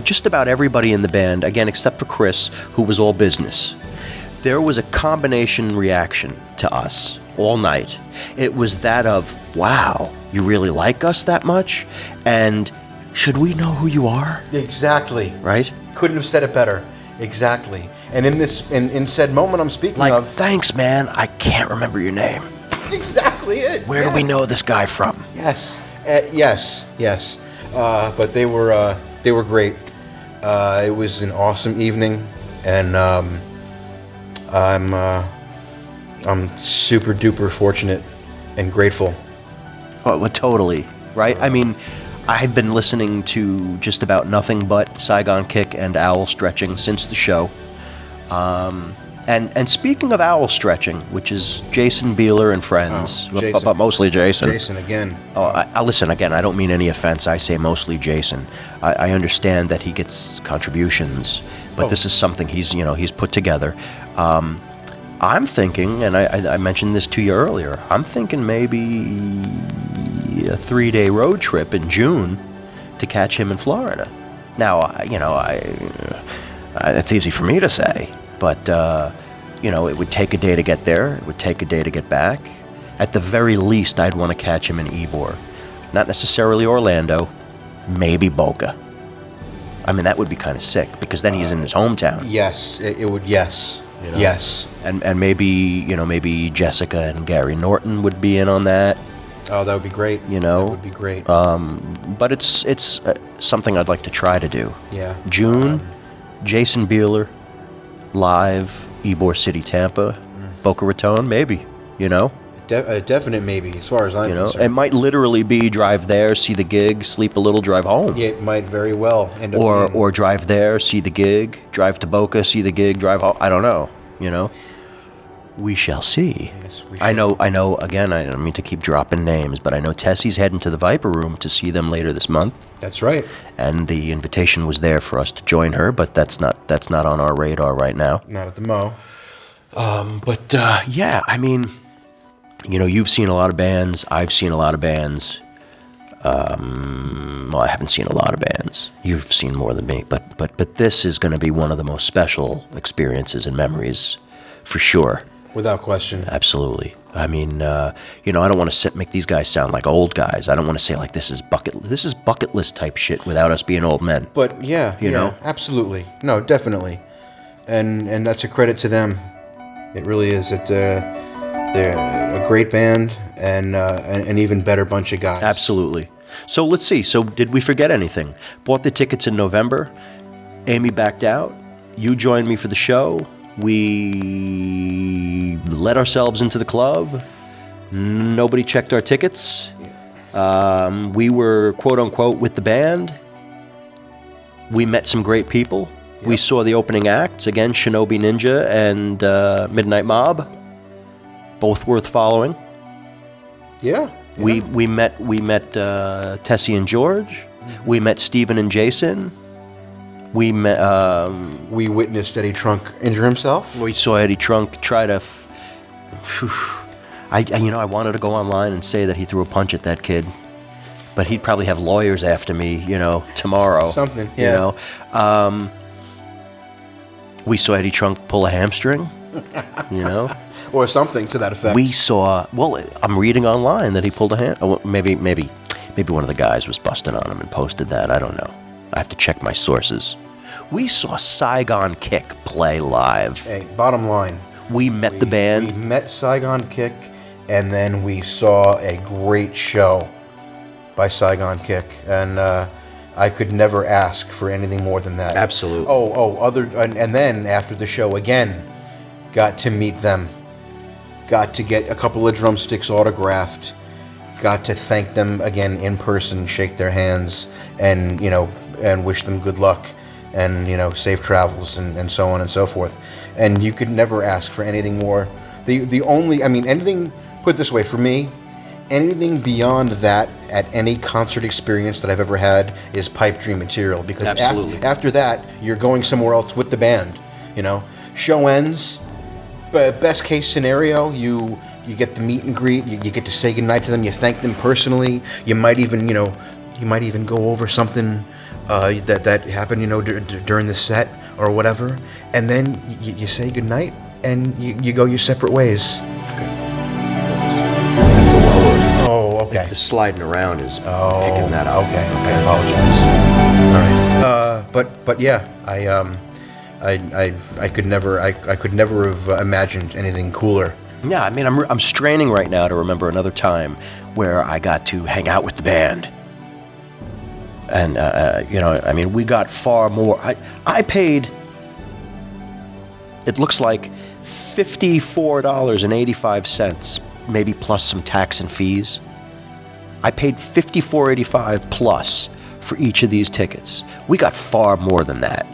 S1: Just about everybody in the band, again, except for Chris, who was all business. There was a combination reaction to us all night. It was that of, wow, you really like us that much? And should we know who you are?
S2: Exactly.
S1: Right?
S2: Couldn't have said it better. Exactly. And in said moment I'm speaking
S1: Like,
S2: of,
S1: thanks, man. I can't remember your name.
S2: that's exactly it.
S1: Where do we know this guy from?
S2: Yes. Yes. But they were great. It was an awesome evening, and I'm super duper fortunate and grateful.
S1: Well, totally, right? I mean, I've been listening to just about nothing but Saigon Kick and owl stretching since the show. And speaking of owl stretching, which is Jason Bieler and friends,
S2: Oh, Jason.
S1: but mostly Jason.
S2: Jason again.
S1: Oh, I listen again. I don't mean any offense. I say mostly Jason. I understand that he gets contributions, but this is something he's put together. I'm thinking, and I mentioned this to you earlier. I'm thinking maybe a 3-day road trip in June to catch him in Florida. Now, it's easy for me to say, but it would take a day to get there. It would take a day to get back. At the very least, I'd want to catch him in Ybor. Not necessarily Orlando, maybe Boca. I mean, that would be kind of sick, because then he's in his hometown.
S2: Yes, it would. Yes, yes.
S1: And maybe Jessica and Gary Norton would be in on that.
S2: Oh, that would be great. That would be great.
S1: But it's something I'd like to try to do.
S2: Yeah.
S1: June, Jason Bieler, live, Ybor City, Tampa, Boca Raton, maybe.
S2: A definite maybe, as far as I'm concerned.
S1: It might literally be drive there, see the gig, sleep a little, drive home.
S2: Yeah, it might very well end up
S1: Or drive there, see the gig, drive to Boca, see the gig, drive home. I don't know. We shall see.
S2: Yes, we
S1: I
S2: shall.
S1: know, again, I don't mean to keep dropping names, but I know Tessie's heading to the Viper Room to see them later this month.
S2: That's right.
S1: And the invitation was there for us to join her, but that's not on our radar right now.
S2: Not at the Mo.
S1: But yeah, I mean, you've seen a lot of bands. I've seen a lot of bands. Well, I haven't seen a lot of bands. You've seen more than me, but this is going to be one of the most special experiences and memories, for sure.
S2: Without question.
S1: Absolutely. I mean, I don't want to make these guys sound like old guys. I don't want to say like this is bucket list type shit without us being old men.
S2: But yeah,
S1: You know?
S2: absolutely. No, definitely. And that's a credit to them. It really is. They're a great band and an even better bunch of guys.
S1: Absolutely. So let's see. So did we forget anything? Bought the tickets in November. Amy backed out. You joined me for the show. We let ourselves into the club. Nobody checked our tickets. We were, quote unquote, with the band. We met some great people.
S2: Yep.
S1: We saw the opening acts. Again, Shinobi Ninja and Midnight Mob. Both worth following.
S2: Yeah.
S1: We met Tessie and George.
S2: Mm-hmm.
S1: We met Steven and Jason. We met.
S2: We witnessed Eddie Trunk injure himself.
S1: We saw Eddie Trunk try to. I wanted to go online and say that he threw a punch at that kid, but he'd probably have lawyers after me, tomorrow.
S2: Something, yeah.
S1: We saw Eddie Trunk pull a hamstring.
S2: Or something to that effect.
S1: We saw. Well, I'm reading online that he pulled a hand. Oh, maybe one of the guys was busting on him and posted that. I don't know. I have to check my sources. We saw Saigon Kick play live.
S2: Hey, bottom line.
S1: We met the band.
S2: We met Saigon Kick, and then we saw a great show by Saigon Kick, and I could never ask for anything more than that.
S1: Absolutely.
S2: And then after the show again, got to meet them, got to get a couple of drumsticks autographed, got to thank them again in person, shake their hands, and and wish them good luck, and safe travels, and so on and so forth. And you could never ask for anything more. The only, anything, put it this way, for me, anything beyond that at any concert experience that I've ever had is pipe dream material, because after that you're going somewhere else with the band. Show ends, but best case scenario, you get the meet and greet, you get to say goodnight to them, you thank them personally, you might even go over something that happened during the set or whatever, and then you say goodnight and you go your separate ways. Oh, okay.
S1: The sliding around is picking that up.
S2: Okay. I apologize. All right. But yeah, I could never have imagined anything cooler.
S1: Yeah, I'm straining right now to remember another time where I got to hang out with the band. And, we got far more. I paid, it looks like $54.85, maybe plus some tax and fees. I paid $54.85 plus for each of these tickets. We got far more than that.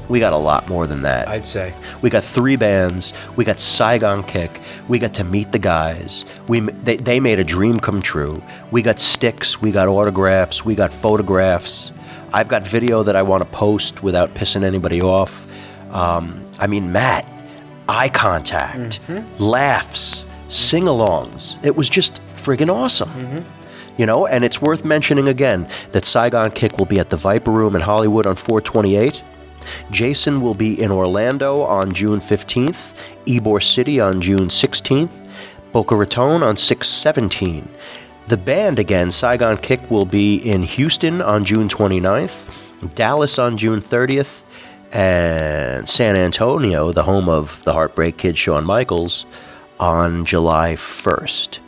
S1: We got a lot more than that.
S2: I'd say.
S1: We got 3 bands. We got Saigon Kick. We got to meet the guys. They made a dream come true. We got sticks. We got autographs. We got photographs. I've got video that I want to post without pissing anybody off. Matt, eye contact, laughs, sing-alongs. It was just friggin' awesome. And it's worth mentioning again that Saigon Kick will be at the Viper Room in Hollywood on 4/28. Jason will be in Orlando on June 15th, Ybor City on June 16th, Boca Raton on 6/17. The band again, Saigon Kick, will be in Houston on June 29th, Dallas on June 30th, and San Antonio, the home of the Heartbreak Kid Shawn Michaels, on July 1st.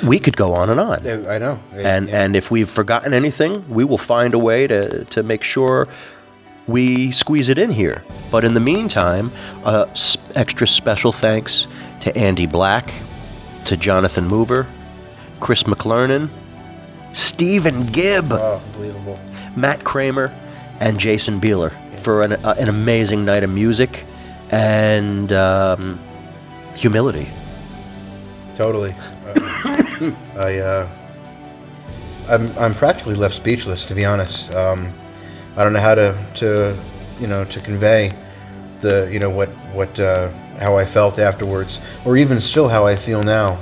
S1: We could go on and on.
S2: I know.
S1: And if we've forgotten anything, we will find a way to make sure we squeeze it in here. But in the meantime, extra special thanks to Andy Black, to Jonathan Mover, Chris McLernan, Stephen Gibb,
S2: unbelievable,
S1: Matt Kramer, and Jason Bieler for an amazing night of music and humility.
S2: Totally. I'm practically left speechless, to be honest. I don't know how to convey the how I felt afterwards, or even still how I feel now.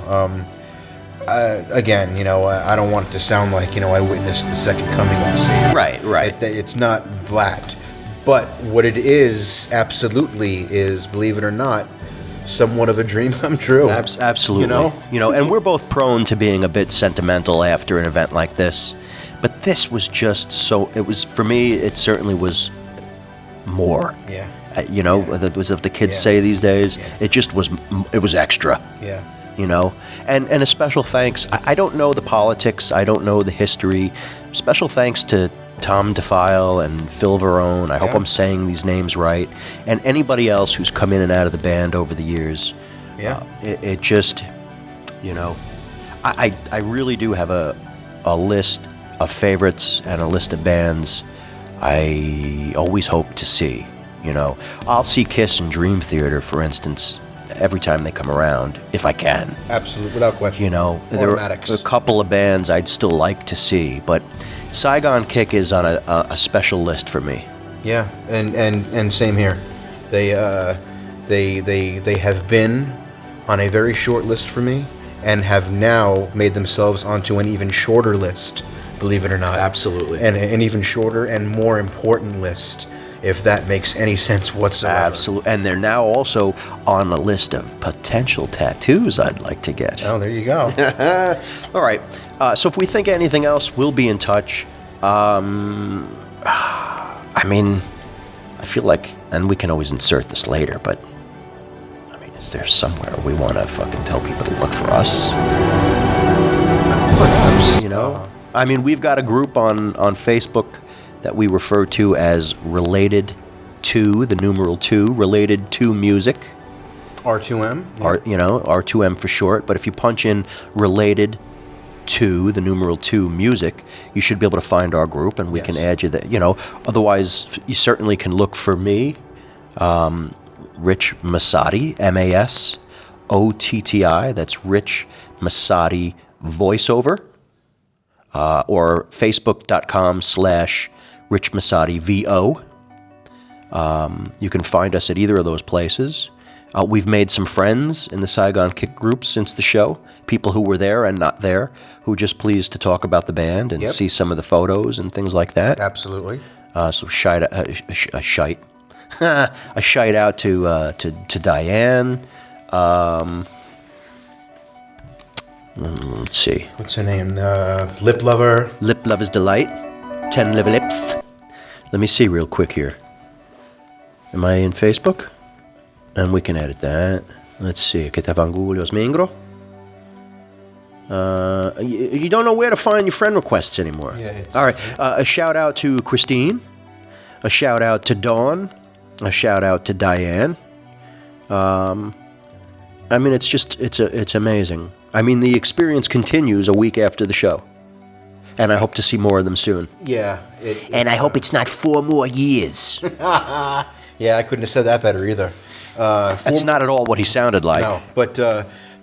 S2: Again, I don't want it to sound like I witnessed the second coming of the Savior.
S1: Right.
S2: It's not that, but what it is absolutely is, believe it or not, somewhat of a dream come true.
S1: Absolutely. And we're both prone to being a bit sentimental after an event like this. But this was just it was, for me, it certainly was more.
S2: Yeah.
S1: That was what the kids say these days. Yeah. It was extra.
S2: Yeah.
S1: And a special thanks. I don't know the politics. I don't know the history. Special thanks to Tom DeFile and Phil Verone. I hope I'm saying these names right. And anybody else who's come in and out of the band over the years.
S2: Yeah.
S1: It just, I really do have a list of favorites and a list of bands I always hope to see. I'll see Kiss in Dream Theater, for instance, every time they come around, if I can.
S2: Absolutely, without question.
S1: There are a couple of bands I'd still like to see, but Saigon Kick is on a special list for me.
S2: Yeah, and same here. They have been on a very short list for me, and have now made themselves onto an even shorter list, believe it or not.
S1: Absolutely.
S2: And an even shorter and more important list, if that makes any sense whatsoever.
S1: Absolutely. And they're now also on a list of potential tattoos I'd like to get.
S2: Oh, there you go.
S1: All right. So if we think of anything else, we'll be in touch. I feel like, and we can always insert this later, but, Is there somewhere we want to fucking tell people to look for us?
S2: Perhaps.
S1: You know? I mean, we've got a group on Facebook that we refer to as Related to, the numeral 2, Related to Music.
S2: R2M.
S1: R2M for short. But if you punch in Related to, the numeral 2, Music, you should be able to find our group, and we can add you there. Otherwise, you certainly can look for me, Rich Masati, M-A-S-O-T-T-I. That's Rich Masati Voiceover. Or facebook.com/Rich Masati VO. You can find us at either of those places. We've made some friends in the Saigon Kick group since the show. People who were there and not there, who were just pleased to talk about the band and see some of the photos and things like that.
S2: Absolutely.
S1: So a shite out to Diane. Let's see.
S2: What's her name? Lip Lover.
S1: Lip Lover's Delight. 10 Liver Lips. Let me see real quick here. Am I in Facebook? And we can edit that. Let's see. Que te vangulhos mingro. You don't know where to find your friend requests anymore.
S2: Yeah,
S1: all right. A shout out to Christine. A shout out to Dawn. A shout out to Diane. I mean, it's amazing. I mean, the experience continues a week after the show. And I hope to see more of them soon.
S2: Yeah.
S6: And I hope it's not 4 more years.
S2: Yeah, I couldn't have said that better either.
S1: That's not at all what he sounded like.
S2: No, but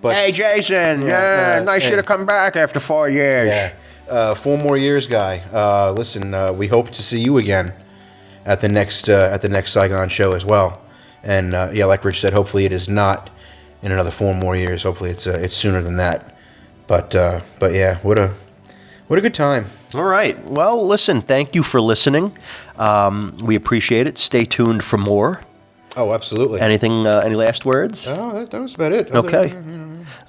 S1: Hey, Jason, nice you to come back after 4 years.
S2: Yeah, 4 more years, guy. Listen, we hope to see you again at the next Saigon show as well. And like Rich said, hopefully it is not in another 4 more years. Hopefully it's sooner than that. But yeah, what a good time.
S1: All right. Well, listen, thank you for listening. We appreciate it. Stay tuned for more.
S2: Oh, absolutely.
S1: Any last words?
S2: Oh, that was about it.
S1: Okay.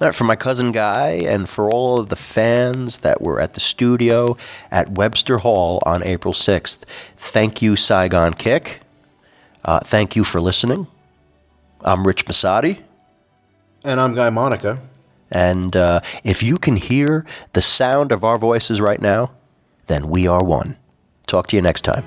S1: All right, for my cousin Guy and for all of the fans that were at the studio at Webster Hall on April 6th, thank you, Saigon Kick. Thank you for listening. I'm Rich Masati.
S2: And I'm Guy Monica.
S1: And if you can hear the sound of our voices right now, then we are one. Talk to you next time.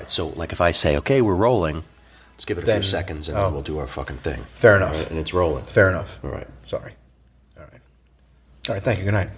S1: So, like, if I say, okay, we're rolling, let's give it a few seconds, and then we'll do our fucking thing.
S2: Fair enough.
S1: Right, and it's rolling.
S2: Fair enough.
S1: All right.
S2: Sorry. All right. Thank you. Good night.